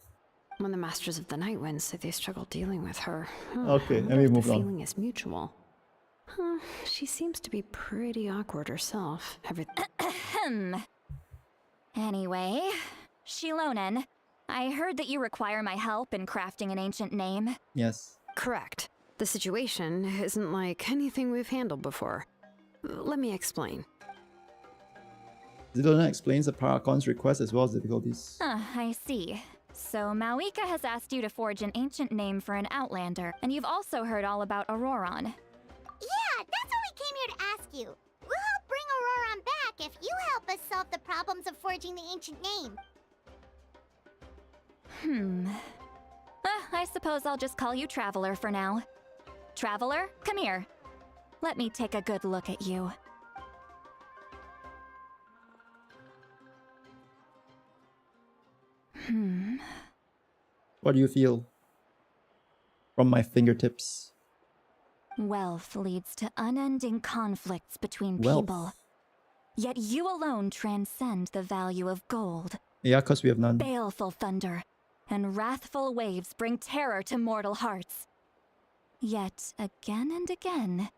When the Masters of the Nightwind say they struggle dealing with her. Okay, I let wonder me if move the on. feeling is mutual. She seems to be pretty awkward herself. Anyway, Shilonen, I heard that you require my help in crafting an ancient name. Yes. Correct. The situation isn't like anything we've handled before. Let me explain. Zidona explains the Paracon's request as well as difficulties. I see. So Mauika has asked you to forge an ancient name for an Outlander, and you've also heard all about Auroron. Yeah, that's what we came here to ask you. We'll help bring Auroron back if you help us solve the problems of forging the ancient name. I suppose I'll just call you Traveler for now. Traveler, come here. Let me take a good look at you. What do you feel? From my fingertips. Wealth leads to unending conflicts between Wealth. people. Yet you alone transcend the value of gold. Yeah, because we have none. Baleful thunder and wrathful waves bring terror to mortal hearts. Yet again and again,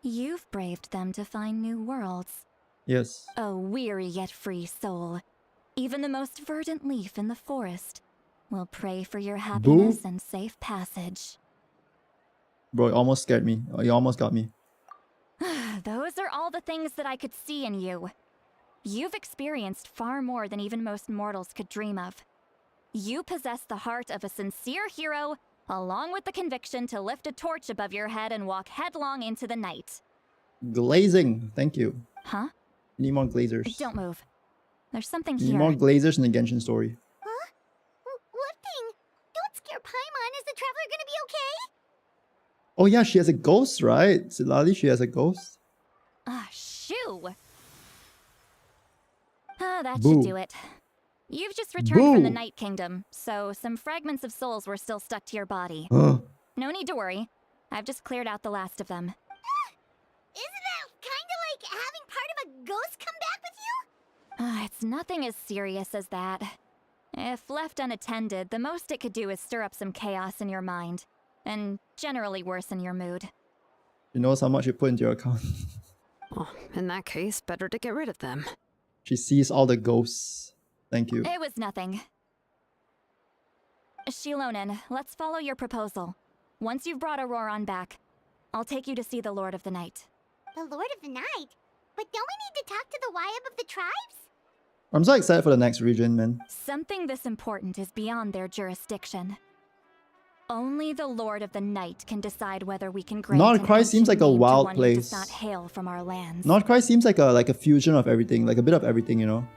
you've braved them to find new worlds. Yes. A weary yet free soul. Even the most verdant leaf in the forest will pray for your happiness and safe passage. Bro, you almost scared me. You almost got me. Those are all the things that I could see in you. You've experienced far more than even most mortals could dream of. You possess the heart of a sincere hero, along with the conviction to lift a torch above your head and walk headlong into the night. Glazing. Thank you. Huh? Need more glazers. Don't move. There's something Need here. more glazers in the Genshin story. Huh? What thing? Don't scare Paimon. Is the Traveler gonna be okay? Oh yeah, she has a ghost, right? Silali, she has a ghost. Shoo! That Boo. should do it. You've just returned from the Boo. Night Kingdom, so some fragments of souls were still stuck to your body. Huh. No need to worry. I've just cleared out the last of them. Isn't that kinda like having part of a ghost come back with you? It's nothing as serious as that. If left unattended, the most it could do is stir up some chaos in your mind, and generally worsen your mood. She knows how much you put into your account. Well, in that case, better to get rid of them. She sees all the ghosts. Thank you. It was nothing. Shilonen, let's follow your proposal. Once you've brought Auroron back, I'll take you to see the Lord of the Night. The Lord of the Night? But don't we need to talk to the Wyab of the tribes? I'm so excited for the next region, man. Something this important is beyond their jurisdiction. Only the Lord of the Night can decide whether we can grant Nordcry an seems ancient like a name to wild one place. who does not hail from our lands. Nordcry seems like a fusion of everything, like a bit of everything, you know.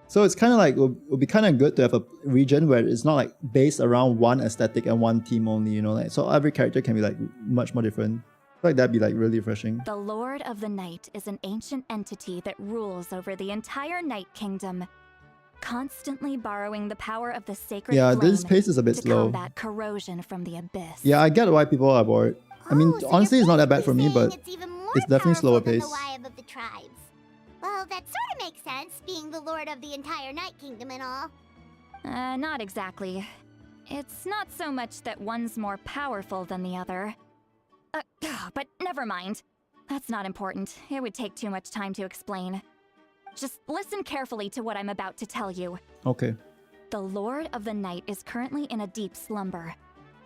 So it's kind of like, it'll be kind of good to have a region where it's not like based around one aesthetic and one theme only, you know. Like, so every character can be like much more different. I feel like that'd be like really refreshing. The Lord of the Night is an ancient entity that rules over the entire Night Kingdom, constantly borrowing the power of the sacred Yeah, flame this pace is a bit to slow. combat corrosion from the abyss. Yeah, I get why people are bored. I mean, So honestly, you're it's not that bad for me, basically but saying it's even more it's definitely slower powerful than pace. the Wyab of the tribes. Well, that sort of makes sense, being the lord of the entire Night Kingdom and all. Not exactly. It's not so much that one's more powerful than the other. But never mind. That's not important. It would take too much time to explain. Just listen carefully to what I'm about to tell you. Okay. The Lord of the Night is currently in a deep slumber,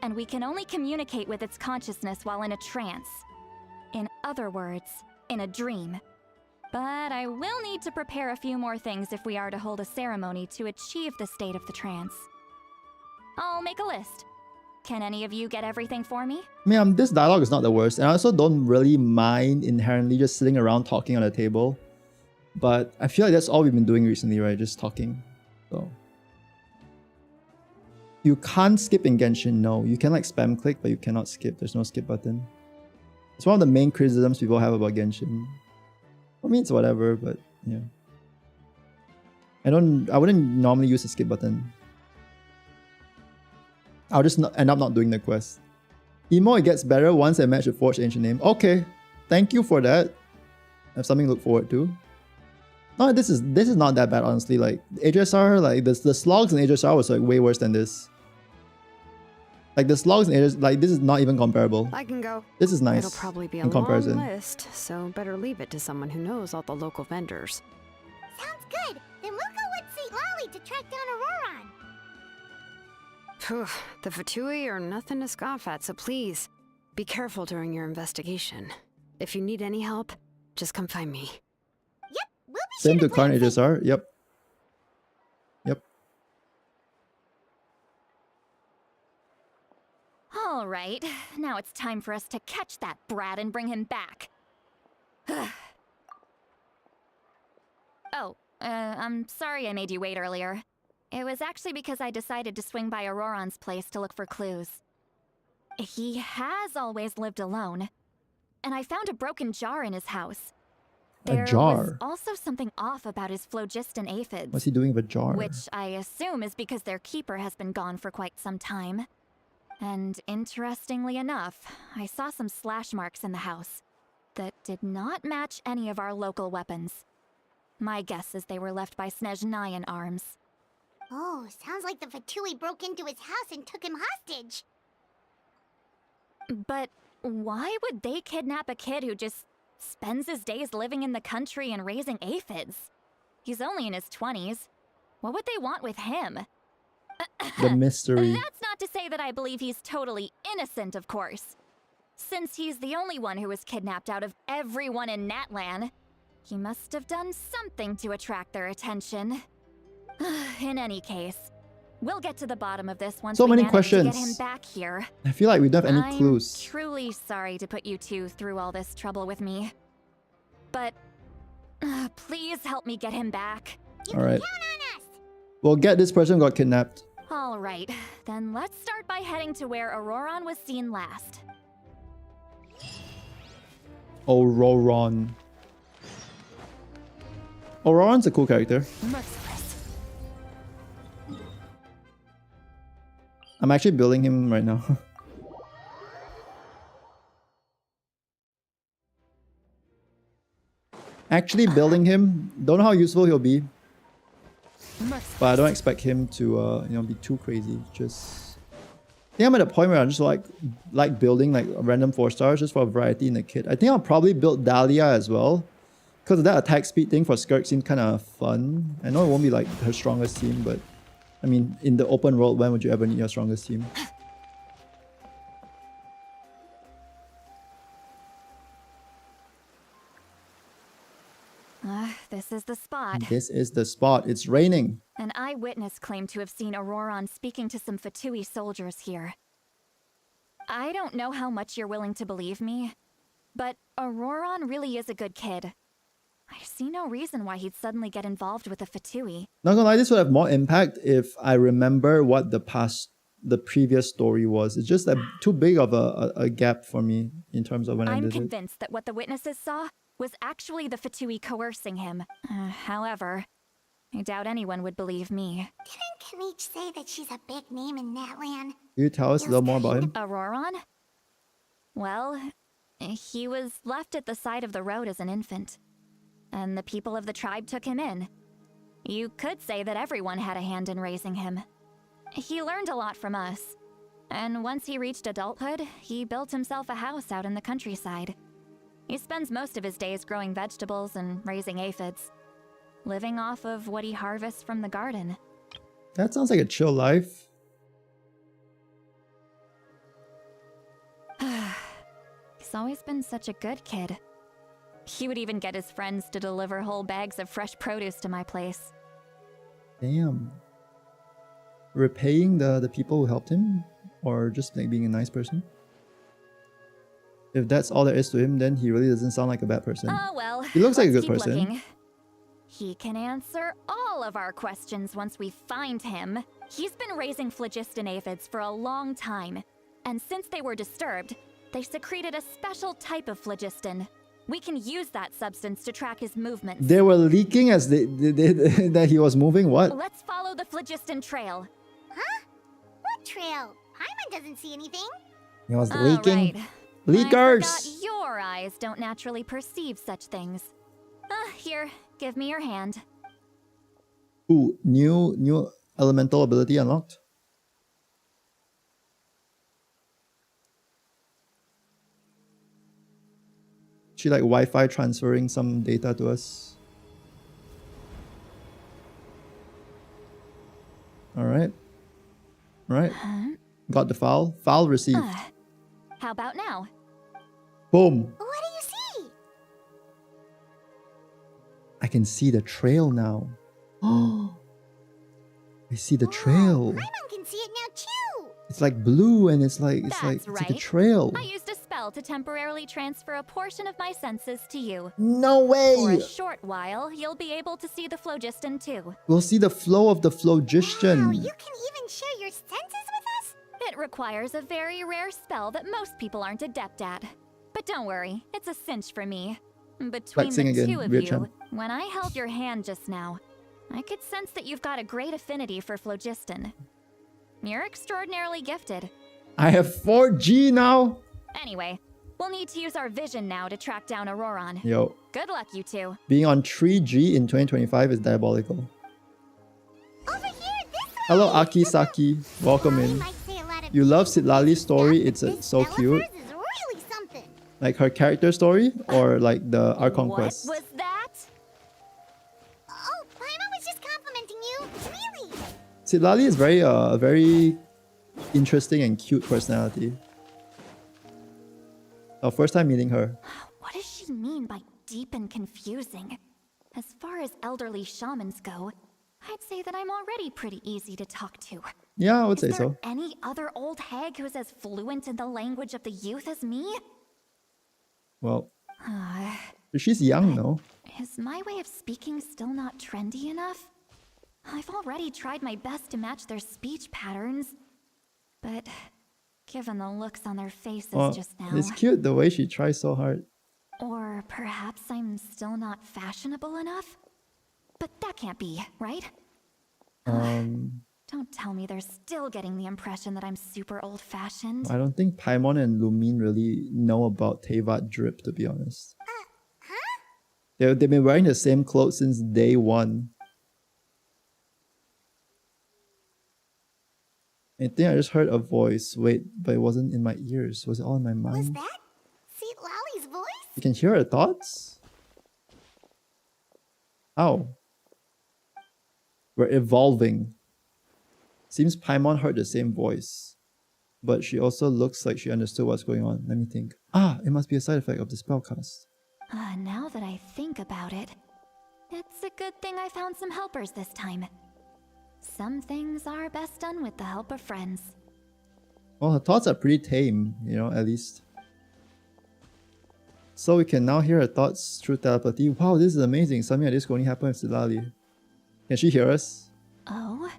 and we can only communicate with its consciousness while in a trance. In other words, in a dream. But I will need to prepare a few more things if we are to hold a ceremony to achieve the state of the trance. I'll make a list. Can any of you get everything for me? This dialogue is not the worst, and I also don't really mind inherently just sitting around talking on a table. But I feel like that's all we've been doing recently, right? Just talking. So you can't skip in Genshin, no. You can like spam click, but you cannot skip. There's no skip button. It's one of the main criticisms people have about Genshin. For me, it's whatever, but yeah. I wouldn't normally use the skip button. I'll just end up not doing the quest. Emo, it gets better once I match the Forged Ancient Name. Okay, thank you for that. I have something to look forward to. No, this is not that bad, honestly. Like HSR, like the slogs in HSR was like way worse than this. Like the slogs in HSR, like this is not even comparable. I can go. This is nice. It'll probably be a in comparison. long list, so better leave it to someone who knows all the local vendors. Sounds good. Then we'll go with St. Lolly to track down Auroron. Phew, the Fatui are nothing to scoff at, so please, be careful during your investigation. If you need any help, just come find me. Yep, we'll be Same sure to current play HSR. Yep. Yep. All right, now it's time for us to catch that brat and bring him back. I'm sorry I made you wait earlier. It was actually because I decided to swing by Auroron's place to look for clues. He has always lived alone, and I found a broken jar in his house. There was jar? also something off about his phlogiston aphids. What's he doing with a jar? Which I assume is because their keeper has been gone for quite some time. And interestingly enough, I saw some slash marks in the house that did not match any of our local weapons. My guess is they were left by Snezhnayan arms. Oh, sounds like the Fatui broke into his house and took him hostage. But why would they kidnap a kid who just spends his days living in the country and raising aphids? He's only in his 20s. What would they want with him? The mystery. That's not to say that I believe he's totally innocent, of course. Since he's the only one who was kidnapped out of everyone in Natlan, he must have done something to attract their attention. In any case, we'll get to the bottom of this once So we many manage questions. to get him back here. I feel like we don't have any I'm clues. truly sorry to put you two through all this trouble with me. But please help me get him back. Alright. Count on us! We'll get this person got kidnapped. All right, then let's start by heading to where Auroron was seen last. Auroron. Auroron's a cool character. Merciless. I'm actually building him right now. Actually building him. Don't know how useful he'll be. But I don't expect him to be too crazy. Just I think I'm at a point where I just like building like random 4-stars just for variety in the kit. I think I'll probably build Dahlia as well. Because that attack speed thing for Skirk seemed kind of fun. I know it won't be like her strongest team, but I mean, in the open world, when would you ever need your strongest team? This is the spot. This is the spot. It's raining. An eyewitness claimed to have seen Auroron speaking to some Fatui soldiers here. I don't know how much you're willing to believe me, but Auroron really is a good kid. I see no reason why he'd suddenly get involved with the Fatui. Not gonna lie, this would have more impact if I remember what the previous story was. It's just too big of a gap for me in terms of when I I'm did it. convinced that what the witnesses saw was actually the Fatui coercing him. However, I doubt anyone would believe me. Didn't Kanich say that she's a big name in Natlan? Can you tell us a little more about him? Auroron? Well, he was left at the side of the road as an infant, and the people of the tribe took him in. You could say that everyone had a hand in raising him. He learned a lot from us. And once he reached adulthood, he built himself a house out in the countryside. He spends most of his days growing vegetables and raising aphids, living off of what he harvests from the garden. That sounds like a chill life. He's always been such a good kid. He would even get his friends to deliver whole bags of fresh produce to my place. Damn. Repaying the people who helped him? Or just like being a nice person? If that's all there is to him, then he really doesn't sound like a bad person. Oh well. He looks like a let's good keep person. looking. He can answer all of our questions once we find him. He's been raising phlogiston aphids for a long time. And since they were disturbed, they secreted a special type of phlogiston. We can use that substance to track his movements. They were leaking as that he was moving? What? Let's follow the phlogiston trail. Huh? What trail? Paimon doesn't see anything. He was leaking. Right. Leakers! I forgot your eyes don't naturally perceive such things. Here, give me your hand. Ooh, new elemental ability unlocked. She like Wi-Fi transferring some data to us. Alright. Right. Got the file. File received. How about now? Boom. What do you see? I can see the trail now. Oh, I see the Whoa, trail. Paimon can see it now too. It's like blue and it's like That's it's like a right. trail. I used a spell to temporarily transfer a portion of my senses to you. No For way. a short while, you'll be able to see the phlogiston too. We'll see the flow of the Wow, phlogiston. you can even share your senses with us? It requires a very rare spell that most people aren't adept at. But don't worry, it's a cinch for me. Between Flexing the again, two of weird you, champ. when I held your hand just now, I could sense that you've got a great affinity for phlogiston. You're extraordinarily gifted. I have 4G now. Anyway, we'll need to use our vision now to track down Auroron. Yo, Good luck, you two. being on 3G in 2025 is diabolical. Over here, this way. Hello, Aki Saki. Welcome Lali in. might say a lot of You love beautiful Citlali's stuff, story. but It's this so spell of cute. hers is really something. Like her character story or like the our conquest. What was that? Oh, Paimon was just complimenting you. Really? Citlali is very interesting and cute personality. Our first time meeting her. What does she mean by deep and confusing? As far as elderly shamans go, I'd say that I'm already pretty easy to talk to. Yeah, I would say Is there so. any other old hag who's as fluent in the language of the youth as me? Well, Uh, she's young, no? is my way of speaking still not trendy enough? I've already tried my best to match their speech patterns, but given the looks on their faces Well, just now, it's cute the way she tries so hard. or perhaps I'm still not fashionable enough? But that can't be, right? Don't tell me they're still getting the impression that I'm super old-fashioned. I don't think Paimon and Lumine really know about Tevat drip, to be honest. They've been wearing the same clothes since day one. I think I just heard a voice. Wait, but it wasn't in my ears. Was it all in my Was mind? that Citlali's voice? You can hear her thoughts? How? We're evolving. Seems Paimon heard the same voice. But she also looks like she understood what's going on. Let me think. Ah, it must be a side effect of the spellcast. Now that I think about it, it's a good thing I found some helpers this time. Some things are best done with the help of friends. Well, her thoughts are pretty tame, at least. So we can now hear her thoughts through telepathy. Wow, this is amazing. Something like this could only happen with Citlali. Can she hear us? Oh?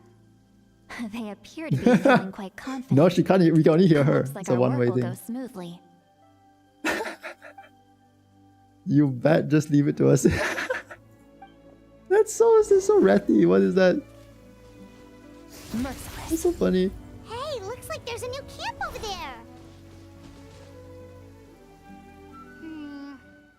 They appear to be feeling quite confident. No, she can't. We can only hear her. Looks like It's a our work one-way will thing. go smoothly. You bet. Just leave it to us. That's so ratty. What is that? Merciless. That's so funny. Hey, looks like there's a new camp over there.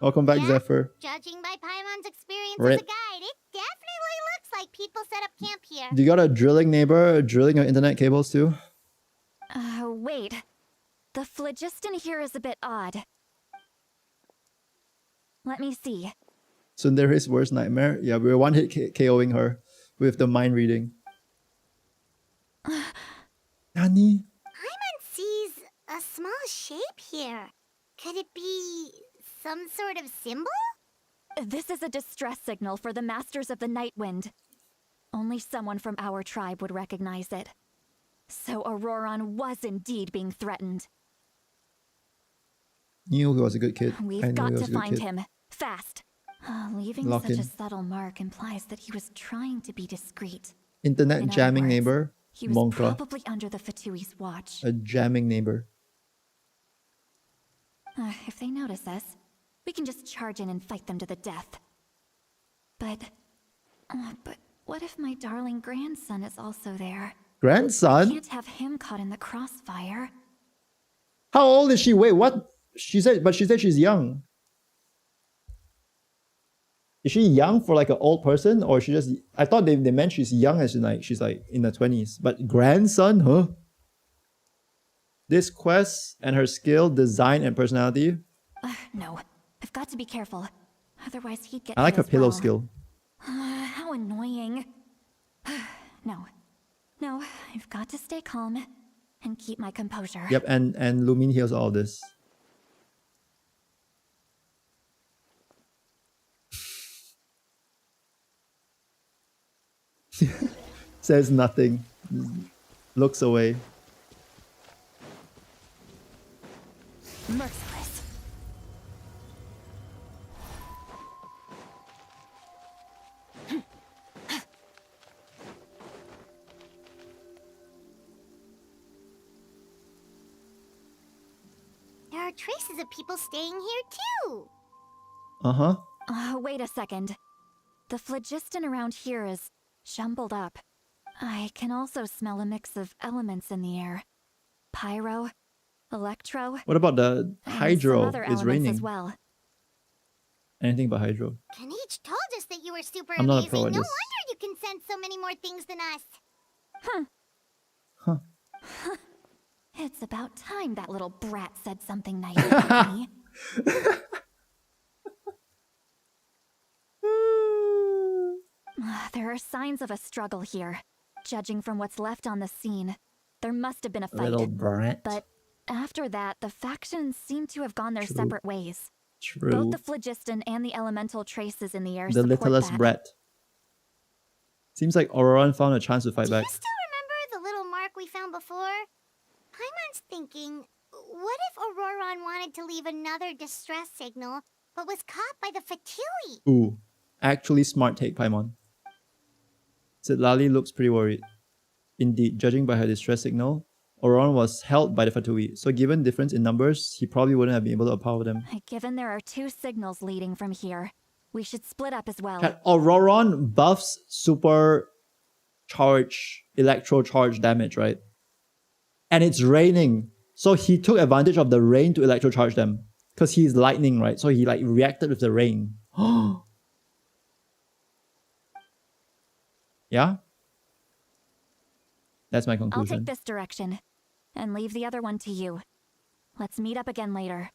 Welcome back, Yeah? Zephyr. Judging by Paimon's experience Rip. as a guide, it definitely looks like people set up camp here. Do you got a drilling neighbor drilling your internet cables too? Wait. The phlogiston here is a bit odd. Let me see. Sundare's worst nightmare? Yeah, we were one hit KOing her with the mind reading. Nani? Paimon sees a small shape here. Could it be some sort of symbol? This is a distress signal for the Masters of the Night Wind. Only someone from our tribe would recognize it. So Auroron was indeed being threatened. Knew he was a good kid. We've got to find him. Fast. Leaving Lock such in. a subtle mark implies that he was trying to be discreet. Internet In other jamming words, neighbor. He was Monka. probably under the Fatui's watch. A jamming neighbor. If they notice us, we can just charge in and fight them to the death. But what if my darling grandson is also there? Grandson? Can't have him caught in the crossfire. How old is she? Wait, what? She said she's young. Is she young for like an old person, or she just? I thought they meant she's young as in like she's like in the 20s. But grandson, huh? This quest and her skill, design, and personality. No, I've got to be careful. Otherwise he'd get I like hit her as pillow well. skill. How annoying. No, I've got to stay calm and keep my composure. Yep, and Lumin heals all this. Says nothing. Looks away. Merciless. There are traces of people staying here too. Uh-huh. Wait a second. The phlogiston around here is jumbled up. I can also smell a mix of elements in the air. Pyro, electro, What about the and some hydro? other It's elements raining. as well. Anything but hydro. Kanich told us that you were super I'm not a amazing. pro No at wonder this. you can sense so many more things than us. Huh. It's about time that little brat said something nice about me. There are signs of a struggle here. Judging from what's left on the scene, there must have been a fight. Little brat. But after that, the factions seem to have gone their True. separate ways. True. Both the phlogiston and the elemental traces in the air The support littlest that. brat. Seems like Auroron found a chance to fight Do back. you still remember the little mark we found before? Paimon's thinking, what if Auroron wanted to leave another distress signal, but was caught by the Fatui? Ooh. Actually smart take, Paimon. Sitlali looks pretty worried. Indeed, judging by her distress signal, Auroron was held by the Fatui, so given difference in numbers, he probably wouldn't have been able to outpower them. Given there are two signals leading from here, we should split up as well. Chat, Auroron buffs super charge, electro charge damage, right? And it's raining. So he took advantage of the rain to electro charge them. Because he's lightning, right? So he like reacted with the rain. Yeah? That's my I'll conclusion. take this direction and leave the other one to you. Let's meet up again later.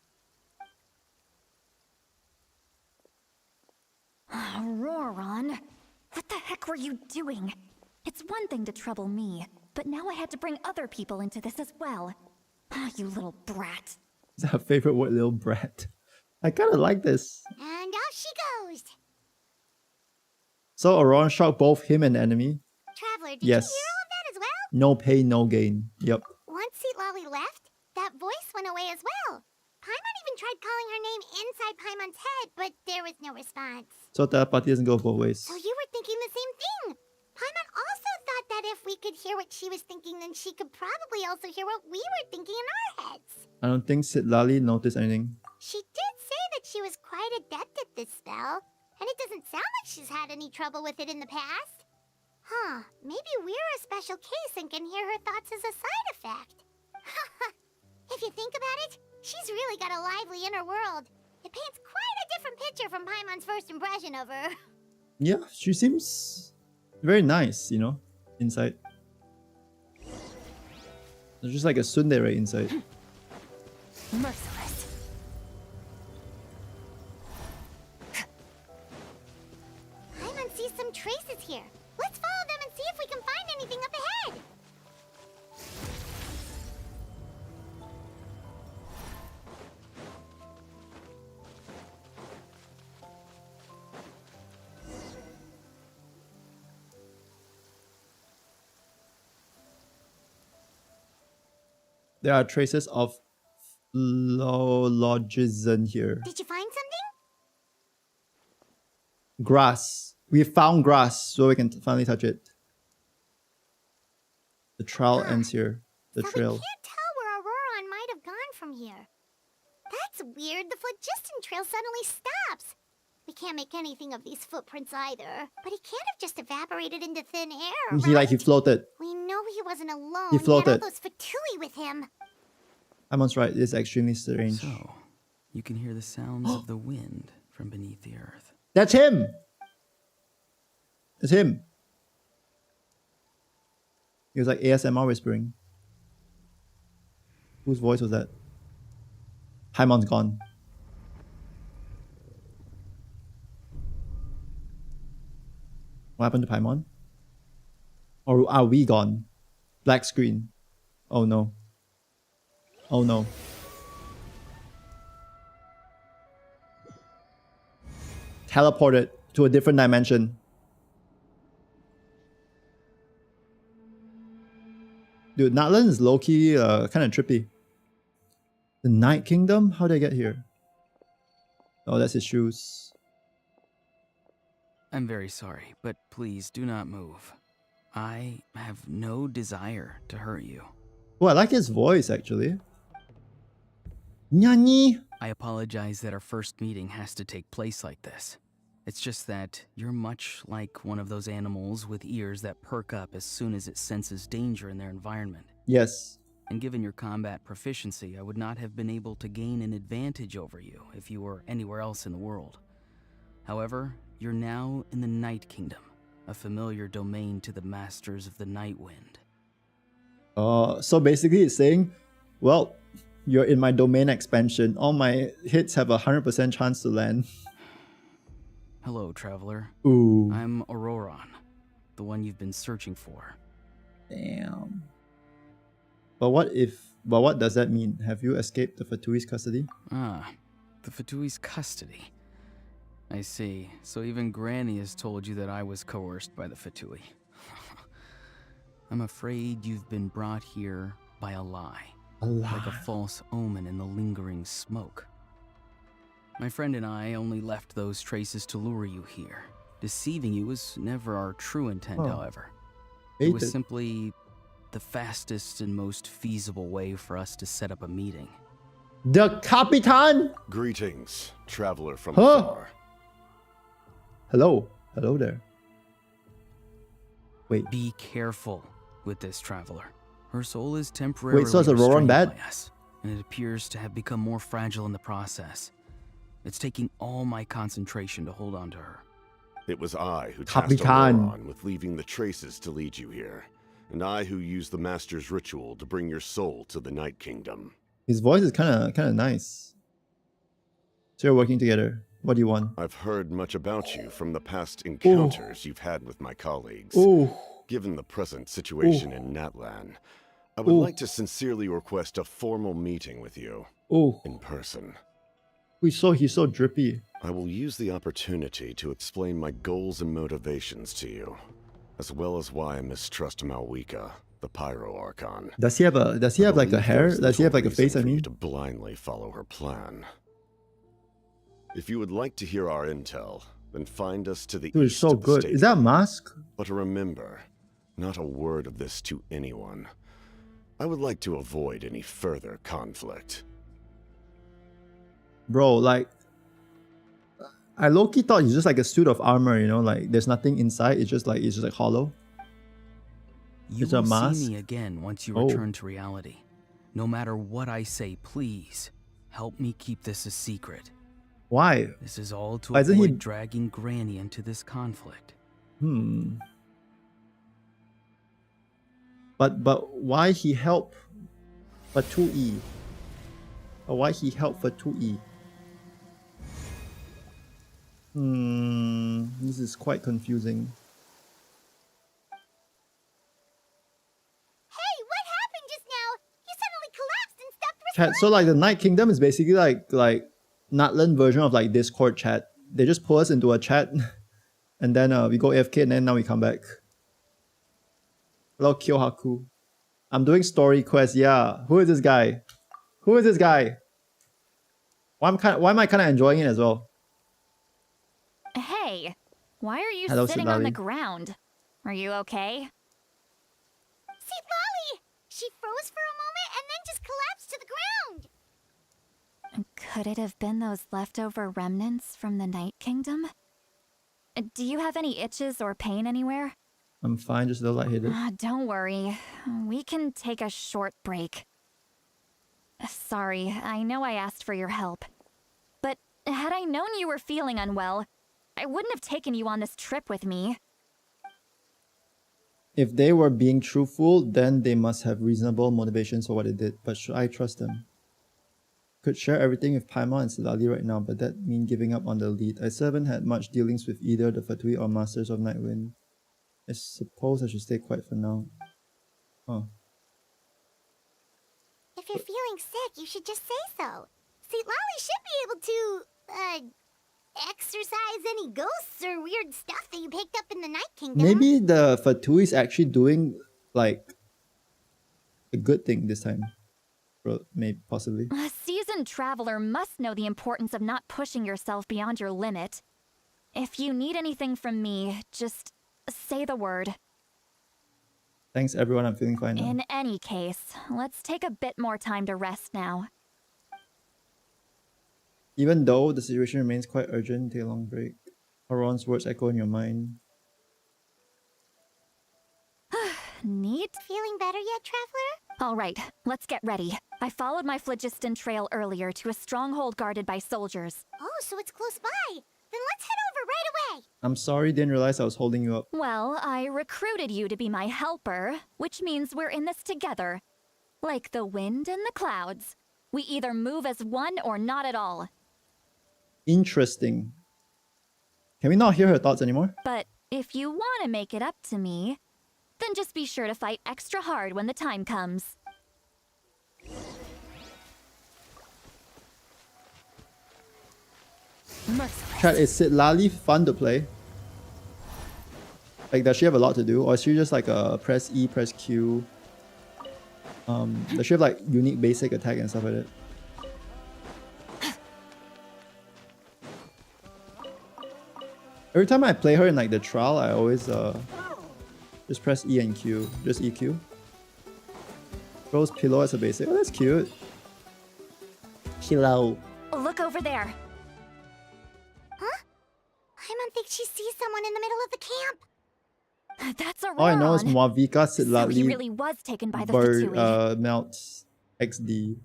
Auroron, what the heck were you doing? It's one thing to trouble me, but now I had to bring other people into this as well. You little brat. Is that her favorite word, little brat? I kind of like this. And off she goes. So Auroron shot both him and the enemy. Traveler, did Yes. you hear all of that as well? No pain, no gain. Yep. Once Seatlali left, that voice went away as well. Paimon even tried calling her name inside Paimon's head, but there was no response. So telepathy doesn't go both ways. So you were thinking the same thing. Paimon also thought that if we could hear what she was thinking, then she could probably also hear what we were thinking in our heads. I don't think Sitlali noticed anything. She did say that she was quite adept at this spell, and it doesn't sound like she's had any trouble with it in the past. Huh, maybe we're a special case and can hear her thoughts as a side effect. If you think about it, she's really got a lively inner world. It paints quite a different picture from Paimon's first impression of her. Yeah, she seems Very nice, you know, inside. There's just like a tsundere inside. Merciless. Paimon sees some traces here. Let's follow them and see if we can find anything up ahead. There are traces of phlogiston here. Did you find something? Grass. We found grass, so we can finally touch it. The trail ends here. The So trail. we can't tell where Auroron might have gone from here. That's weird. The phlogiston trail suddenly stops. We can't make anything of these footprints either. But he can't have just evaporated into thin air, right? He floated. We know he wasn't alone. He floated. had all those Fatui with him. Amon's right. It's extremely strange. So, you can hear the sounds of the wind from beneath the earth. That's him. It's him. He was like ASMR whispering. Whose voice was that? Paimon's gone. What happened to Paimon? Or are we gone? Black screen. Oh no. Oh no. Teleported to a different dimension. Dude, Natlan is low-key kind of trippy. The Night Kingdom? How did I get here? Oh, that's his shoes. I'm very sorry, but please do not move. I have no desire to hurt you. Oh, I like his voice, actually. Nyani! I apologize that our first meeting has to take place like this. It's just that you're much like one of those animals with ears that perk up as soon as it senses danger in their environment. Yes. And given your combat proficiency, I would not have been able to gain an advantage over you if you were anywhere else in the world. However, you're now in the Night Kingdom, a familiar domain to the Masters of the Night Wind. So basically it's saying, well, you're in my domain expansion. All my hits have a 100% chance to land. Hello, traveler. Ooh. I'm Auroron, the one you've been searching for. Damn. But what does that mean? Have you escaped the Fatui's custody? Ah, the Fatui's custody. I see. So even Granny has told you that I was coerced by the Fatui. I'm afraid you've been brought here by a lie. A lie. Like a false omen in the lingering smoke. My friend and I only left those traces to lure you here. Deceiving you was never our true intent, however. It was simply the fastest and most feasible way for us to set up a meeting. The Capitan! Greetings, traveler from Huh? afar. Hello. Hello there. Wait. Be careful with this traveler. Her soul is temporarily Wait, so is Auroron restrained bad? by us, and it appears to have become more fragile in the process. It's taking all my concentration to hold on to her. It was I who tasked Capitan. Auroron with leaving the traces to lead you here, and I who used the Master's ritual to bring your soul to the Night Kingdom. His voice is kind of nice. So you're working together. What do you want? I've heard much about you from the past encounters you've had with my colleagues. Ooh. Given the present situation in Natlan, I would like to sincerely request a formal meeting with you Ooh. in person. He's so drippy. I will use the opportunity to explain my goals and motivations to you, as well as why I mistrust Malwika, the Pyro Archon. Does he have like a hair? Does he have like a face? I mean, to blindly follow her plan. If you would like to hear our intel, then find us to the dude, it's east so of the good. stadium. Is that a mask? But remember, not a word of this to anyone. I would like to avoid any further conflict. Bro, like, I low-key thought it's just like a suit of armor, you know, like there's nothing inside. It's just like hollow. You It's a will mask? see me again once you Oh. return to reality. No matter what I say, please help me keep this a secret. Why? This is all to Why isn't he- avoid dragging Granny into this conflict. But why he help for 2E? Or why he help for 2E? This is quite confusing. Hey, what happened just now? You suddenly collapsed and stopped Chat, so like the Night Kingdom is basically like Natlan version of like Discord chat. They just pull us into a chat and then we go AFK and then now we come back. Hello Kyohaku. I'm doing story quest, yeah. Who is this guy? Who is this guy? Why am I kinda enjoying it as well? Hey, why are you Hello, sitting on the Siddhali. ground? Are you okay? See, Lolly! She froze for a moment and then just collapsed to the ground. Could it have been those leftover remnants from the Night Kingdom? Do you have any itches or pain anywhere? I'm fine, just a little lightheaded. Don't worry. We can take a short break. Sorry, I know I asked for your help. But had I known you were feeling unwell, I wouldn't have taken you on this trip with me. If they were being truthful, then they must have reasonable motivations for what they did. But should I trust them? Could share everything with Paimon and Siddhali right now, but that mean giving up on the lead. I still haven't had much dealings with either the Fatui or Masters of Nightwind. I suppose I should stay quiet for now. Huh. If you're feeling sick, you should just say so. See, Lolly should be able to, exorcise any ghosts or weird stuff that you picked up in the Night Kingdom. Maybe the Fatui is actually doing like a good thing this time. Maybe, possibly. A seasoned traveler must know the importance of not pushing yourself beyond your limit. If you need anything from me, just say the word. Thanks everyone, I'm feeling fine now. In any case, let's take a bit more time to rest now. Even though the situation remains quite urgent, take a long break. Auron's words echo in your mind. Neat. Feeling better yet, Traveler? All right, let's get ready. I followed my phlogiston trail earlier to a stronghold guarded by soldiers. Oh, so it's close by. Then let's head over right away. I'm sorry, didn't realize I was holding you up. Well, I recruited you to be my helper, which means we're in this together. Like the wind and the clouds. We either move as one or not at all. Interesting. Can we not hear her thoughts anymore? But if you want to make it up to me, then just be sure to fight extra hard when the time comes. Chat, is Siddhali fun to play? Like, does she have a lot to do? Or is she just like a press E, press Q? Does she have like unique basic attack and stuff like that? Every time I play her in like the trial, I always just press E and Q. Just EQ. Throws pillow as a basic. Oh, that's cute. Pillow. Look over there. Huh? I don't think she sees someone in the middle of the camp. That's a All I know is Moavika So he Siddhali really was taken by the Fatui. melts XD.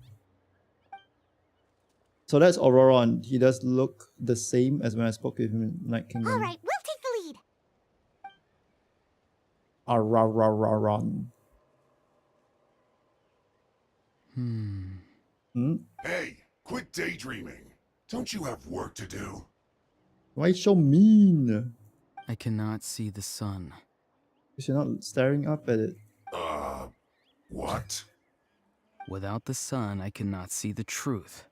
So that's Auroron. He does look the same as when I spoke with him in Night Kingdom. All right, we'll take the lead. Auroron. Hey, quit daydreaming. Don't you have work to do? Why you so mean? I cannot see the sun. Because you're not staring up at it. What? Without the sun, I cannot see the truth.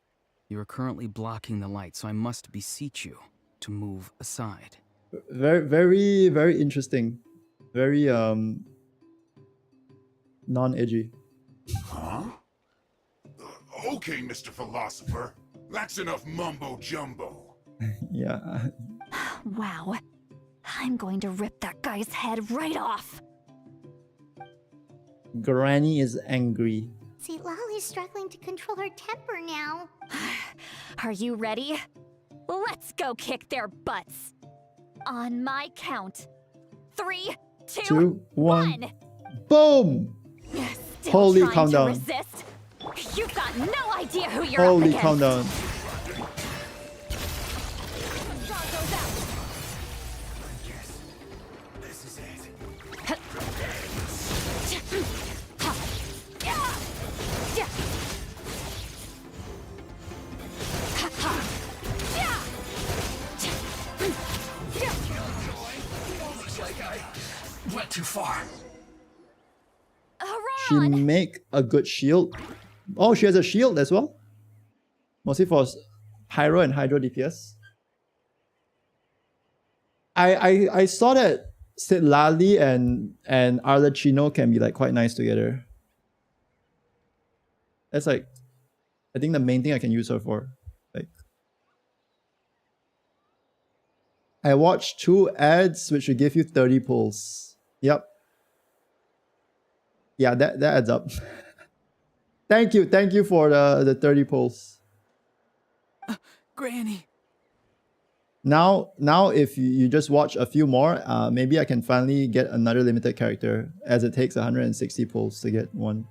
You are currently blocking the light, so I must beseech you to move aside. Very, very, very interesting. Very, non-edgy. Huh? Okay, Mr. Philosopher. That's enough mumbo-jumbo. Yeah. Wow. I'm going to rip that guy's head right off. Granny is angry. See, Lolly's struggling to control her temper now. Are you ready? Let's go kick their butts. On my count. 3, 2, 2, 1. 1. Boom! Still Holy trying to countdown. resist? You've got no idea who you're Holy up against. countdown. Draw goes out. Yes. This is it. went too far. She Auroron! make a good shield. Oh, she has a shield as well. Mostly for pyro and hydro DPS. I saw that Citlali and Arlecchino can be like quite nice together. That's like, I think the main thing I can use her for. Like, I watched 2 ads which will give you 30 pulls. Yep. Yeah, that adds up. Thank you for the 30 pulls. Granny. Now if you just watch a few more, maybe I can finally get another limited character, as it takes 160 pulls to get one.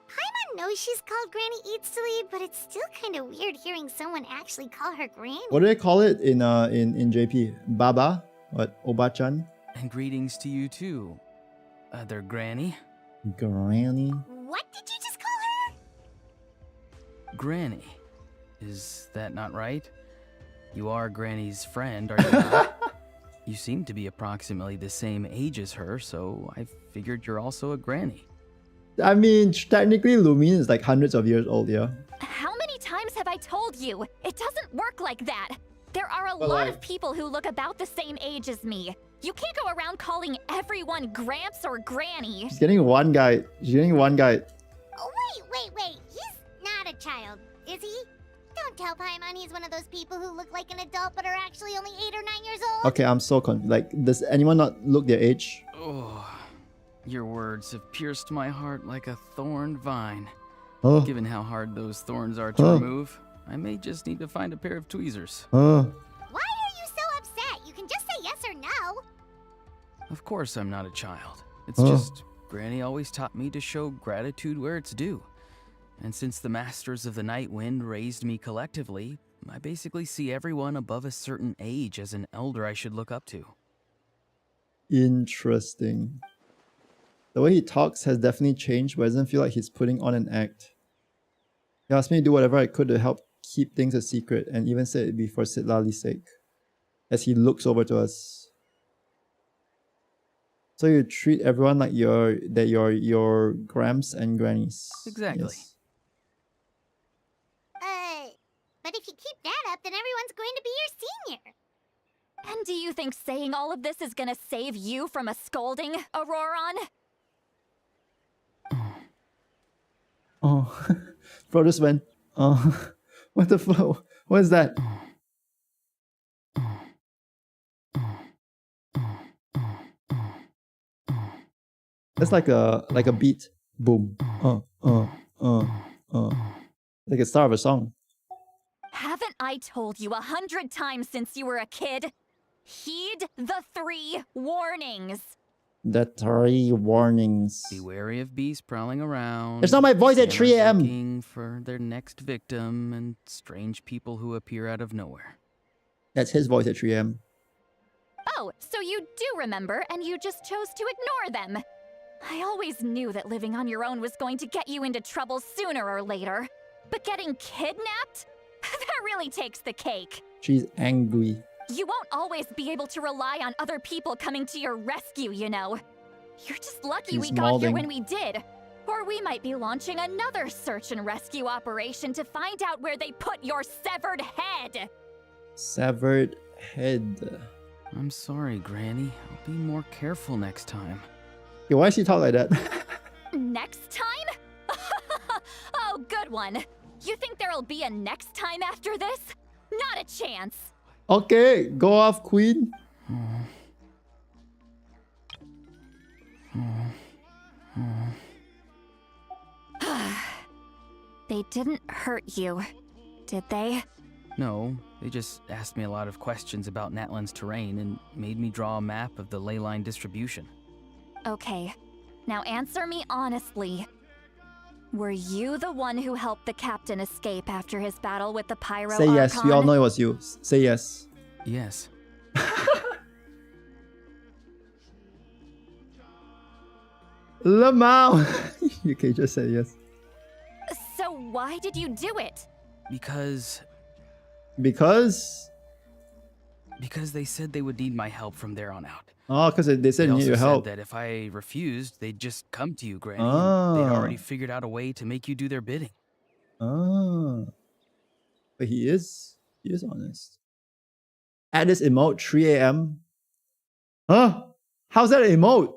Paimon knows she's called Granny Eatsley, but it's still kind of weird hearing someone actually call her Granny. What do they call it in JP? Baba? What? Obachan? And greetings to you too, other Granny. Granny? What did you just call her? Granny. Is that not right? You are Granny's friend, are you not? You seem to be approximately the same age as her, so I figured you're also a Granny. I mean, technically Lumine is like hundreds of years old, yeah? How many times have I told you? It doesn't work like that. There are a But lot like- of people who look about the same age as me. You can't go around calling everyone Gramps or Granny. She's getting one guide. Oh, wait. He's not a child, is he? Don't tell Paimon he's one of those people who look like an adult but are actually only 8 or 9 years old. Okay, I'm so confused. Like, does anyone not look their age? Oh, your words have pierced my heart like a thorned vine. Oh. Given how hard those thorns are to remove, I may just need to find a pair of tweezers. Why are you so upset? You can just say yes or no. Of course I'm not a child. It's just Granny always taught me to show gratitude where it's due. And since the Masters of the Night Wind raised me collectively, I basically see everyone above a certain age as an elder I should look up to. Interesting. The way he talks has definitely changed, but it doesn't feel like he's putting on an act. He asked me to do whatever I could to help keep things a secret, and even said it'd be for Citlali's sake. As he looks over to us. So you treat everyone like your grams and grannies. Exactly. Yes. But if you keep that up, then everyone's going to be your senior. And do you think saying all of this is gonna save you from a scolding, Auroron? Oh, bro just went, what the fuck? What is that? That's like a beat. Boom. Like a start of a song. Haven't I told you 100 times since you were a kid? Heed the 3 warnings. The 3 warnings. Be wary of beasts prowling around. It's not my voice at 3 a.m. Looking for their next victim and strange people who appear out of nowhere. That's his voice at 3 a.m. Oh, so you do remember and you just chose to ignore them. I always knew that living on your own was going to get you into trouble sooner or later. But getting kidnapped? That really takes the cake. She's angry. You won't always be able to rely on other people coming to your rescue, you know. You're just lucky we got here when we did. Or we might be launching another search and rescue operation to find out where they put your severed head. Severed head. I'm sorry, Granny. I'll be more careful next time. Yeah, why does she talk like that? Next time? Oh, good one. You think there'll be a next time after this? Not a chance. Okay, go off, Queen. They didn't hurt you, did they? No, they just asked me a lot of questions about Natlan's terrain and made me draw a map of the ley line distribution. Okay, now answer me honestly. Were you the one who helped the captain escape after his battle with the Pyro Say yes, we all Archon? know it was you. Say yes. Yes. Lamau! Okay, just say yes. So why did you do it? Because Because Because they said they would need my help from there on out. Oh, because they said They you need also your said help. that if I refused, they'd just come to you, Granny, and they'd already figured out a way to make you do their bidding. Ah. But he is honest. Add this emote 3 a.m. Huh? How's that an emote?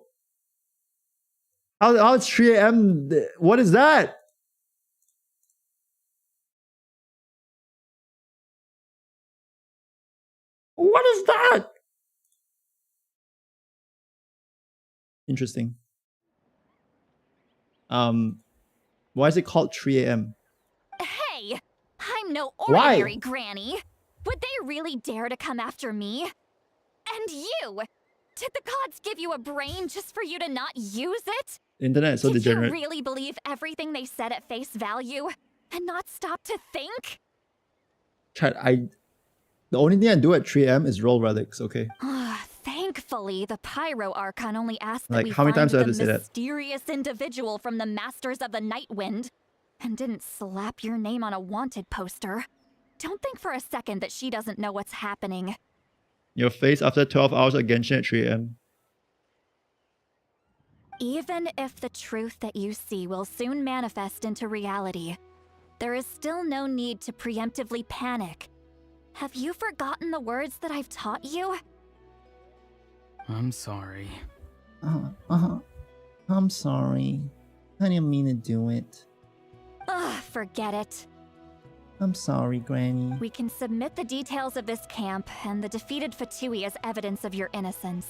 How it's 3 a.m.? What is that? What is that? Interesting. Why is it called 3 a.m.? Hey, I'm no Why? ordinary granny. Would they really dare to come after me? And you? Did the gods give you a brain just for you to not use it? Internet is so Did degenerate. you really believe everything they said at face value and not stop to think? Chat, the only thing I do at 3 a.m. is roll relics, okay? Thankfully, the Pyro Archon only asked that Like, we how many find times do I the have to say that? mysterious individual from the Masters of the Nightwind, and didn't slap your name on a wanted poster. Don't think for a second that she doesn't know what's happening. Your face after 12 hours of Genshin at 3 a.m. Even if the truth that you see will soon manifest into reality, there is still no need to preemptively panic. Have you forgotten the words that I've taught you? I'm sorry. I'm sorry. I didn't mean to do it. Ugh, forget it. I'm sorry, Granny. We can submit the details of this camp and the defeated Fatui as evidence of your innocence.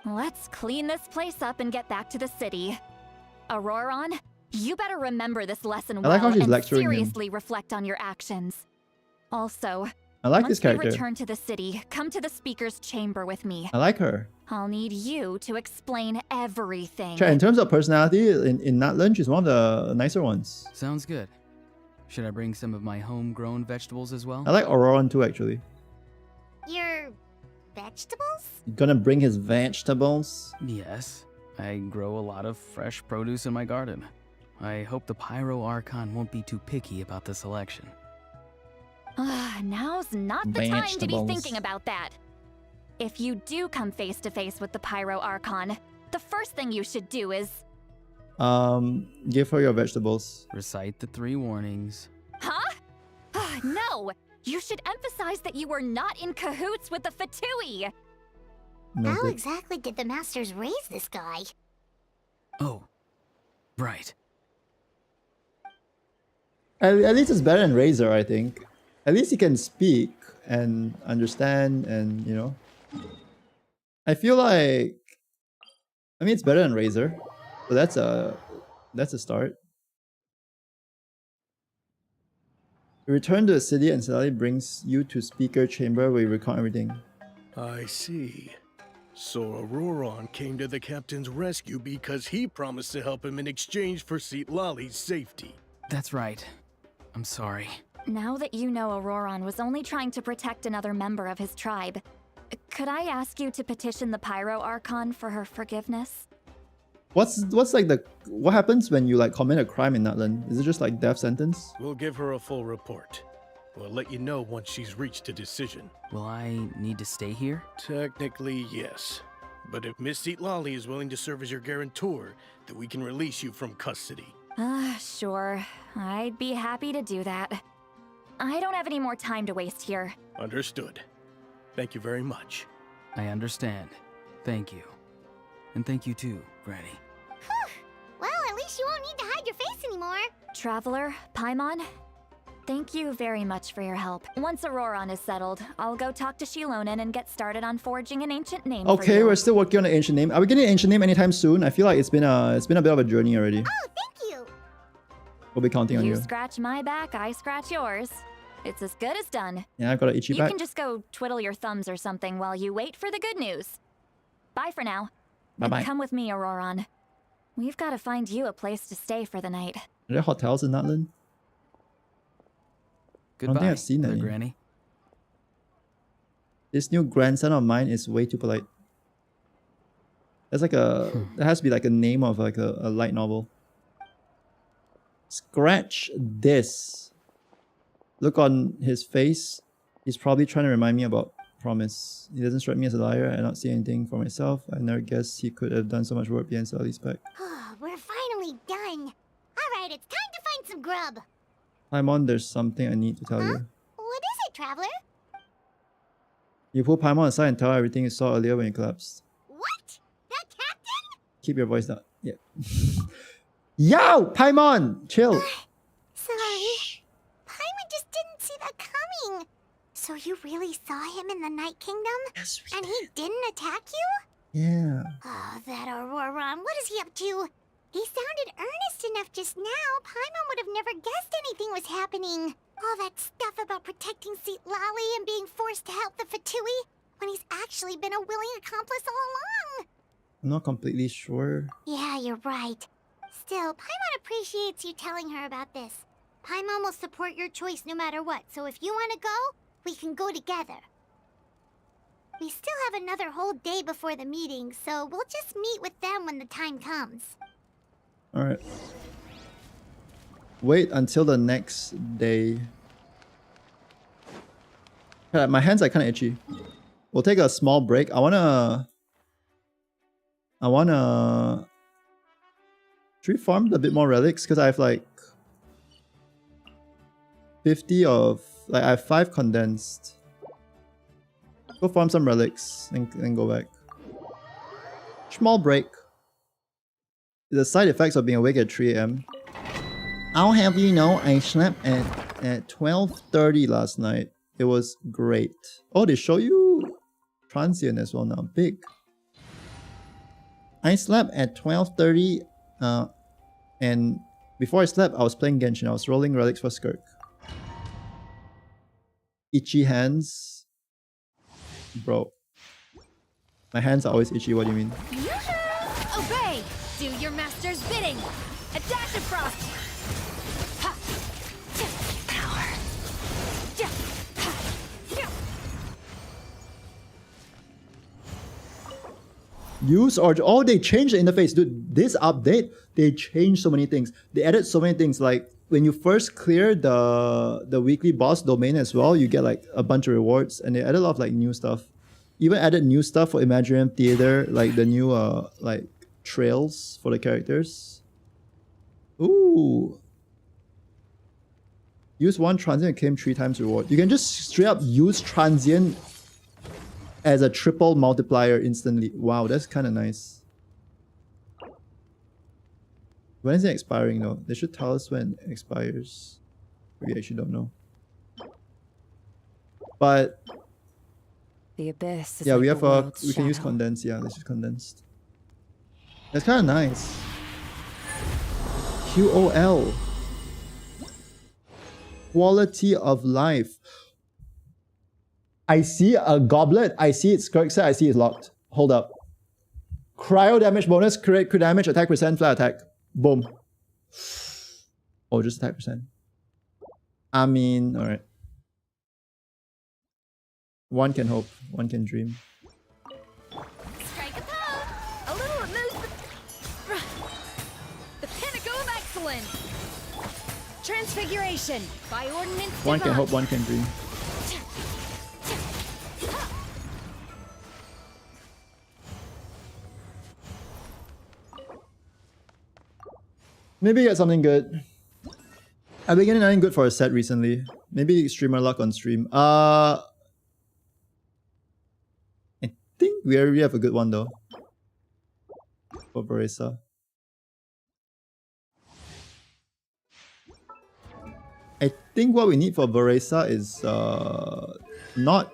Let's clean this place up and get back to the city. Auroron, you better remember this lesson I like how well she's and lecturing him. seriously reflect on your actions. Also, I like once this character. we return to the city, come to the speaker's chamber with me. I like her. I'll need you to explain everything. Chat, in terms of personality, in Natlan, she's one of the nicer ones. Sounds good. Should I bring some of my homegrown vegetables as well? I like Auroran too, actually. Your vegetables? Gonna bring his vegetables? Yes. I grow a lot of fresh produce in my garden. I hope the Pyro Archon won't be too picky about the selection. Now's not the time to be Vegetables. thinking about that. If you do come face to face with the Pyro Archon, the first thing you should do is... Give her your vegetables. Recite the 3 warnings. Huh? No! You should emphasize that you were not in cahoots with the Fatui! How Noted. exactly did the Masters raise this guy? Oh, right. At least it's better than Razor, I think. At least he can speak and understand and, you know. I feel like... I mean, it's better than Razor. So that's a start. You return to the city and Sally brings you to speaker chamber where you record everything. I see. So Auroron came to the captain's rescue because he promised to help him in exchange for Lali's safety. That's right. I'm sorry. Now that you know Auroron was only trying to protect another member of his tribe, could I ask you to petition the Pyro Archon for her forgiveness? What's like what happens when you like commit a crime in Natlan? Is it just like death sentence? We'll give her a full report. We'll let you know once she's reached a decision. Will I need to stay here? Technically, yes. But if Miss Lali is willing to serve as your guarantor, then we can release you from custody. Sure. I'd be happy to do that. I don't have any more time to waste here. Understood. Thank you very much. I understand. Thank you. And thank you too, Granny. Well, at least you won't need to hide your face anymore. Traveler, Paimon, thank you very much for your help. Once Auroron is settled, I'll go talk to Shilonen and get started on forging an ancient name for Okay, you. we're still working on an ancient name. Are we getting an ancient name anytime soon? I feel like it's been a bit of a journey already. Oh, thank you. We'll be counting on You you. scratch my back, I scratch yours. It's as good as done. Yeah, I got an itchy You back. can just go twiddle your thumbs or something while you wait for the good news. Bye for now. Bye-bye. And come with me, Auroron. We've got to find you a place to stay for the night. Are there hotels in Natlan? Goodbye, think I've seen there, any. Granny. This new grandson of mine is way too polite. There's like a... There has to be like a name of like a light novel. Scratch this. Look on his face. He's probably trying to remind me about Promise. He doesn't strike me as a liar. I not see anything for myself. I never guessed he could have done so much work behind Sally's back. We're finally done. Alright, it's time to find some grub. Paimon, there's something I need to tell you. What is it, Traveler? You pull Paimon aside and tell her everything you saw earlier when you collapsed. What? That captain? Keep your voice down. Yeah. Yo! Paimon! Chill! Sorry. Paimon just didn't see that coming. So you really saw him in the Night Kingdom? Yes, and he didn't attack you? Yeah. Oh, that Auroron. What is he up to? He sounded earnest enough just now. Paimon would have never guessed anything was happening. All that stuff about protecting Seat Lally and being forced to help the Fatui when he's actually been a willing accomplice all along. I'm not completely sure. Yeah, you're right. Still, Paimon appreciates you telling her about this. Paimon will support your choice no matter what, so if you want to go, we can go together. We still have another whole day before the meeting, so we'll just meet with them when the time comes. Alright. Wait until the next day. My hands are kind of itchy. We'll take a small break. I wanna... Should we farm a bit more relics? Because I have like 50 of... Like I have 5 condensed. Go farm some relics and go back. Small break. The side effects of being awake at 3 AM. I'll have you know, I slept at 12:30 last night. It was great. Oh, they show you transient as well now. Big. I slept at 12:30 and before I slept, I was playing Genshin. I was rolling relics for Skirk. Itchy hands. Bro. My hands are always itchy, what do you mean? Obey! Do your master's bidding! A dash of frost! Ha! Power! Use or... Oh, they changed the interface. Dude, this update, they changed so many things. They added so many things. Like, when you first clear the weekly boss domain as well, you get like a bunch of rewards. And they added a lot of like new stuff. Even added new stuff for Imaginarium Theater, like the new like trails for the characters. Ooh. Use 1 transient and claim 3 times reward. You can just straight up use transient as a triple multiplier instantly. Wow, that's kind of nice. When is it expiring though? They should tell us when it expires. We actually don't know. But The abyss is yeah, like we the have world's we can use shadow. condensed. Yeah, let's use condensed. That's kind of nice. QOL. Quality of life. I see a goblet. I see it's Skirk set. I see it's locked. Hold up. Cryo damage bonus. Crit damage. Attack percent. Flat attack. Boom. Oh, just attack percent. I mean, alright. One can hope. One can dream. Strike a pose! A little removes the pinnacle of excellence! Transfiguration by ordinance One can divine. hope. One can dream. Maybe get something good. I've been getting nothing good for a set recently. Maybe streamer luck on stream. I think we already have a good one though. For Barisa. I think what we need for Barisa is not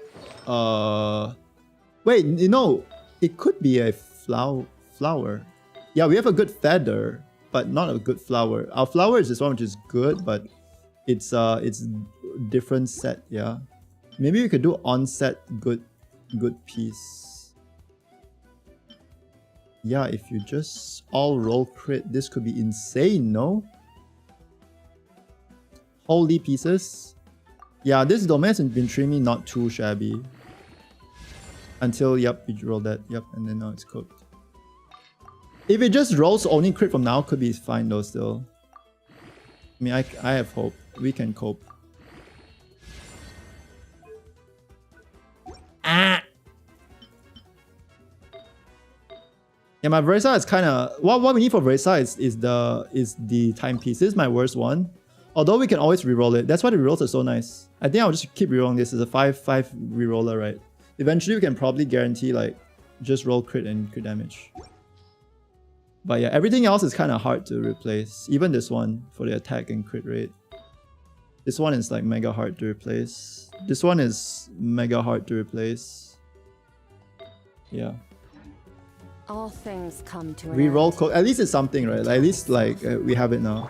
wait, you know, it could be a flower. Yeah, we have a good feather, but not a good flower. Our flower is this one which is good, but it's different set, yeah. Maybe we could do on-set good piece. Yeah, if you just all roll crit, this could be insane, no? Holy pieces. Yeah, this domain has been treating me not too shabby. Until, yep, we roll that, yep, and then now it's cooked. If it just rolls only crit from now, could be fine though still. I mean, I have hope. We can cope. Yeah, my Versa is kind of what we need for Versa is the timepiece. This is my worst one. Although we can always reroll it. That's why the rerolls are so nice. I think I'll just keep rerolling this. It's a 5/5 reroller, right? Eventually we can probably guarantee like just roll crit and crit damage. But yeah, everything else is kind of hard to replace. Even this one for the attack and crit rate. This one is like mega hard to replace. This one is mega hard to replace. Yeah. All things come to an Reroll end. code. At least it's something, right? Like, at least like we have it now.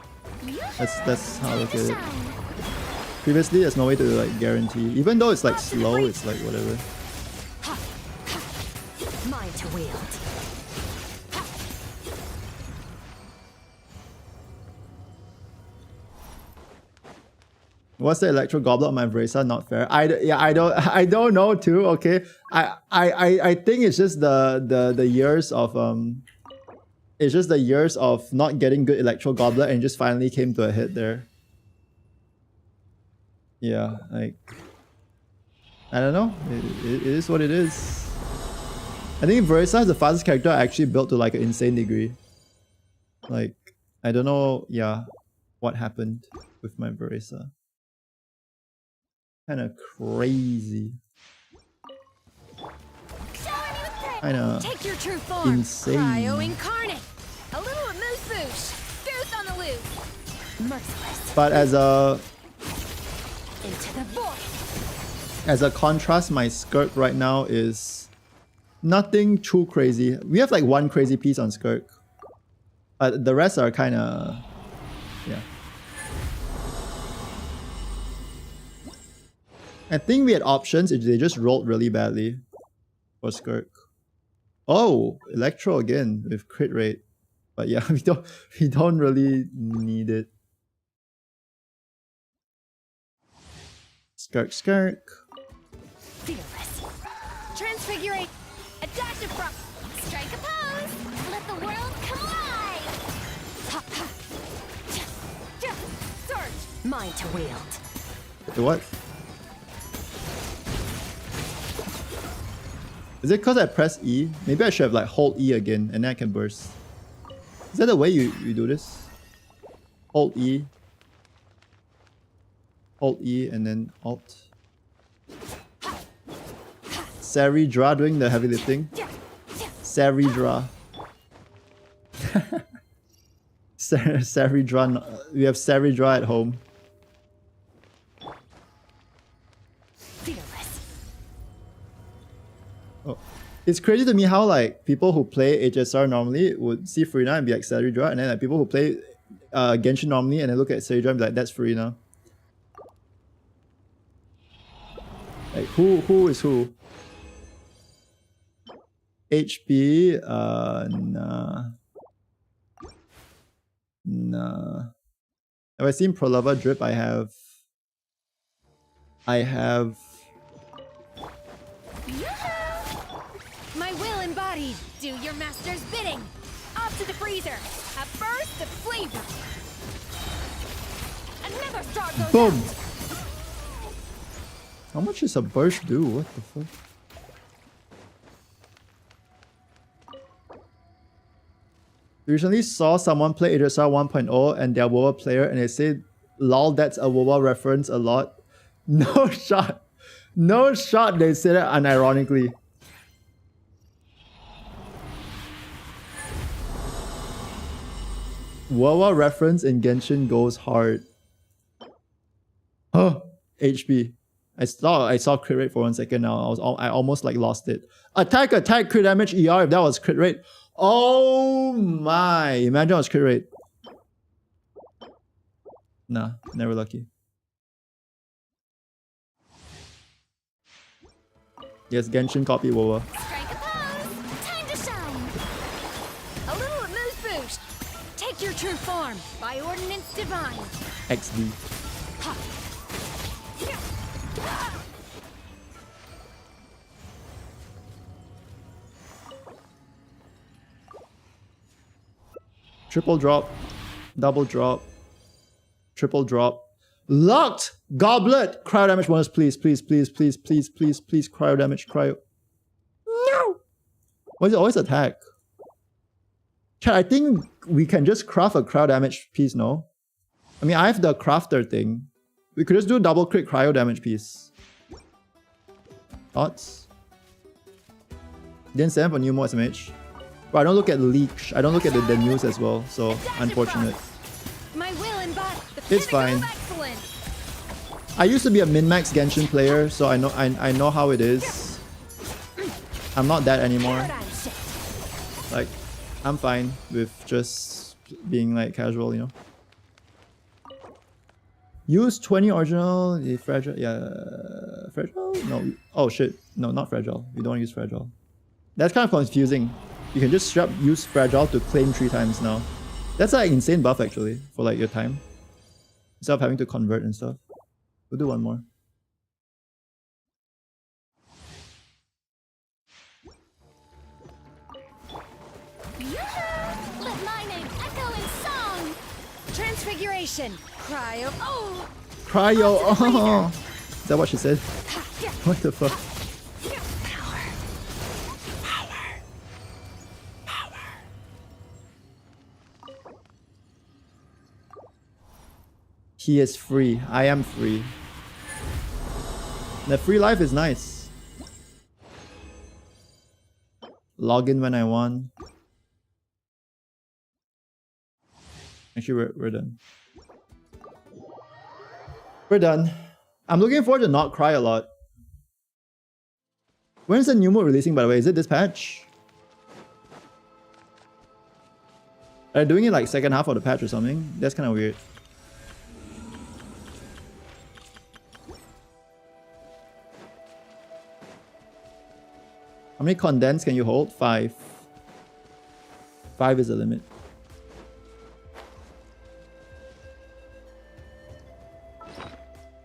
That's how I look at it. Previously, there's no way to like guarantee. Even though it's like slow, it's like whatever. Mine to wield. What's the electro goblet on my Vresa? Not fair. I don't know too. Okay, I think it's just the years of it's just the years of not getting good electro goblet and just finally came to a hit there. Yeah, like I don't know. It is what it is. I think Versa is the fastest character I actually built to like an insane degree. Like I don't know. Yeah, what happened with my Versa? Kind of crazy. Kind of Take your true form. insane. Cryo incarnate. A little moose boosh. Goose on the loose. Merciless. But as a Into the void. as a contrast, my Skirk right now is nothing too crazy. We have like one crazy piece on Skirk, but the rest are kind of yeah. I think we had options if they just rolled really badly for Skirk. Oh, Electro again with crit rate. But yeah, we don't really need it. Skirk. Fearless. Transfigurate. A dash of frost. Strike a pose. Let the world collide. Ha ha. Surge. Mine to wield. The what? Is it because I press E? Maybe I should have like hold E again and then I can burst. Is that the way you do this? Hold E. Hold E and then Alt. Saridra doing the heavy lifting. Saridra. Saridra. We have Saridra at home. Oh. It's crazy to me how like people who play HSR normally would see Furina and be like Saridra, and then like people who play Genshin normally and then look at Saridra and be like that's Furina. Like who is who? HP? Nah. Have I seen Prolava drip? I have. My will embodied. Do your master's bidding. Off to the freezer. A burst of flavor. Another star goes Boom! out. How much does a burst do? What the fuck? Recently saw someone play HSR 1.0 and they're WoW player and they said, lol, that's a WoW reference a lot. No shot. No shot they said it unironically. WoW reference in Genshin goes hard. Huh. HP. I saw crit rate for 1 second now. I almost like lost it. Attack, crit damage, ER if that was crit rate. Oh my. Imagine it was crit rate. Nah, never lucky. Yes, Genshin copy WoW. Strike a pose. Time to shine. A little moose boost. Take your true form. By ordinance divine. XD. Ha. Triple drop, double drop, triple drop. Locked! Goblet! Cryo damage bonus, please, cryo damage, cryo. No! Why is it always attack? Chat, I think we can just craft a cryo damage piece, no? I mean, I have the crafter thing. We could just do double crit cryo damage piece. Thoughts? Didn't stand for new more SMH. But I don't look at leak. I don't look at the news as well, so unfortunate. My will embody the It's pinnacle fine. of excellence. I used to be a min-max Genshin player, so I know how it is. I'm not that anymore. Like, I'm fine with just being like casual, you know. Use 20 original, fragile, yeah, fragile? No, oh shit, no, not fragile. We don't use fragile. That's kind of confusing. You can just straight up use fragile to claim 3 times now. That's like insane buff actually for like your time. Instead of having to convert and stuff. We'll do one more. Let my name echo in song. Transfiguration. Cryo. Oh. Cryo. Oh. Is that what she said? What the fuck? He is free. I am free. The free life is nice. Log in when I want. Actually, we're done. We're done. I'm looking forward to not cry a lot. When is the new mode releasing, by the way? Is it this patch? Are they doing it like second half of the patch or something? That's kind of weird. How many condens can you hold? 5. 5 is the limit.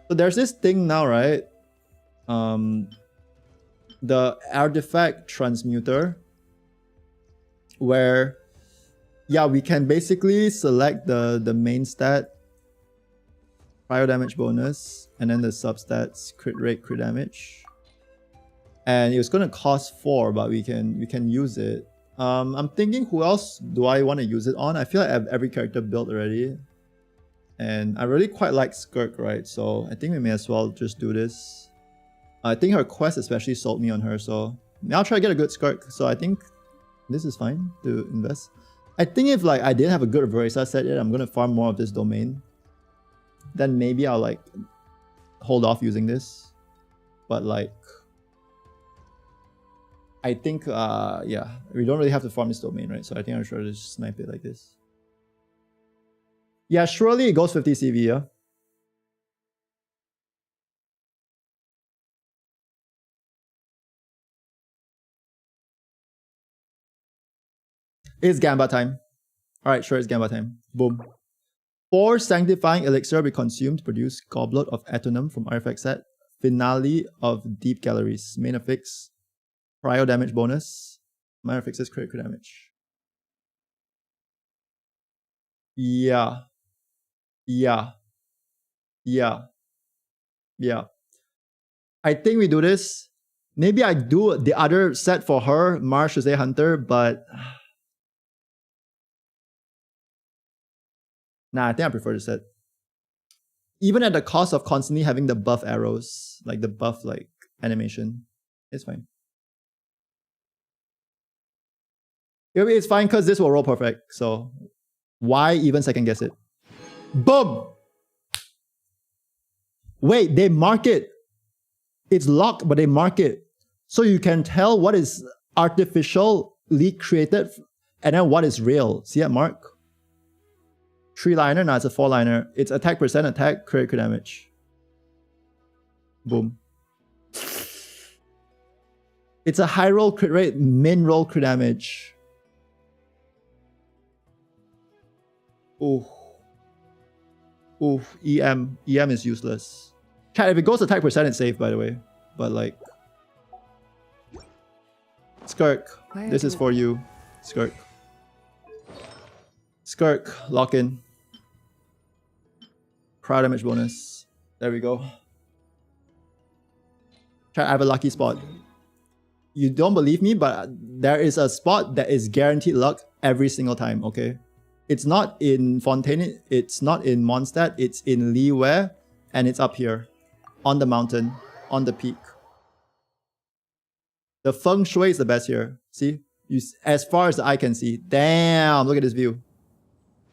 So there's this thing now, right? The artifact transmuter, where yeah, we can basically select the main stat, cryo damage bonus, and then the substats, crit rate, crit damage. And it was gonna cost 4, but we can use it. I'm thinking, who else do I want to use it on? I feel like I have every character built already. And I really quite like Skirk, right? So I think we may as well just do this. I think her quest especially sold me on her, so I'll try to get a good Skirk. So I think this is fine to invest. I think if like I didn't have a good Verisa set yet, I'm gonna farm more of this domain. Then maybe I'll like hold off using this. But like, I think yeah, we don't really have to farm this domain, right? So I think I'll try to just snipe it like this. Yeah, surely it goes 50 CV, yeah. It's Gamba time. Alright, sure, it's Gamba time. Boom. 4 sanctifying elixir be consumed to produce Goblet of Atonum from artifact set. Finale of Deep Galleries. Main affix. Cryo damage bonus. Minor affixes critical damage. Yeah. Yeah. Yeah. Yeah. I think we do this. Maybe I do the other set for her, Marsh Jose Hunter, but nah, I think I prefer this set. Even at the cost of constantly having the buff arrows, like the buff like animation. It's fine. It's fine because this will roll perfect. So why even second guess it? Boom! Wait, they mark it. It's locked, but they mark it. So you can tell what is artificially created and then what is real. See that mark? 3-liner? No, it's a 4-liner. It's attack percent, attack, critical damage. Boom. It's a high roll crit rate, min roll crit damage. Ooh. Ooh, EM. EM is useless. Chat, if it goes attack percent, it's safe, by the way. But like... Skirk, this is for you. Skirk. Skirk, lock in. Crowd damage bonus. There we go. Chat, I have a lucky spot. You don't believe me, but there is a spot that is guaranteed luck every single time, okay? It's not in Fontaine, it's not in Mondstadt, it's in Liyue, and it's up here. On the mountain, on the peak. The feng shui is the best here. See? As far as the eye can see. Damn, look at this view.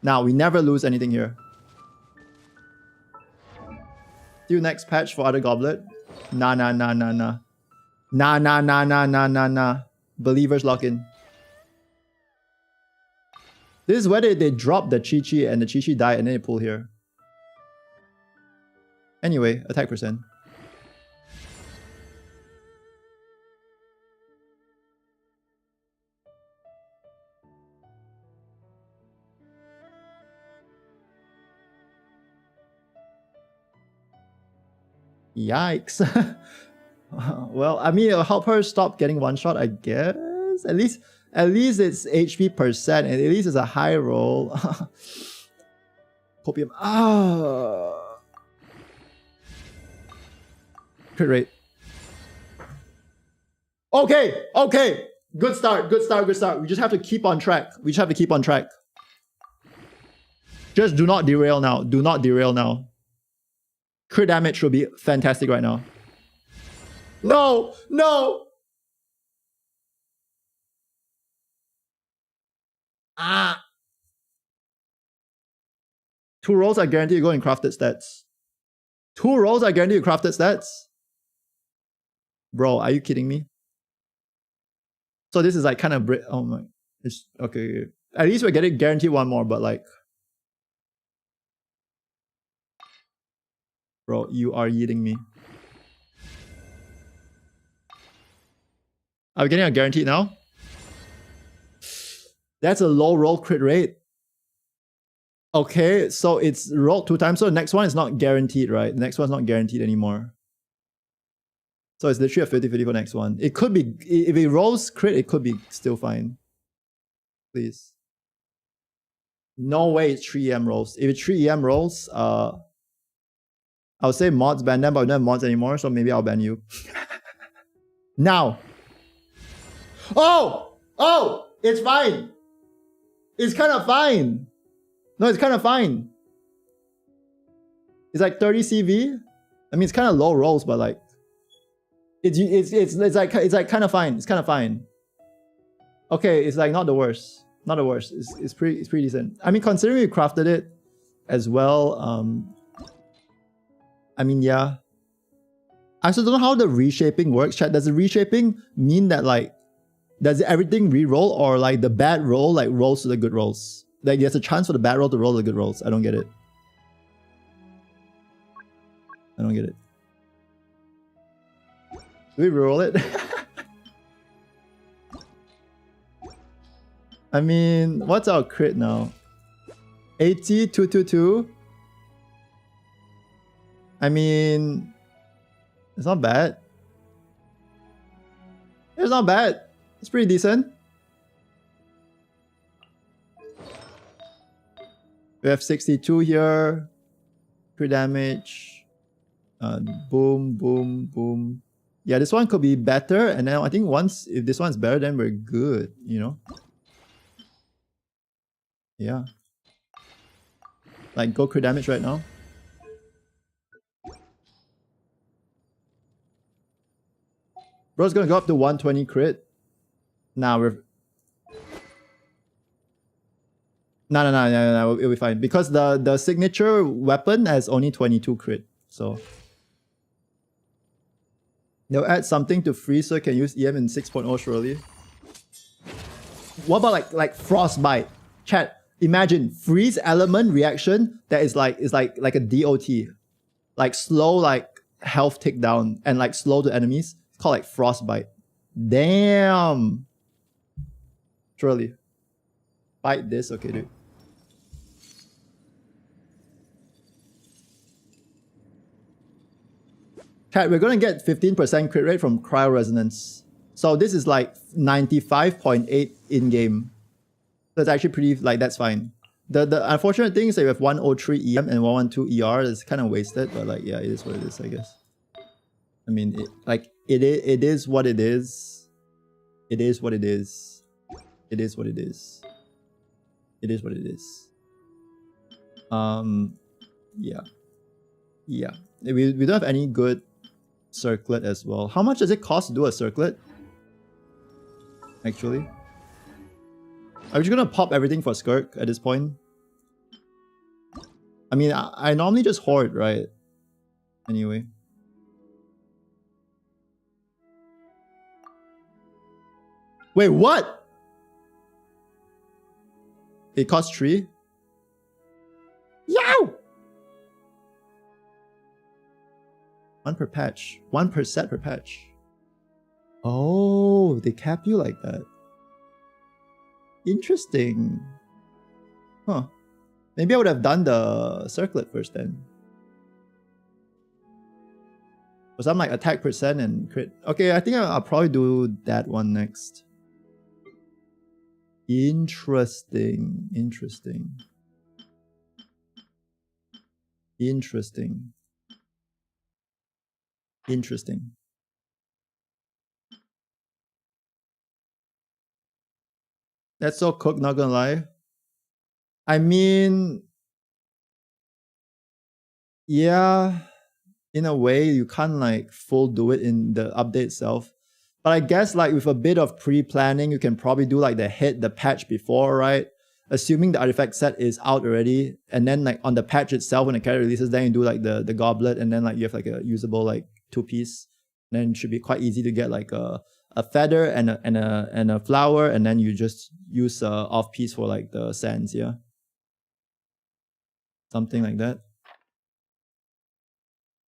Now, we never lose anything here. See you next patch for other goblet. Nah. Nah. Believers lock in. This is where they drop the Chi and the Chi die and then they pull here. Anyway, attack percent. Yikes. Well, I mean, it'll help her stop getting one shot, I guess. At least it's HP percent, and at least it's a high roll. Copium. Crit rate. Okay. Good start. We just have to keep on track. Just do not derail now. Crit damage will be fantastic right now. No! 2 rolls are guaranteed to go in crafted stats. 2 rolls are guaranteed to crafted stats? Bro, are you kidding me? So this is like kind of... Oh my... It's okay. At least we're getting guaranteed 1 more, but like... Bro, you are eating me. Are we getting a guaranteed now? That's a low roll crit rate. Okay, so it's rolled 2 times. So the next one is not guaranteed, right? The next one's not guaranteed anymore. So it's literally a 50-50 for next one. It could be, if it rolls crit, it could be still fine. Please. No way it's 3 EM rolls. If it's 3 EM rolls, I would say mods ban them, but we don't have mods anymore, so maybe I'll ban you. Now. Oh! It's fine. It's kind of fine. No, it's kind of fine. It's like 30 CV. I mean, it's kind of low rolls, but like, it's like kind of fine. It's kind of fine. Okay, it's like not the worst. Not the worst. It's pretty decent. I mean, considering we crafted it as well. I mean, yeah. I also don't know how the reshaping works. Chat, does the reshaping mean that like, does everything re-roll, or like the bad roll like rolls to the good rolls? Like there's a chance for the bad roll to roll to the good rolls. I don't get it. Do we re-roll it? I mean, what's our crit now? 80, 222. I mean, it's not bad. It's not bad. It's pretty decent. We have 62 here. Crit damage. Boom. Yeah, this one could be better. And then I think if this one's better, then we're good, you know? Yeah. Like, go crit damage right now. Bro's gonna go up to 120 crit. Nah, we're... No, it'll be fine. Because the signature weapon has only 22 crit, so... They'll add something to freeze so you can use EM in 6.0 surely. What about like frostbite? Chat, imagine freeze element reaction that is like a DOT. Like slow like health tick down and like slow to enemies. It's called like frostbite. Damn. Surely. Bite this, okay dude. Chat, we're gonna get 15% crit rate from cryo resonance. So this is like 95.8 in-game. So it's actually pretty, like, that's fine. The unfortunate thing is that we have 103 EM and 112 ER. It's kind of wasted, but like, yeah, it is what it is, I guess. I mean, it is what it is. It is what it is. It is what it is. It is what it is. Yeah. Yeah. We don't have any good circlet as well. How much does it cost to do a circlet? Actually. Are we just gonna pop everything for Skirk at this point? I mean, I normally just hoard, right? Anyway. Wait, what? It costs 3? Yow! 1 per patch. 1 per set per patch. Oh, they cap you like that. Interesting. Huh. Maybe I would have done the circlet first then. Was I'm like attack percent and crit. Okay, I think I'll probably do that one next. Interesting. Interesting. Interesting. Interesting. That's so cooked, not gonna lie. I mean, yeah, in a way, you can't like full do it in the update itself. But I guess like with a bit of pre-planning, you can probably do like the patch before, right? Assuming the artifact set is out already, and then like on the patch itself, when the character releases, then you do like the goblet, and then like you have like a usable like 2-piece. Then it should be quite easy to get like a feather and a flower, and then you just use off piece for like the sands, yeah. Something like that.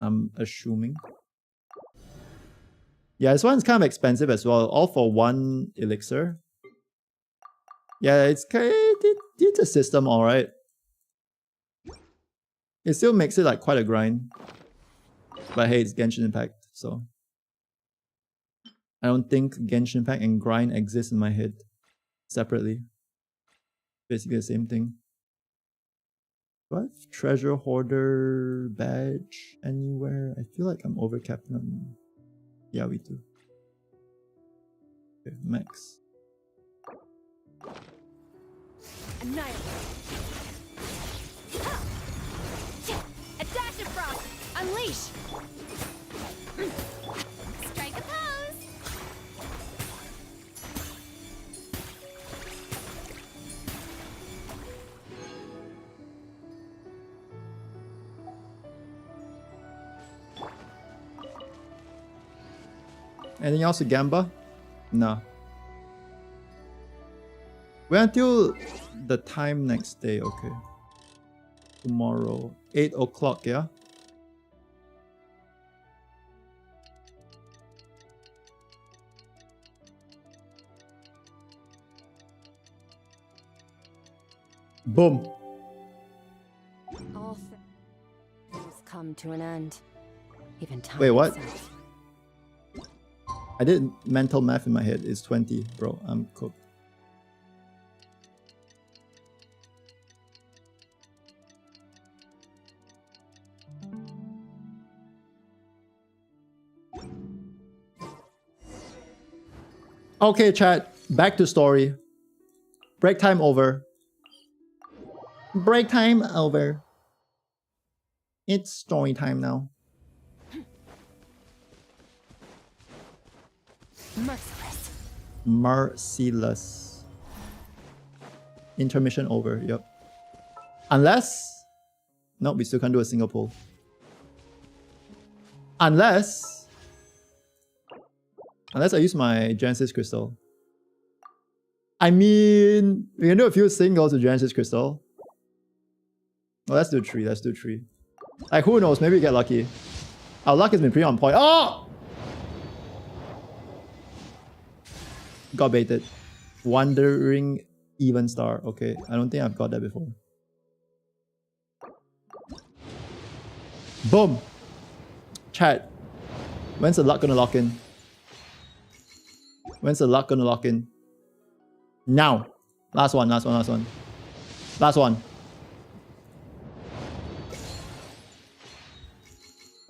I'm assuming. Yeah, this one's kind of expensive as well. All for 1 elixir. Yeah, it's a system, alright. It still makes it like quite a grind. But hey, it's Genshin Impact, so I don't think Genshin Impact and grind exist in my head separately. Basically the same thing. Do I have treasure hoarder badge anywhere? I feel like I'm overcapped on. Yeah, we do. Okay, max. Annihilate. A dash of frost. Unleash. Strike a pose. Anything else to Gamba? No. Wait until the time next day, okay. Tomorrow. 8 o'clock, yeah? Boom. All things come to an end. Even time. Wait, what? itself. I did mental math in my head. It's 20, bro. I'm cooked. Okay, chat. Back to story. Break time over. Break time over. It's story time now. Merciless. Merciless. Intermission over, yep. Unless... No, we still can't do a single pull. Unless I use my Genesis Crystal. I mean, we can do a few singles with Genesis Crystal. Well, let's do 3, let's do 3. Like, who knows, maybe we get lucky. Our luck has been pretty on point. Oh! Got baited. Wandering Even Star. Okay, I don't think I've got that before. Boom! Chat. When's the luck gonna lock in? When's the luck gonna lock in? Now! Last one, last one, last one. Last one.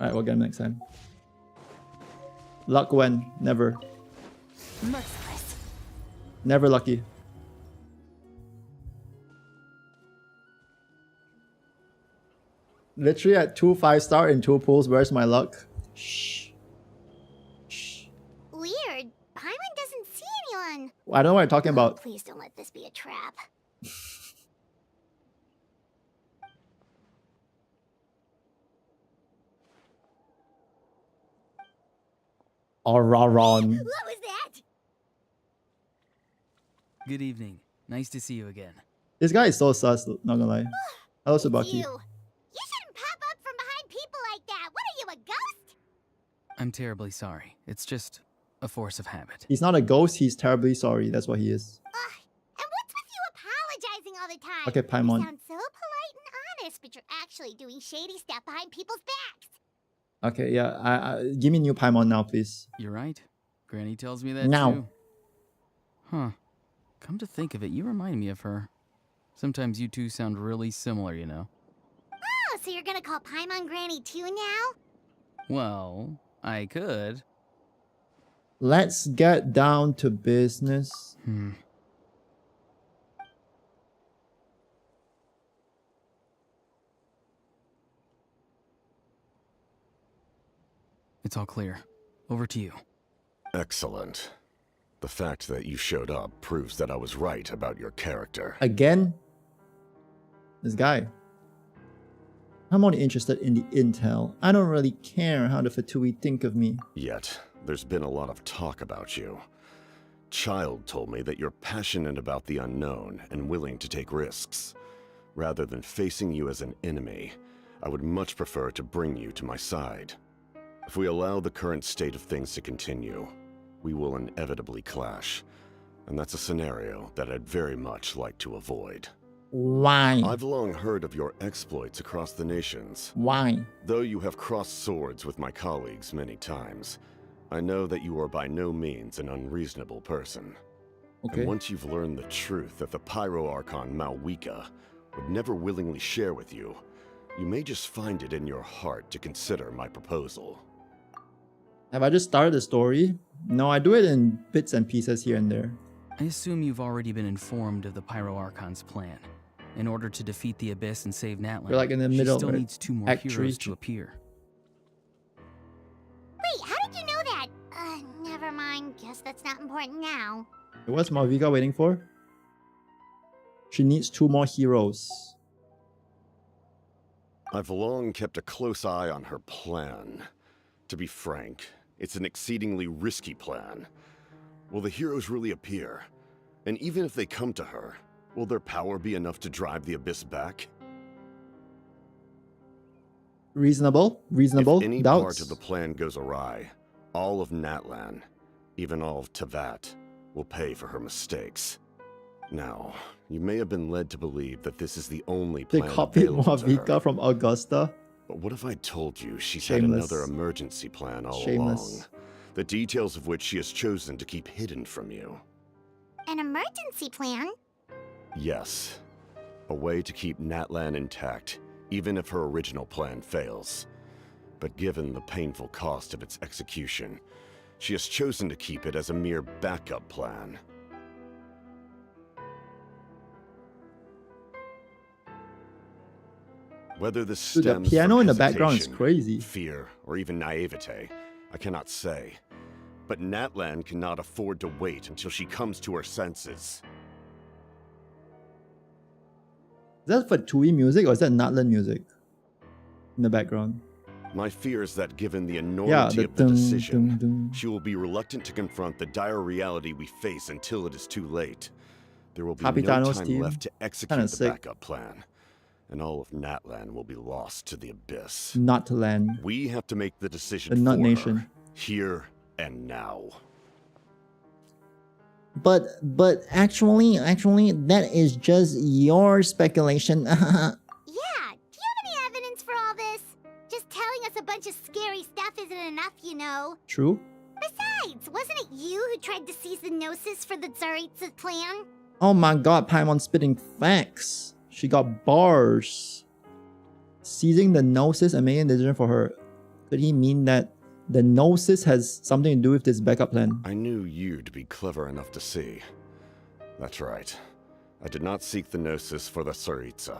Alright, we'll get him next time. Luck when? Never. Merciless. Never lucky. Literally at 2 5-star in 2 pools. Where's my luck? Shh. Shh. Weird. Paimon doesn't see anyone. I don't know what you're talking about. Please don't let this be a trap. Auroron. What was that? Good evening. Nice to see you again. This guy is so sus, not gonna lie. Hello, Sabaki. You shouldn't pop up from behind people like that. What are you, a ghost? I'm terribly sorry. It's just a force of habit. He's not a ghost, he's terribly sorry. That's what he is. And what's with you apologizing all the time? Okay, Paimon. You sound so polite and honest, but you're actually doing shady stuff behind people's backs. Okay, yeah. Give me new Paimon now, please. You're right. Granny tells me that Now. too. Huh. Come to think of it, you remind me of her. Sometimes you two sound really similar, you know. Oh, so you're gonna call Paimon Granny too now? Well, I could. Let's get down to business. It's all clear. Over to you. Excellent. The fact that you showed up proves that I was right about your character. Again? This guy. I'm only interested in the intel. I don't really care how the Fatui think of me. Yet, there's been a lot of talk about you. Child told me that you're passionate about the unknown and willing to take risks. Rather than facing you as an enemy, I would much prefer to bring you to my side. If we allow the current state of things to continue, we will inevitably clash. And that's a scenario that I'd very much like to avoid. Why? I've long heard of your exploits across the nations. Why? Though you have crossed swords with my colleagues many times, I know that you are by no means an unreasonable person. Okay. And once you've learned the truth that the Pyro Archon Malwika would never willingly share with you, you may just find it in your heart to consider my proposal. Have I just started the story? No, I do it in bits and pieces here and there. I assume you've already been informed of the Pyro Archon's plan. In order to defeat the Abyss and save Natlan, We're like in the middle, she still right? needs 2 more Act heroes three. to appear. Wait, how did you know that? Never mind. Guess that's not important now. What's Malvika waiting for? She needs 2 more heroes. I've long kept a close eye on her plan. To be frank, it's an exceedingly risky plan. Will the heroes really appear? And even if they come to her, will their power be enough to drive the Abyss back? Reasonable. Reasonable. If any Doubts. part of the plan goes awry, all of Natlan, even all of Tavat, will pay for her mistakes. Now, you may have been led to believe that this is the only They plan copied available to her. Malvika from Augusta. But what if I told you she's Shameless. had another emergency plan all Shameless. along? The details of which she has chosen to keep hidden from you. An emergency plan? Yes. A way to keep Natlan intact, even if her original plan fails. But given the painful cost of its execution, she has chosen to keep it as a mere backup plan. Whether this Dude, the stems piano from in the background is hesitation, crazy. fear, or even naivete, I cannot say. But Natlan cannot afford to wait until she comes to her senses. Is that Fatui music or is that Natlan music? In the background. My fear is that given the Yeah, enormity the of the dum, decision, dum, dum. she will be reluctant to confront the dire reality we face until it is too late. There will be Capitano's no time team. left to execute Kinda the sick. backup plan. And all of Natlan will be lost to the Abyss. Not to land. We have to make the decision The Nut for Nation. her, here and now. But actually, that is just your speculation. Yeah, do you have any evidence for all this? Just telling us a bunch of scary stuff isn't enough, you know. True. Besides, wasn't it you who tried to seize the Gnosis for the Tsaritsa plan? Oh my god, Paimon spitting facts. She got bars. Seizing the Gnosis and making a decision for her. Could he mean that the Gnosis has something to do with this backup plan? I knew you'd be clever enough to see. That's right. I did not seek the Gnosis for the Tsaritsa.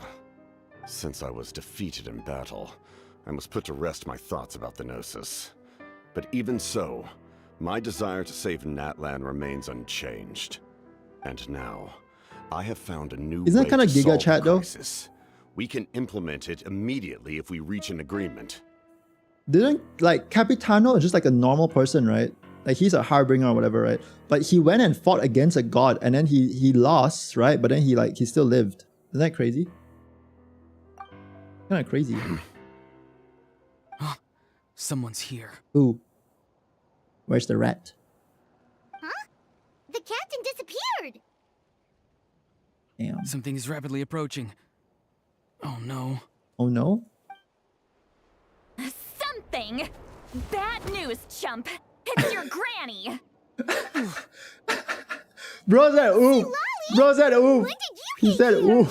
Since I was defeated in battle, I must put to rest my thoughts about the Gnosis. But even so, my desire to save Natlan remains unchanged. And now, I have found a new Isn't that way kind to of Giga solve Chat the though? crisis. We can implement it immediately if we reach an agreement. Didn't like Capitano is just like a normal person, right? Like he's a harbinger or whatever, right? But he went and fought against a god, and then he lost, right? But then he still lived. Isn't that crazy? Kind of crazy. Someone's here. Ooh. Where's the rat? Huh? The captain disappeared! Damn. Something is rapidly approaching. Oh no. Oh no? Something! Bad news, chump! It's your granny! Bro said ooh! Bro said ooh! He said ooh!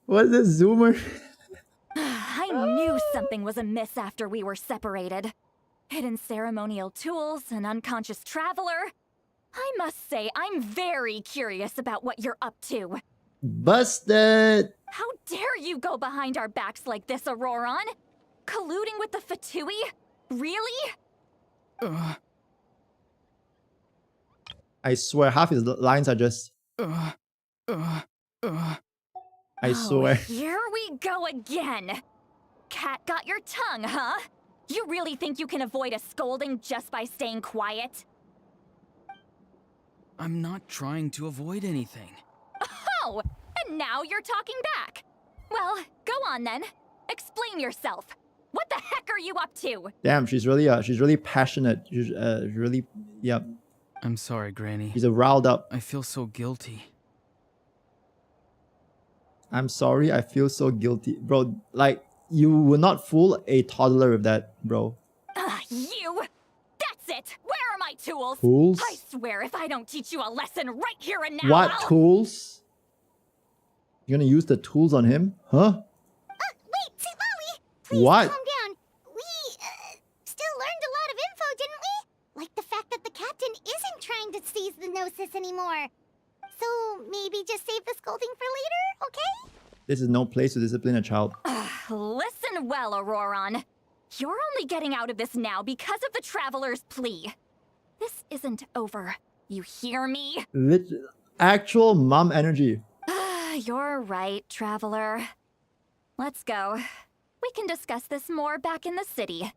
What's this zoomer? I knew something was amiss after we were separated. Hidden ceremonial tools, an unconscious traveler. I must say, I'm very curious about what you're up to. Busted! How dare you go behind our backs like this, Auroron? Colluding with the Fatui? Really? I swear half his lines are just I swear. Here we go again. Cat got your tongue, huh? You really think you can avoid a scolding just by staying quiet? I'm not trying to avoid anything. Oh, and now you're talking back. Well, go on then. Explain yourself. What the heck are you up to? Damn, she's really passionate. She's really, yep. I'm sorry, Granny. She's riled up. I feel so guilty. I'm sorry, I feel so guilty. Bro, like, you will not fool a toddler with that, bro. You! That's it! Where are my tools? Tools? I swear if I don't teach you a lesson right here and now, What I'll... tools? You're gonna use the tools on him? Huh? Wait, Lolly! Please What? calm down. We, still learned a lot of info, didn't we? Like the fact that the captain isn't trying to seize the Gnosis anymore. So maybe just save the scolding for later, okay? This is no place to discipline a child. Listen well, Auroron. You're only getting out of this now because of the Traveler's plea. This isn't over. You hear me? Actual mom energy. You're right, Traveler. Let's go. We can discuss this more back in the city.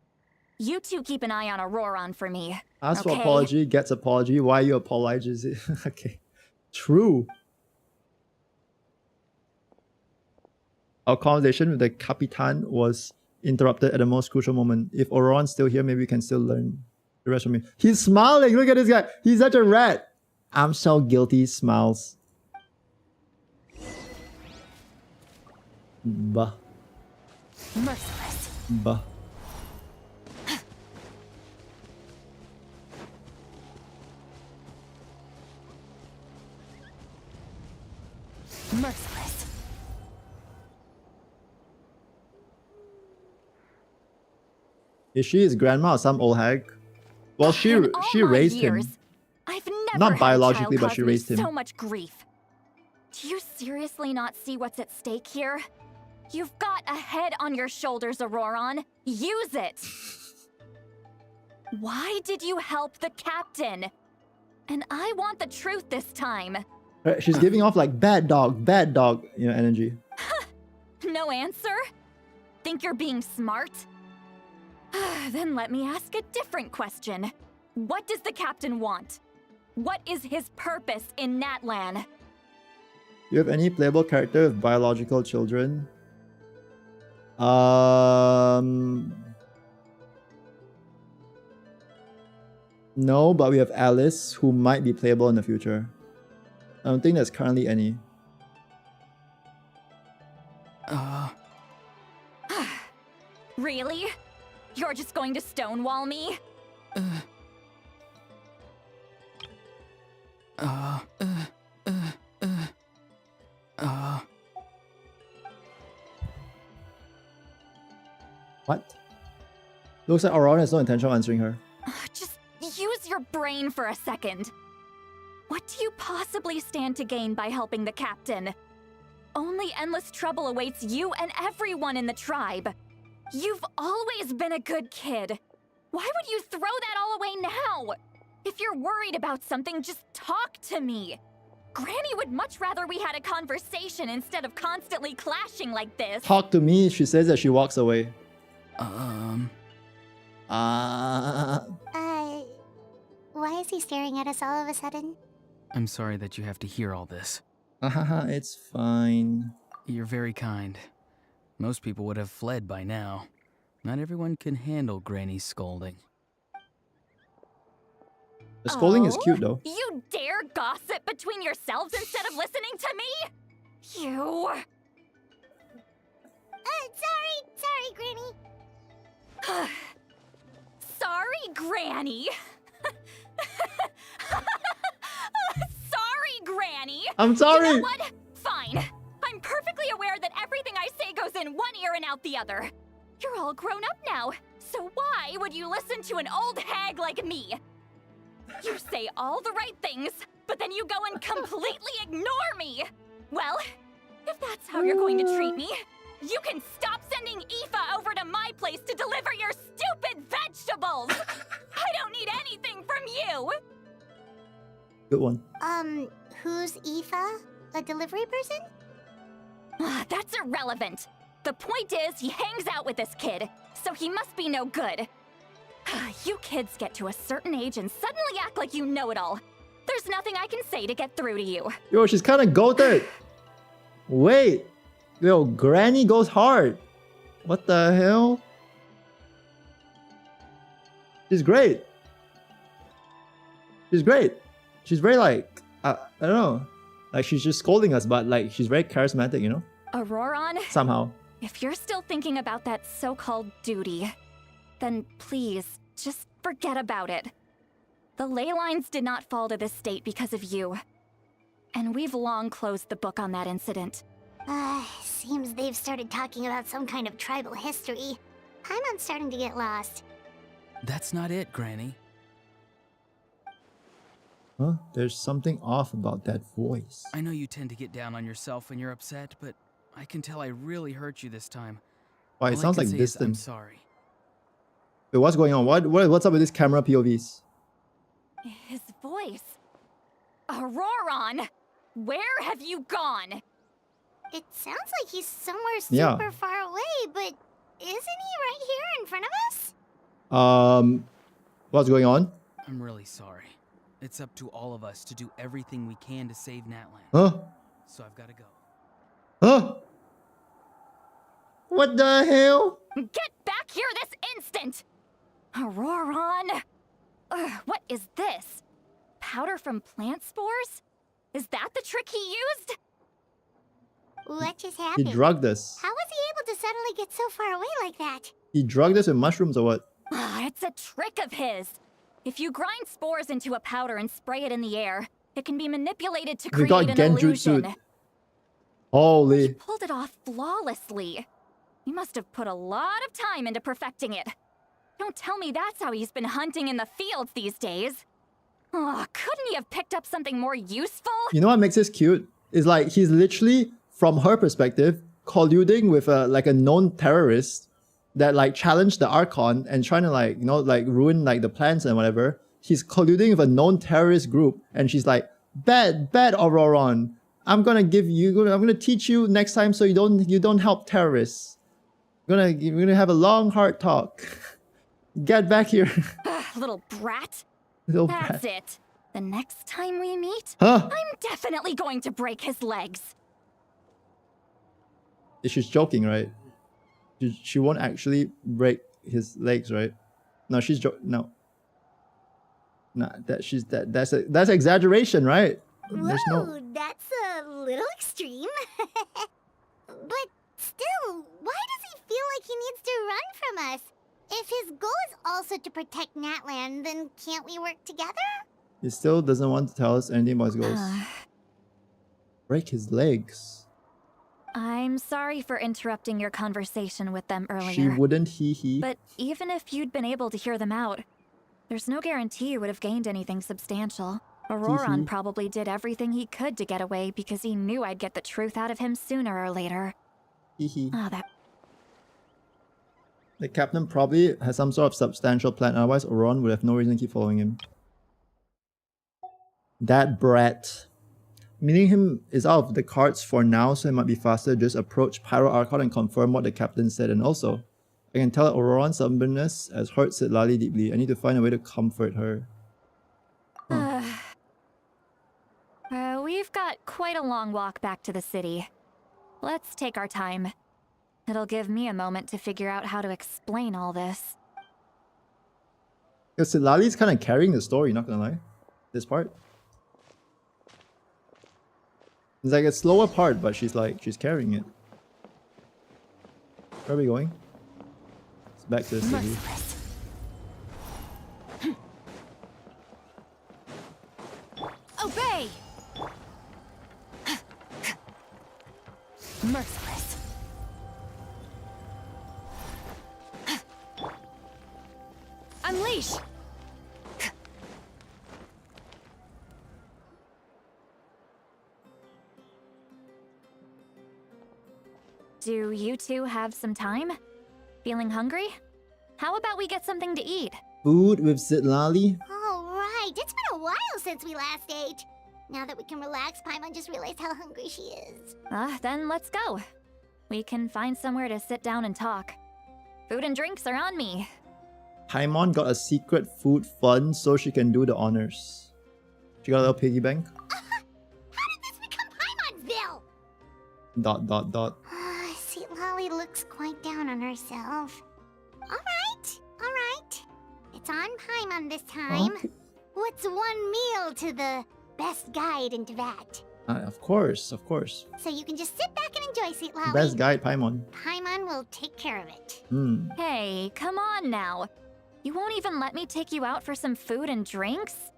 You two keep an eye on Auroron for me. Ask okay? for apology, gets apology. Why you apologize? Okay. True. Our conversation with the Capitan was interrupted at the most crucial moment. If Auroron's still here, maybe we can still learn the rest from him. He's smiling. Look at this guy. He's such a rat. I'm so guilty. Smiles. Bah. Merciless. Bah. Merciless. Is she his grandma or some old hag? Well, she raised him. I've never Not had biologically, a child but cause she me raised him. so much grief. Do you seriously not see what's at stake here? You've got a head on your shoulders, Auroron. Use it! Why did you help the captain? And I want the truth this time. She's giving off like bad dog, energy. No answer? Think you're being smart? Then let me ask a different question. What does the captain want? What is his purpose in Natlan? Do you have any playable character with biological children? No, but we have Alice, who might be playable in the future. I don't think there's currently any. Really? You're just going to stonewall me? What? Looks like Auroron has no intention of answering her. Just use your brain for a second. What do you possibly stand to gain by helping the captain? only endless trouble awaits you and everyone in the tribe. You've always been a good kid. Why would you throw that all away now? If you're worried about something, just talk to me. Granny would much rather we had a conversation instead of constantly clashing like this. Talk to me, she says as she walks away. Why is he staring at us all of a sudden? I'm sorry that you have to hear all this. It's fine. You're very kind. Most people would have fled by now. Not everyone can handle Granny's scolding. The scolding is cute though. You dare gossip between yourselves instead of listening to me? You... Sorry, Granny. Sorry, Granny. Sorry, Granny. I'm sorry. You know what? Fine. I'm perfectly aware that everything I say goes in one ear and out the other. You're all grown up now, so why would you listen to an old hag like me? You say all the right things, but then you go and completely ignore me. Well, if that's how you're going to treat me, you can stop sending Aoife over to my place to deliver your stupid vegetables. I don't need anything from you. Good one. Who's Aoife? A delivery person? That's irrelevant. The point is, he hangs out with this kid, so he must be no good. You kids get to a certain age and suddenly act like you know it all. There's nothing I can say to get through to you. Yo, she's kind of goated. Wait. Yo, Granny goes hard. What the hell? She's great. She's great. She's very like, I don't know. Like she's just scolding us, but like she's very charismatic, you know? Auroron? Somehow. If you're still thinking about that so-called duty, then please, just forget about it. The ley lines did not fall to this state because of you. And we've long closed the book on that incident. Seems they've started talking about some kind of tribal history. I'm starting to get lost. That's not it, Granny. Huh? There's something off about that voice. I know you tend to get down on yourself when you're upset, but I can tell I really hurt you this time. Why, it sounds like I'm distant. sorry. Wait, what's going on? What's up with this camera POVs? His voice. Auroron! Where have you gone? It sounds like he's somewhere super far away, but isn't he right here in front of us? What's going on? I'm really sorry. It's up to all of us to do everything we can to save Natlan. Huh? So I've got to go. Huh? What the hell? Get back here this instant! Auroron! What is this? Powder from plant spores? Is that the trick he used? What just happened? He drugged us. How was he able to suddenly get so far away like that? He drugged us with mushrooms or what? It's a trick of his. If you grind spores into a powder and spray it in the air, it can be manipulated to We create got an genjutsu. illusion. Holy. He pulled it off flawlessly. He must have put a lot of time into perfecting it. Don't tell me that's how he's been hunting in the fields these days. Oh, couldn't he have picked up something more useful? You know what makes this cute? Is like he's literally, from her perspective, colluding with a known terrorist that like challenged the Archon and trying to like, you know, like ruin like the plans and whatever. He's colluding with a known terrorist group and she's like, bad Auroron. I'm gonna teach you next time so you don't help terrorists. We're gonna have a long hard talk. Get back here. Little brat. Little That's brat. it. The next time we meet, Huh? I'm definitely going to break his legs. She's joking, right? She won't actually break his legs, right? No, she's no. Nah, that's exaggeration, right? There's Whoa, that's a little extreme. But still, why does he feel like he needs to run from us? If his goal is also to protect Natlan, then can't we work together? He still doesn't want to tell us anything about his goals. Break his legs. I'm sorry for interrupting your conversation with them earlier. She wouldn't he. But even if you'd been able to hear them out, there's no guarantee you would have gained anything substantial. Auroron probably did everything he could to get away because he knew I'd get the truth out of him sooner or later. Oh, that... The captain probably has some sort of substantial plan, otherwise Auroron would have no reason to keep following him. That brat. Meaning him is out of the cards for now, so it might be faster just approach Pyro Archon and confirm what the captain said. And also, I can tell that Auroron's stubbornness has hurt Sitlali deeply. I need to find a way to comfort her. We've got quite a long walk back to the city. Let's take our time. It'll give me a moment to figure out how to explain all this. Because Sitlali's kind of carrying the story, not gonna lie. This part. It's like a slower part, but she's carrying it. Where are we going? It's back to the city. Obey! Merciless. Unleash! Do you two have some time? Feeling hungry? How about we get something to eat? Food with Sitlali? Alright, it's been a while since we last ate. Now that we can relax, Paimon just realized how hungry she is. Then let's go. We can find somewhere to sit down and talk. Food and drinks are on me. Paimon got a secret food fund so she can do the honors. She got a little piggy bank. How did this become Paimonville? ... Sitlali looks quite down on herself. Alright. It's on Paimon this time. Okay. What's one meal to the best guide in Teyvat? Of course. So you can just sit back and enjoy, Sitlali. Best guide, Paimon. Paimon will take care of it. Hey, come on now. You won't even let me take you out for some food and drinks?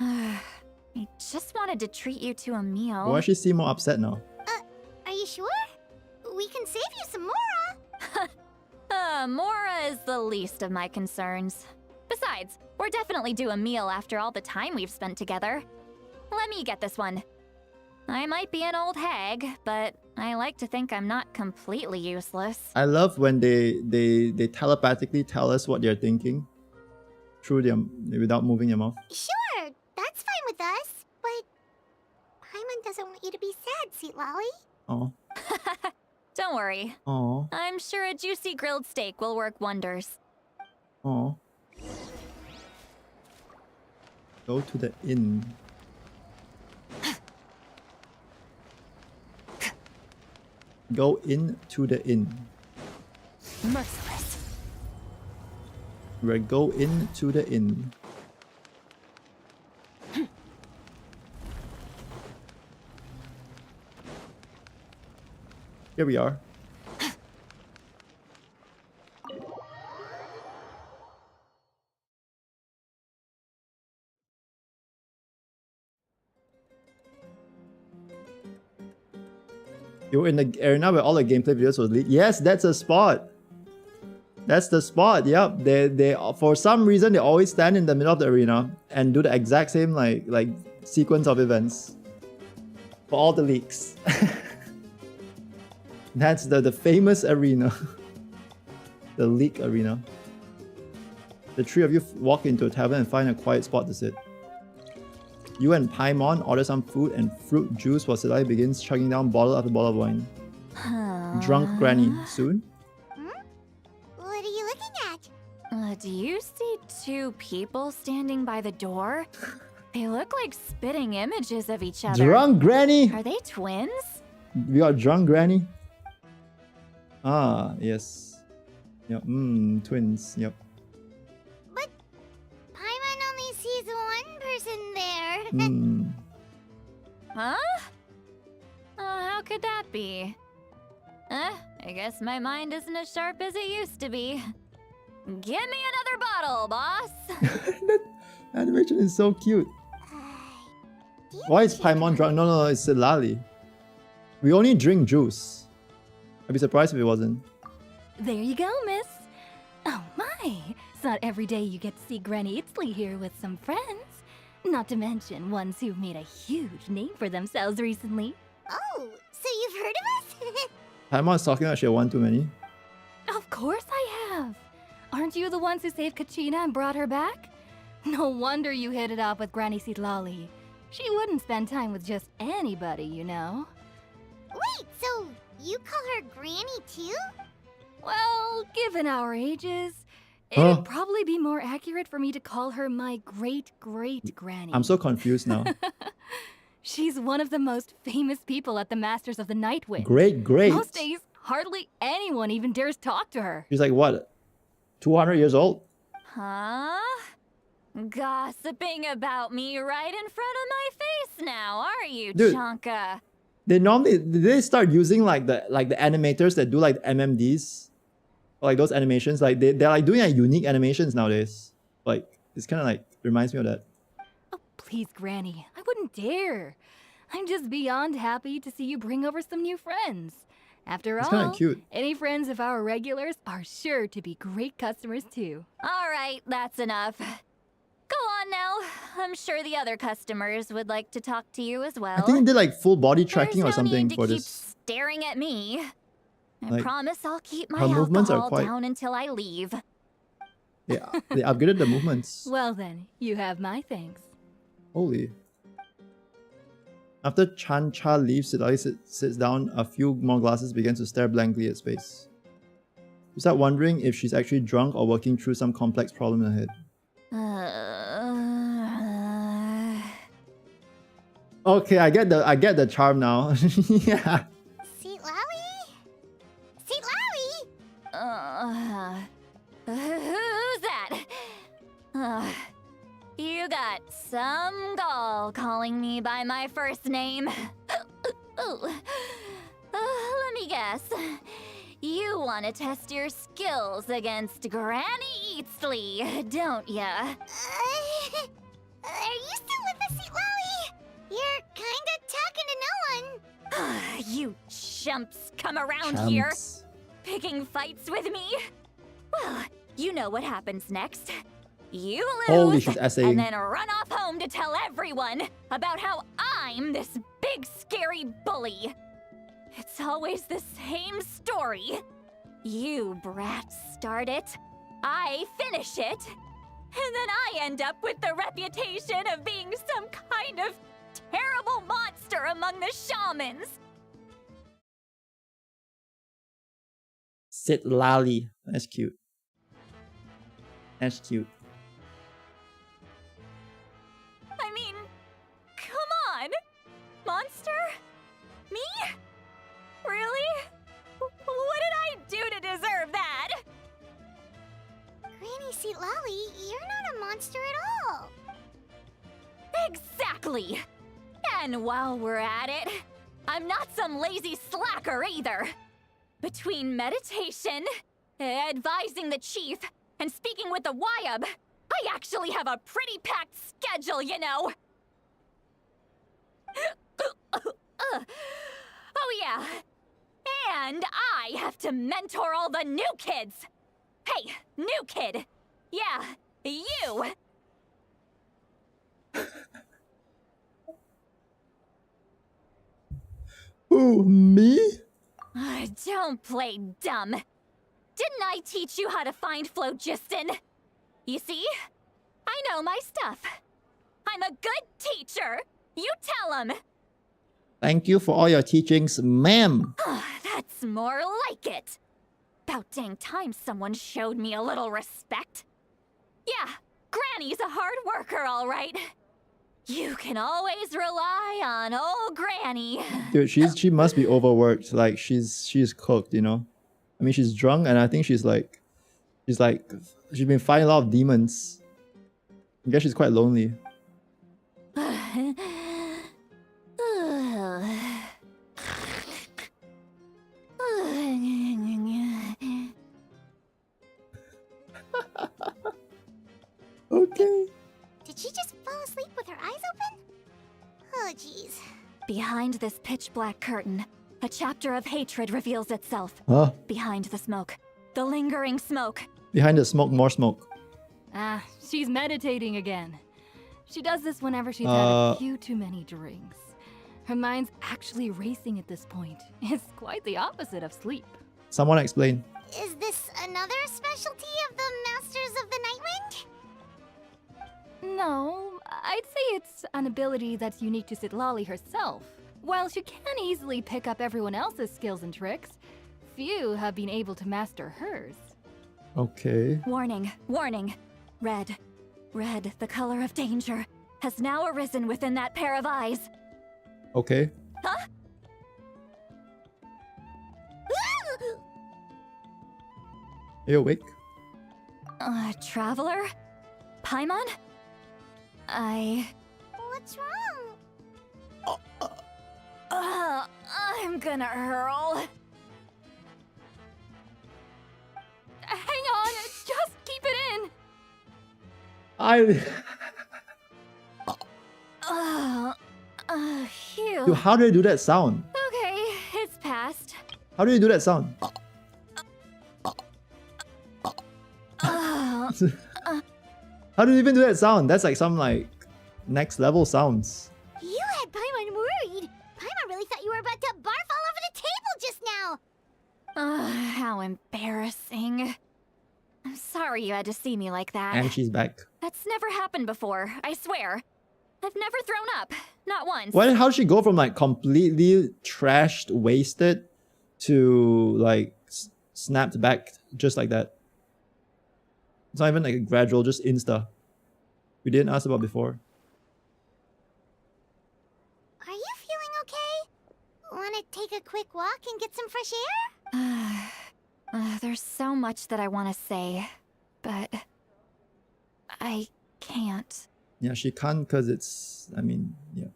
I just wanted to treat you to a meal. Why does she seem more upset now? Are you sure? We can save you some Mora. Mora is the least of my concerns. Besides, we're definitely due a meal after all the time we've spent together. Let me get this one. I might be an old hag, but I like to think I'm not completely useless. I love when they telepathically tell us what they're thinking through them without moving their mouth. Sure, that's fine with us. But Paimon doesn't want you to be sad, Sitlali. Oh. Don't worry. Oh. I'm sure a juicy grilled steak will work wonders. Oh. Go to the inn. Go into the inn. Merciless. We'll go into the inn. Here we are. You're in the arena where all the gameplay videos was leaked. Yes, that's a spot. That's the spot. Yep. They for some reason they always stand in the middle of the arena and do the exact same like sequence of events for all the leaks. That's the famous arena. The leak arena. The three of you walk into a tavern and find a quiet spot to sit. You and Paimon order some food and fruit juice while Sitlali begins chugging down bottle after bottle of wine. Drunk Granny. Soon? What are you looking at? Do you see two people standing by the door? They look like spitting images of each other. Drunk Granny! Are they twins? We got Drunk Granny. Ah, yes. Yep. Twins. Yep. But Paimon only sees one person there. Huh? How could that be? I guess my mind isn't as sharp as it used to be. Give me another bottle, boss! That animation is so cute. Why is Paimon drunk? No, it's Sitlali. We only drink juice. I'd be surprised if it wasn't. There you go, miss. Oh my, it's not every day you get to see Granny Itzley here with some friends. Not to mention ones who've made a huge name for themselves recently. Oh, so you've heard of us? Paimon's talking like she had one too many. Of course I have. Aren't you the ones who saved Kachina and brought her back? No wonder you hit it off with Granny Sitlali. She wouldn't spend time with just anybody, you know. Wait, so you call her Granny too? Well, given our ages, it'd probably be more accurate for me to call her my great-great-granny. I'm so confused now. She's one of the most famous people at the Masters of the Nightwind. Great. Most days, hardly anyone even dares talk to her. She's like, what? 200 years old? Huh? Gossiping about me right in front of my face now, are you, Dude. Chonka? They start using like the animators that do like MMDs, or like those animations. Like they're like doing like unique animations nowadays. Like it's kind of like reminds me of that. Oh, please, Granny. I wouldn't dare. I'm just beyond happy to see you bring over some new friends. After It's all, kinda cute. any friends of our regulars are sure to be great customers too. All right, that's enough. Go on now. I'm sure the other customers would like to talk to you as well. I think they did like full body tracking There's or no something need to for keep this. staring at me. I Like, promise I'll keep my her movements are alcohol quite- down until I leave. Yeah, they upgraded the movements. Well then, you have my thanks. Holy. After Chan Cha leaves, Sitlali sits down. A few more glasses begin to stare blankly at space. You start wondering if she's actually drunk or working through some complex problem in her head. Okay, I get the charm now. Yeah. Sitlali? Who's that? You got some gall calling me by my first name. Let me guess. You want to test your skills against Granny Eatsley, don't ya? Are you still with us, Sitlali? You're kinda talking to no one. You chumps come around here, Chumps. picking fights with me? Well, you know what happens next. You Holy, lose, she's essaying. and then run off home to tell everyone about how I'm this big scary bully. It's always the same story. You brats start it, I finish it, and then I end up with the reputation of being some kind of terrible monster among the shamans. Sitlali. That's cute. That's cute. I mean, come on! Monster? Me? Really? What did I do to deserve that? Granny Sitlali, you're not a monster at all. Exactly! And while we're at it, I'm not some lazy slacker either. Between meditation, advising the chief, and speaking with the Wyab, I actually have a pretty packed schedule, you know! Oh yeah, and I have to mentor all the new kids! Hey, new kid! Yeah, you! Who, me? Don't play dumb. Didn't I teach you how to find phlogiston? You see? I know my stuff. I'm a good teacher. You tell him. Thank you for all your teachings, ma'am. That's more like it. About dang time someone showed me a little respect. Yeah, Granny's a hard worker, all right. You can always rely on old Granny. Dude, she must be overworked. Like she's cooked, you know. I mean, she's drunk, and I think she's been fighting a lot of demons. I guess she's quite lonely. Okay. Did she just fall asleep with her eyes open? Oh, jeez. Behind this pitch-black curtain, a chapter of hatred reveals itself. Huh? Behind the smoke, the lingering smoke. Behind the smoke, more smoke. She's meditating again. She does this whenever she's had a few too many drinks. Her mind's actually racing at this point. It's quite the opposite of sleep. Someone explain. Is this another specialty of the Masters of the Nightwind? No, I'd say it's an ability that's unique to Citlali herself. While she can easily pick up everyone else's skills and tricks, few have been able to master hers. Okay. Warning, warning. Red, the color of danger, has now arisen within that pair of eyes. Okay. Huh? Are you awake? Traveler? Paimon? What's wrong? I'm gonna hurl. Hang on, just keep it in. Phew. Dude, how do you do that sound? Okay, it's past. How do you do that sound? How do you even do that sound? That's like some like next level sounds. You had Paimon worried. Paimon really thought you were about to barf all over the table just now. How embarrassing. I'm sorry you had to see me like that. And she's back. That's never happened before, I swear. I've never thrown up. Not once. Why? How did she go from like completely trashed, wasted, to like snapped back just like that? It's not even like a gradual, just insta. We didn't ask about before. Are you feeling okay? Want to take a quick walk and get some fresh air? There's so much that I want to say, but I can't. Yeah, she can't because it's, I mean, yeah.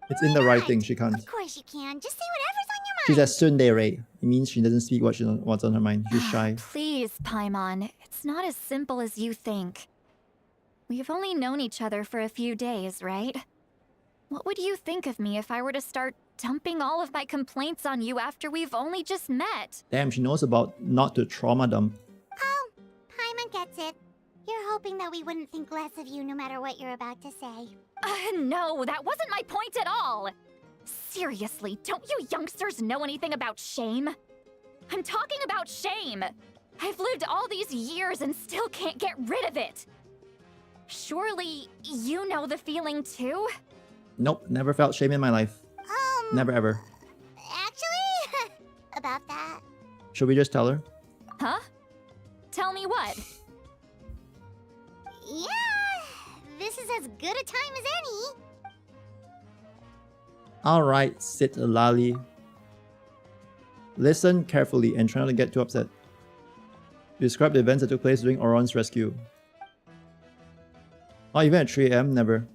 It's in the writing, she can't. Of course you can. Just say whatever She's a tsundere. It means she doesn't speak what's on her mind. She's shy. Please, Paimon. It's not as simple as you think. We've only known each other for a few days, right? What would you think of me if I were to start dumping all of my complaints on you after we've only just met? Damn, she knows about not to trauma dump. Oh, Paimon gets it. You're hoping that we wouldn't think less of you no matter what you're about to say. No, that wasn't my point at all. Seriously, don't you youngsters know anything about shame? I'm talking about shame. I've lived all these years and still can't get rid of it. Surely, you know the feeling too? Nope, never felt shame in my life. Never ever. Actually, about that. Should we just tell her? Huh? Tell me what? Yeah, this is as good a time as any. Alright, Citlali. Listen carefully and try not to get too upset. Describe the events that took place during Auron's rescue. Not even at 3 AM, never.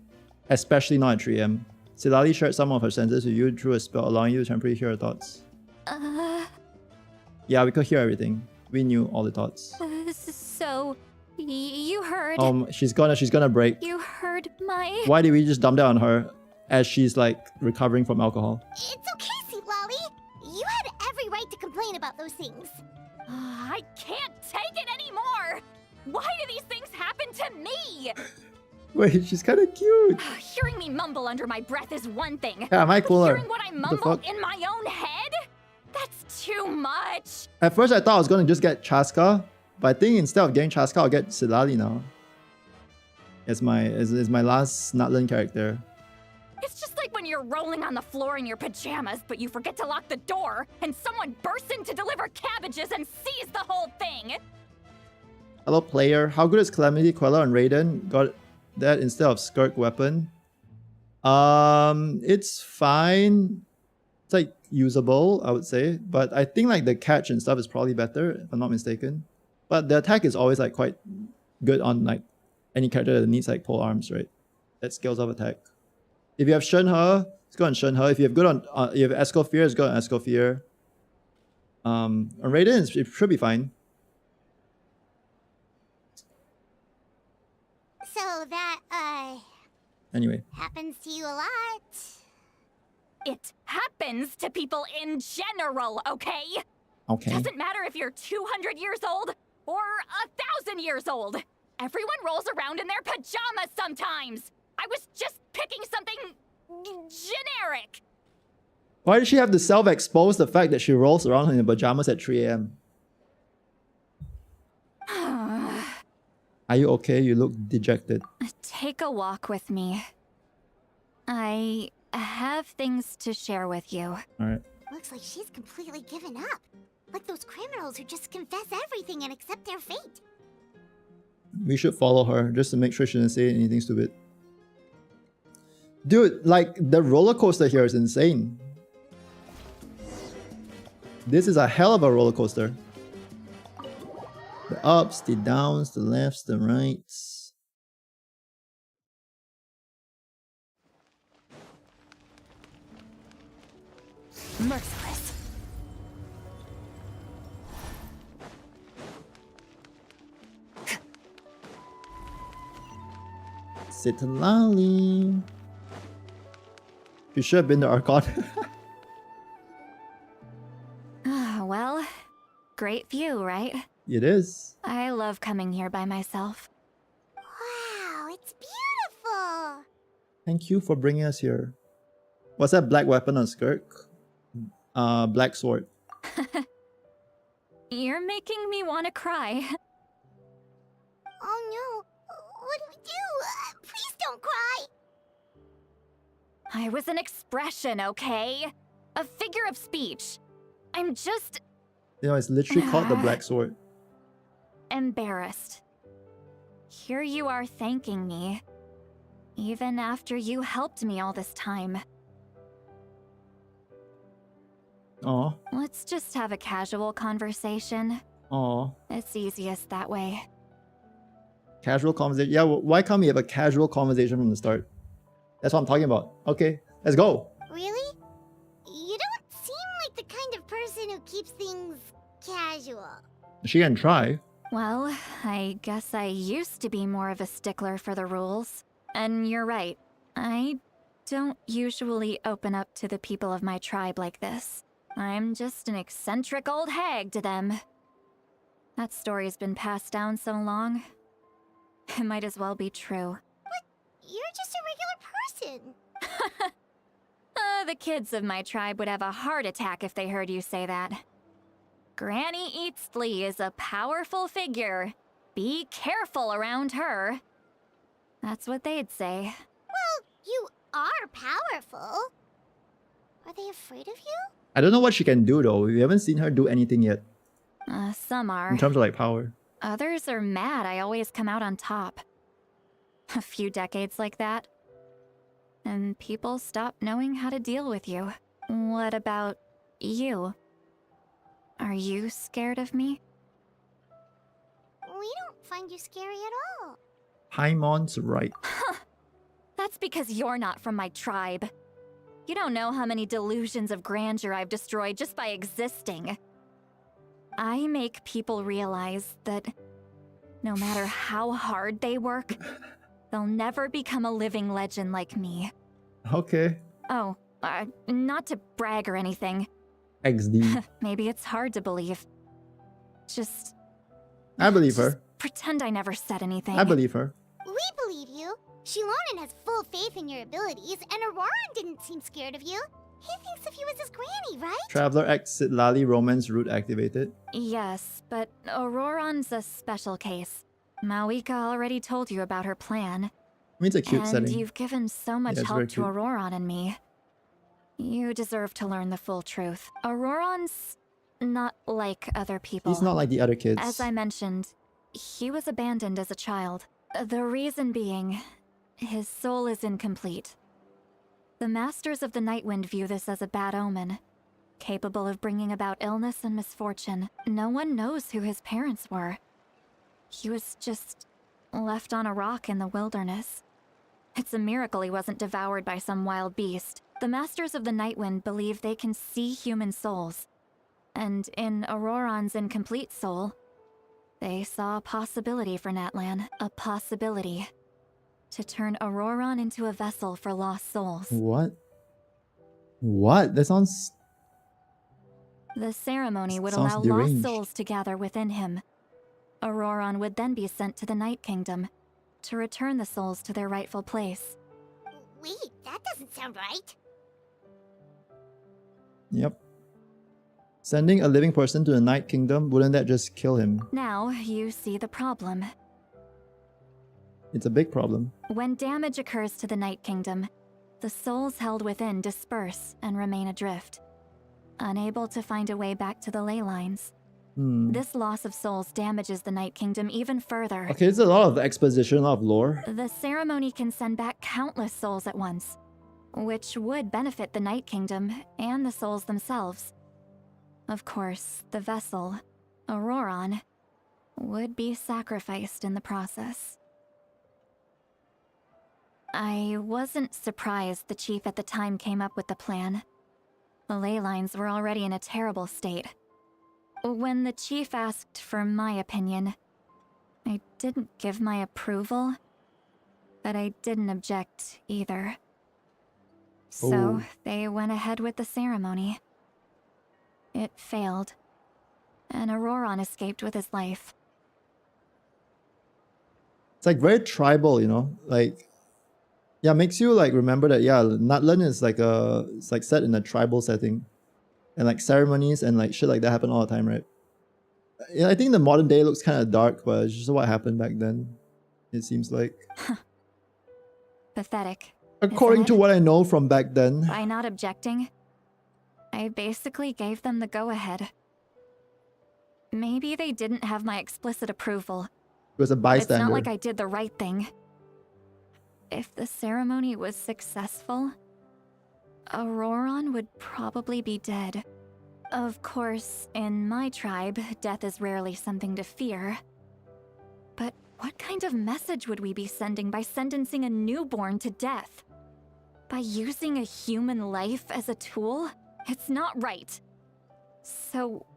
Especially not at 3 AM. Citlali shared some of her senses with you through a spell allowing you to temporarily hear her thoughts. Yeah, we could hear everything. We knew all the thoughts. So, you heard... She's gonna break. You heard my... Why did we just dump that on her as she's like recovering from alcohol? It's okay, Citlali. You had every right to complain about those things. I can't take it anymore! Why do these things happen to me? Wait, she's kind of cute. Hearing me mumble under my breath is one thing. Yeah, I cooler. Hearing what I mumble in my own head? That's too much. At first I thought I was gonna just get Chaska, but I think instead of getting Chaska, I'll get Citlali now. It's my last Nutland character. It's just like when you're rolling on the floor in your pajamas, but you forget to lock the door, and someone bursts in to deliver cabbages and sees the whole thing. Hello player, how good is Calamity Queller on Raiden? Got that instead of Skirk weapon. It's fine. It's like usable, I would say, but I think like the catch and stuff is probably better if I'm not mistaken. But the attack is always like quite good on like any character that needs like pole arms, right? That scales up attack. If you have Shenhe, it's good on Shenhe. If you have good on you have Escofear, it's good on Escofear. On Raiden, it should be fine. So that, Anyway. happens to you a lot. It happens to people in general, okay? Okay. Doesn't matter if you're 200 years old or 1,000 years old. Everyone rolls around in their pajamas sometimes! I was just picking something generic! Why does she have to self-expose the fact that she rolls around in her pajamas at 3 a.m.? Are you okay? You look dejected. Take a walk with me. I have things to share with you. Alright. Looks like she's completely given up. Like those criminals who just confess everything and accept their fate. We should follow her just to make sure she doesn't say anything stupid. Dude, like the roller coaster here is insane. This is a hell of a roller coaster. The ups, the downs, the lefts, the rights. Merciless. Sitalali. You should have been the Archon. Well, great view, right? It is. I love coming here by myself. Wow, it's beautiful! Thank you for bringing us here. What's that black weapon on Skirk? Black sword. You're making me want to cry. Oh no, what do we do? Please don't cry! I was an expression, okay? A figure of speech. I'm just You know, it's literally called the black sword. embarrassed. Here you are thanking me, even after you helped me all this time. Aw. Let's just have a casual conversation. Aw. It's easiest that way. Casual conversation. Yeah, why can't we have a casual conversation from the start? That's what I'm talking about. Okay, let's go. Really? You don't seem like the kind of person who keeps things casual. She can try. Well, I guess I used to be more of a stickler for the rules. And you're right. I don't usually open up to the people of my tribe like this. I'm just an eccentric old hag to them. That story's been passed down so long. It might as well be true. But you're just a regular person. The kids of my tribe would have a heart attack if they heard you say that. Granny Eatsley is a powerful figure. Be careful around her. That's what they'd say. Well, you are powerful. Are they afraid of you? I don't know what she can do though. We haven't seen her do anything yet. Some are. In terms of like power. Others are mad I always come out on top. A few decades like that. And people stop knowing how to deal with you. What about you? Are you scared of me? We don't find you scary at all. Paimon's right. That's because you're not from my tribe. You don't know how many delusions of grandeur I've destroyed just by existing. I make people realize that no matter how hard they work, they'll never become a living legend like me. Okay. Oh, not to brag or anything. XD. Maybe it's hard to believe. I believe her. Pretend I never said anything. I believe her. We believe you. Shilonen has full faith in your abilities, and Auroran didn't seem scared of you. He thinks of you as his granny, right? Traveler exit Lali romance route activated. Yes, but Auroran's a special case. Mawika already told you about her plan. I mean, it's a cute and setting. You've given so much it's help very to cute. Auroran and me. You deserve to learn the full truth. Auroran's not like other people. He's not like the other kids. As I mentioned, he was abandoned as a child. The reason being, his soul is incomplete. The Masters of the Nightwind view this as a bad omen, capable of bringing about illness and misfortune. No one knows who his parents were. He was just left on a rock in the wilderness. It's a miracle he wasn't devoured by some wild beast. The Masters of the Nightwind believe they can see human souls. And in Auroran's incomplete soul, they saw a possibility for Natlan. A possibility to turn Auroran into a vessel for lost souls. What? What? That sounds... The ceremony would Sounds allow deranged. lost souls to gather within him. Auroron would then be sent to the Night Kingdom to return the souls to their rightful place. Wait, that doesn't sound right. Yep. Sending a living person to the Night Kingdom, wouldn't that just kill him? Now you see the problem. It's a big problem. When damage occurs to the Night Kingdom, the souls held within disperse and remain adrift, unable to find a way back to the ley lines. This loss of souls damages the Night Kingdom even further. Okay, it's a lot of exposition, a lot of lore. The ceremony can send back countless souls at once, which would benefit the Night Kingdom and the souls themselves. Of course, the vessel, Auroron, would be sacrificed in the process. I wasn't surprised the chief at the time came up with the plan. The ley lines were already in a terrible state. When the chief asked for my opinion, I didn't give my approval, but I didn't object either. So they went ahead with the ceremony. It failed, and Auroron escaped with his life. It's like very tribal, you know? Like, yeah, makes you like remember that, yeah, Natlan is like it's like set in a tribal setting. And like ceremonies and like shit like that happen all the time, right? Yeah, I think the modern day looks kind of dark, but it's just what happened back then, it seems like. Pathetic. According to what I know from back then. By not objecting, I basically gave them the go-ahead. Maybe they didn't have my explicit approval. It was a bystander. It's not like I did the right thing. If the ceremony was successful, Auroron would probably be dead. Of course, in my tribe, death is rarely something to fear. But what kind of message would we be sending by sentencing a newborn to death? By using a human life as a tool? It's not right. So,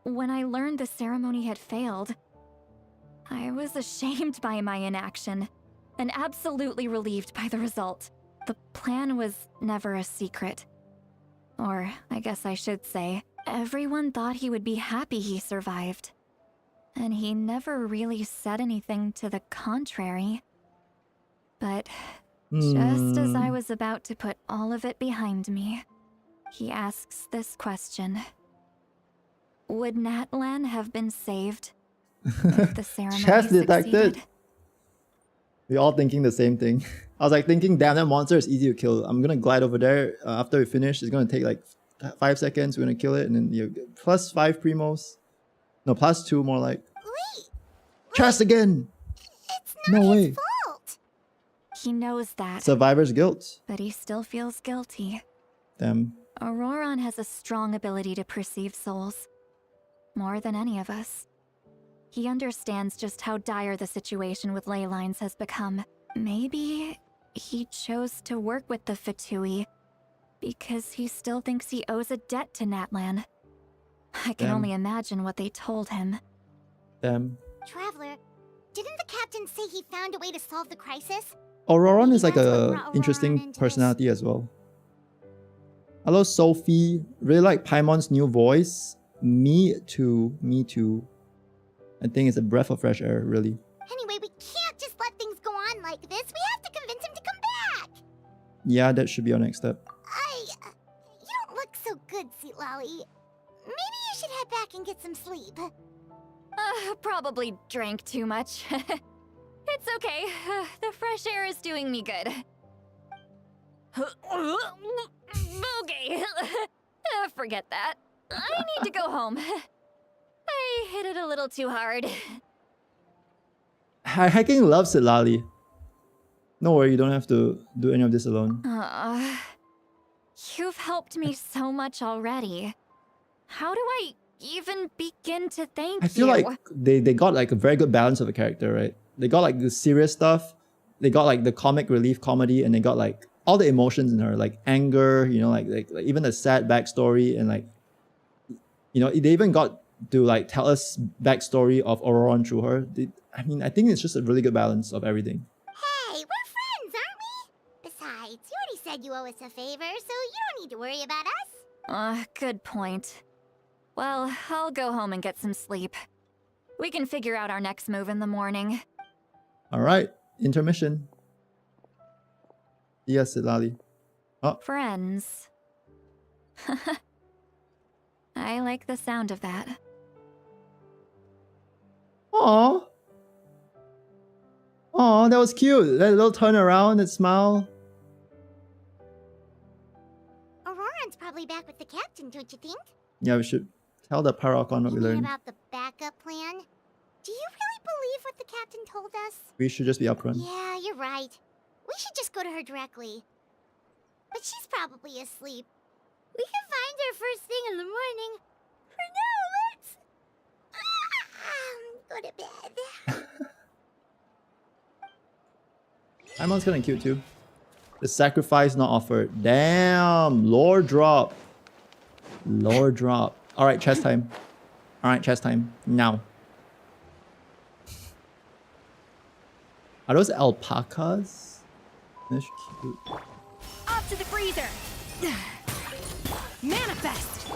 when I learned the ceremony had failed, I was ashamed by my inaction, and absolutely relieved by the result. The plan was never a secret. Or, I guess I should say, everyone thought he would be happy he survived. And he never really said anything to the contrary. But just as I was about to put all of it behind me, he asks this question. Would Natlan have been saved if the ceremony succeeded? We're all thinking the same thing. I was like thinking, damn, that monster is easy to kill. I'm gonna glide over there. After we finish, it's gonna take like 5 seconds. We're gonna kill it, and then you plus 5 primos. No, plus 2 more like. Wait! Chest again! It's not no his way. fault! He knows that. Survivor's guilt. But he still feels guilty. Damn. Auroron has a strong ability to perceive souls. More than any of us. He understands just how dire the situation with ley lines has become. Maybe he chose to work with the Fatui because he still thinks he owes a debt to Natlan. I can only imagine what they told him. Damn. Traveler, didn't the captain say he found a way to solve the crisis? Auroron is like a interesting personality as well. Hello, Sophie. Really like Paimon's new voice. Me too. Me too. I think it's a breath of fresh air, really. Anyway, we can't just let things go on like this. We have to convince him to come back! Yeah, that should be our next step. You don't look so good, Sweet Lolly. Maybe you should head back and get some sleep. Probably drank too much. It's okay. The fresh air is doing me good. Okay. Forget that. I need to go home. I hit it a little too hard. Hacking loves it, Lali. No worry, you don't have to do any of this alone. You've helped me so much already. How do I even begin to thank you? I feel like they got like a very good balance of a character, right? They got like the serious stuff, they got like the comic relief comedy, and they got like all the emotions in her, like anger, you know, like even the sad backstory, and like, you know, they even got to like tell us backstory of Auroron through her. I mean, I think it's just a really good balance of everything. Hey, we're friends, aren't we? Besides, you already said you owe us a favor, so you don't need to worry about us. Good point. Well, I'll go home and get some sleep. We can figure out our next move in the morning. All right, intermission. Yes, Lali. Oh. Friends. I like the sound of that. Aw. Aw, that was cute. That little turn around and smile. Auroran's probably back with the captain, don't you think? Yeah, we should tell the Paracon what we learned. About the backup plan? Do you really believe what the captain told us? We should just be upfront. Yeah, you're right. We should just go to her directly. But she's probably asleep. We can find her first thing in the morning. For now, let's... go to bed. Imon's kinda cute too. The sacrifice not offered. Damn! Lore drop. Lore drop. Alright, chest time. Alright, chest time. Now. Are those alpacas? That's cute. Off to the freezer! Manifest!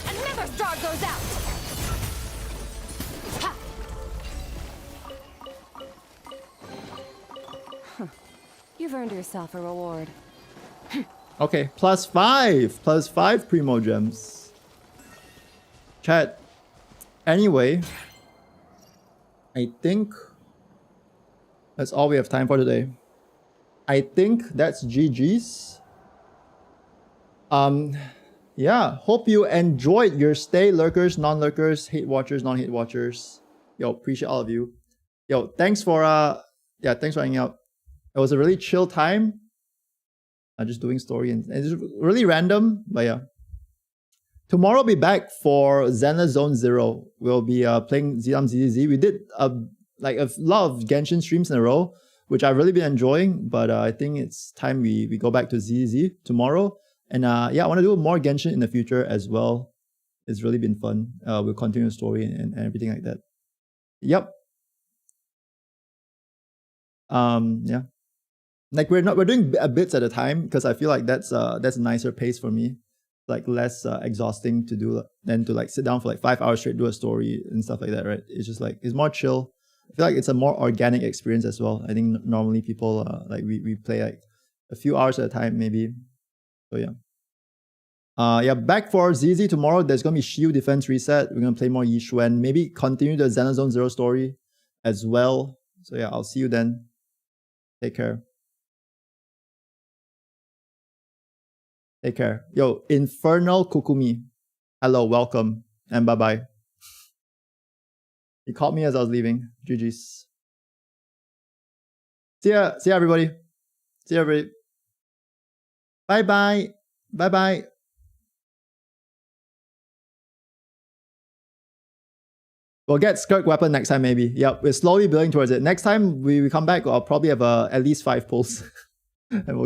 Another star goes out! Huh. You've earned yourself a reward. Okay, +5. +5 Primo Gems. Chat. Anyway, I think that's all we have time for today. I think that's GG's. Yeah, hope you enjoyed your stay, lurkers, non-lurkers, hate watchers, non-hate watchers. Yo, appreciate all of you. Yo, thanks for thanks for hanging out. It was a really chill time. Just doing story and it's really random, but yeah. Tomorrow I'll be back for Zenless Zone Zero. We'll be playing ZZ. We did like a lot of Genshin streams in a row, which I've really been enjoying, but I think it's time we go back to ZZ tomorrow. And yeah, I want to do more Genshin in the future as well. It's really been fun. We'll continue the story and everything like that. Yep. Yeah. Like we're doing bits at a time because I feel like that's a nicer pace for me. Like less exhausting to do than to like sit down for like 5 hours straight, do a story and stuff like that, right? It's just like, it's more chill. I feel like it's a more organic experience as well. I think normally people like we play like a few hours at a time maybe. So yeah. Yeah, back for ZZ tomorrow. There's gonna be Shield Defense Reset. We're gonna play more Yixuan. Maybe continue the Xenozone Zero story as well. So yeah, I'll see you then. Take care. Take care. Yo, Infernal Kukumi. Hello, welcome, and bye-bye. You called me as I was leaving. GG's. See ya, everybody. See ya, everybody. Bye-bye. Bye-bye. We'll get Skirk weapon next time, maybe. Yep, we're slowly building towards it. Next time we come back, I'll probably have at least 5 pulls. And we'll